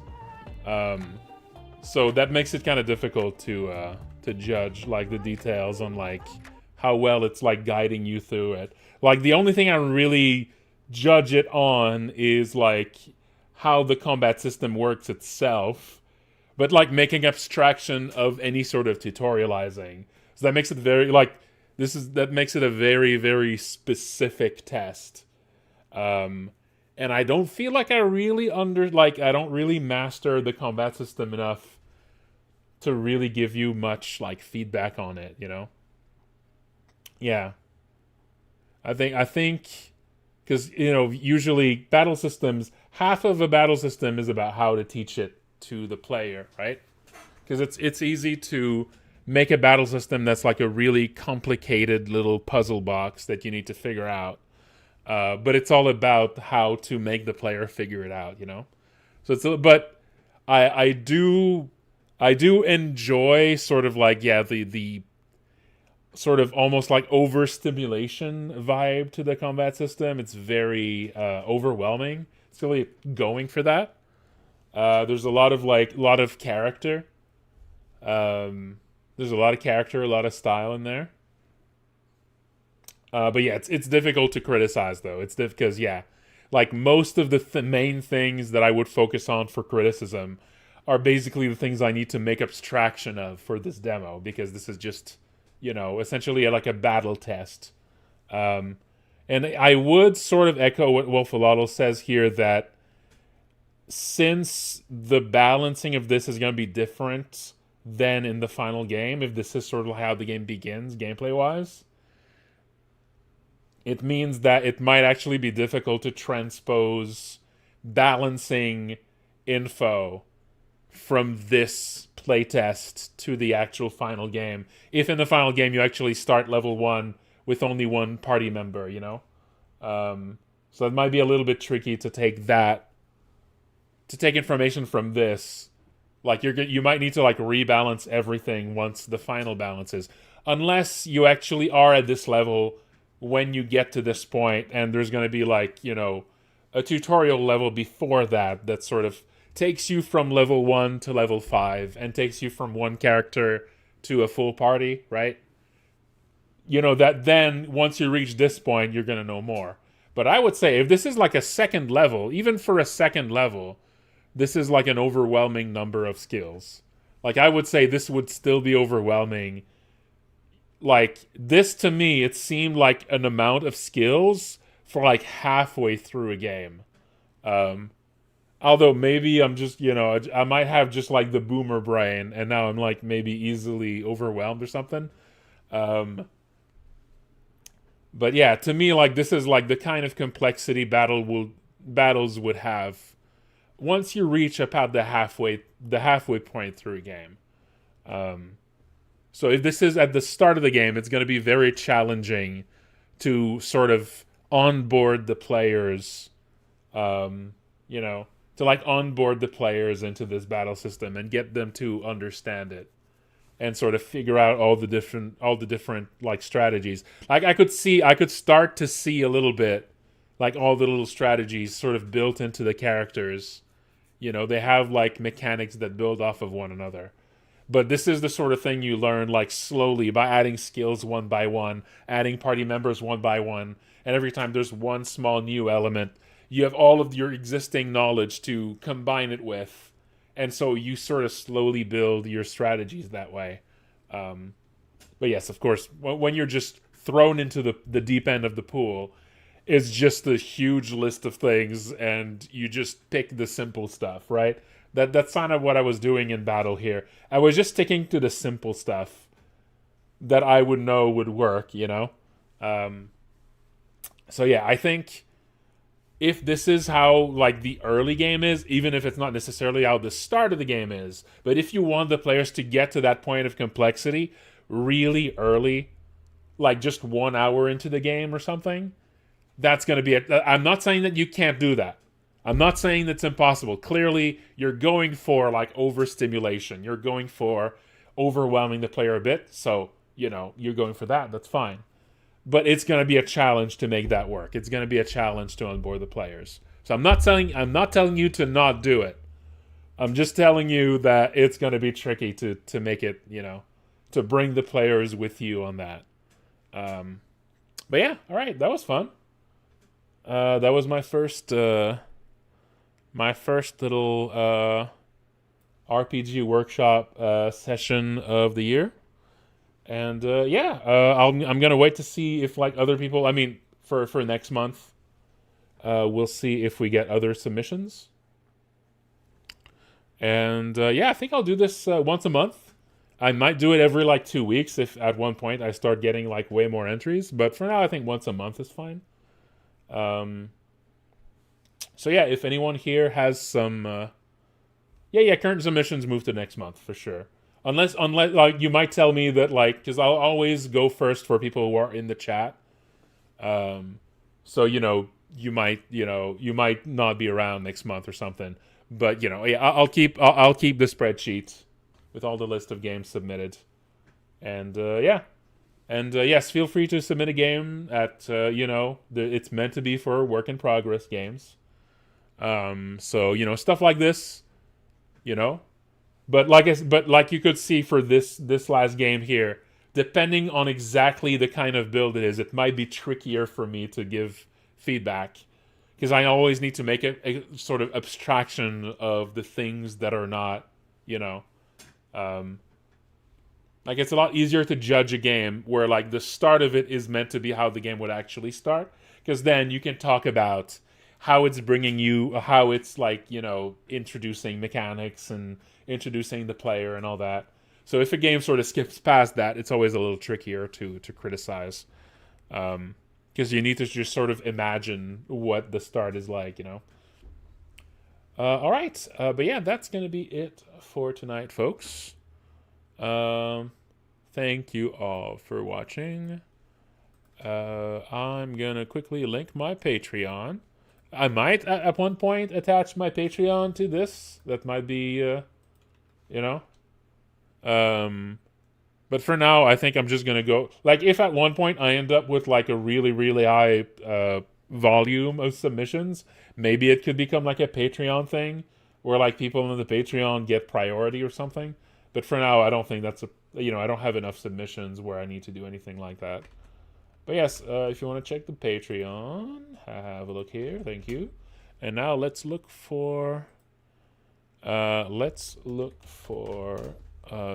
So that makes it kind of difficult to judge like the details on like how well it's like guiding you through it. Like the only thing I really judge it on is like how the combat system works itself, but like making abstraction of any sort of tutorializing. So that makes it very like that makes it a very, very specific test. And I don't feel like I really I don't really master the combat system enough to really give you much like feedback on it, you know? Yeah. I think because, you know, usually battle systems, half of a battle system is about how to teach it to the player, right? Because it's easy to make a battle system that's like a really complicated little puzzle box that you need to figure out. But it's all about how to make the player figure it out, you know? So but I do enjoy sort of like, yeah, the sort of almost like overstimulation vibe to the combat system. It's very overwhelming. It's really going for that. There's a lot of character. There's a lot of character, a lot of style in there. But yeah, it's difficult to criticize though. It's because yeah, like most of the main things that I would focus on for criticism are basically the things I need to make abstraction of for this demo because this is just, you know, essentially like a battle test. And I would sort of echo what Wolfalotl says here that since the balancing of this is going to be different than in the final game, if this is sort of how the game begins gameplay-wise, it means that it might actually be difficult to transpose balancing info from this playtest to the actual final game. If in the final game you actually start level 1 with only one party member, you know? So it might be a little bit tricky to take information from this. Like you might need to like rebalance everything once the final balances. Unless you actually are at this level when you get to this point and there's going to be like, you know, a tutorial level before that sort of takes you from level 1 to level 5 and takes you from one character to a full party, right? You know, that then once you reach this point, you're going to know more. But I would say if this is like a second level, even for a second level, this is like an overwhelming number of skills. Like I would say this would still be overwhelming. Like this to me, it seemed like an amount of skills for like halfway through a game. Although maybe I'm just, you know, I might have just like the boomer brain and now I'm like maybe easily overwhelmed or something. But yeah, to me, like this is like the kind of complexity battles would have once you reach about the halfway point through a game. So if this is at the start of the game, it's going to be very challenging to sort of onboard the players, you know, to like onboard the players into this battle system and get them to understand it and sort of figure out all the different like strategies. Like I could start to see a little bit like all the little strategies sort of built into the characters. You know, they have like mechanics that build off of one another. But this is the sort of thing you learn like slowly by adding skills one by one, adding party members one by one, and every time there's one small new element, you have all of your existing knowledge to combine it with, and so you sort of slowly build your strategies that way. But yes, of course, when you're just thrown into the deep end of the pool, it's just a huge list of things, and you just pick the simple stuff, right? That's kind of what I was doing in battle here. I was just sticking to the simple stuff that I would know would work, you know? So yeah, I think if this is how like the early game is, even if it's not necessarily how the start of the game is, but if you want the players to get to that point of complexity really early, like just 1 hour into the game or something, that's going to be it. I'm not saying that you can't do that. I'm not saying that's impossible. Clearly, you're going for like overstimulation. You're going for overwhelming the player a bit. So, you know, you're going for that. That's fine. But it's going to be a challenge to make that work. It's going to be a challenge to onboard the players. So I'm not telling you to not do it. I'm just telling you that it's going to be tricky to make it, you know, to bring the players with you on that. But yeah, all right, that was fun. That was my first little RPG workshop session of the year. And yeah, I'm gonna wait to see if like other people. I mean, for next month, we'll see if we get other submissions. And yeah, I think I'll do this once a month. I might do it every like 2 weeks if at one point I start getting like way more entries. But for now, I think once a month is fine. So yeah, if anyone here has some, current submissions move to next month for sure. Unless like you might tell me that like, because I'll always go first for people who are in the chat. So you know you might not be around next month or something. But you know, yeah, I'll keep the spreadsheet with all the list of games submitted, and yeah. And yes, feel free to submit a game at it's meant to be for work in progress games. So you know, stuff like this, you know. But like you could see for this last game here, depending on exactly the kind of build it is, it might be trickier for me to give feedback because I always need to make a sort of abstraction of the things that are not, you know. Like it's a lot easier to judge a game where like the start of it is meant to be how the game would actually start, because then you can talk about how it's bringing you, how it's like, you know, introducing mechanics and introducing the player and all that. So if a game sort of skips past that, it's always a little trickier to criticize, because you need to just sort of imagine what the start is like, you know. All right, but yeah, that's gonna be it for tonight, folks. Thank you all for watching. I'm gonna quickly link my Patreon. I might at one point attach my Patreon to this. That might be, you know. But for now, I think I'm just gonna go. Like, if at one point I end up with like a really, really high volume of submissions, maybe it could become like a Patreon thing, where like people on the Patreon get priority or something. But for now, I don't think that's I don't have enough submissions where I need to do anything like that. But yes, if you want to check the Patreon, have a look here. Thank you. And now let's look for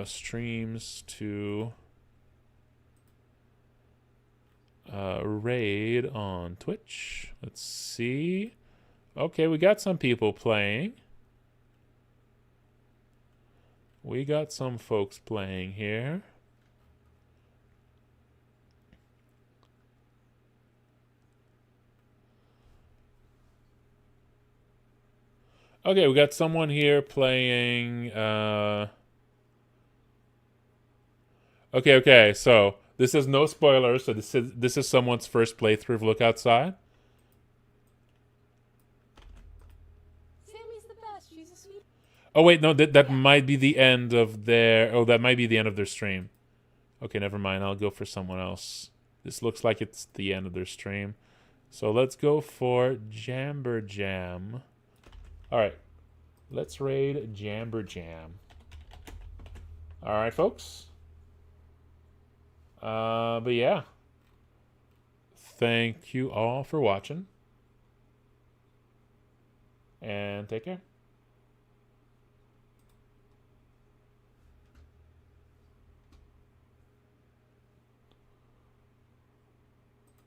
streams to raid on Twitch. Let's see. Okay, we got some people playing. We got some folks playing here. Okay, we got someone here playing. Okay. So this is no spoilers. So this is someone's first playthrough of Look Outside. Sammy's the best. She's a sweet. Oh wait, no, that might be the end of their. Oh, that might be the end of their stream. Okay, never mind. I'll go for someone else. This looks like it's the end of their stream. So let's go for Jamberjam. All right, let's raid Jamberjam. All right, folks. But yeah. Thank you all for watching. And take care.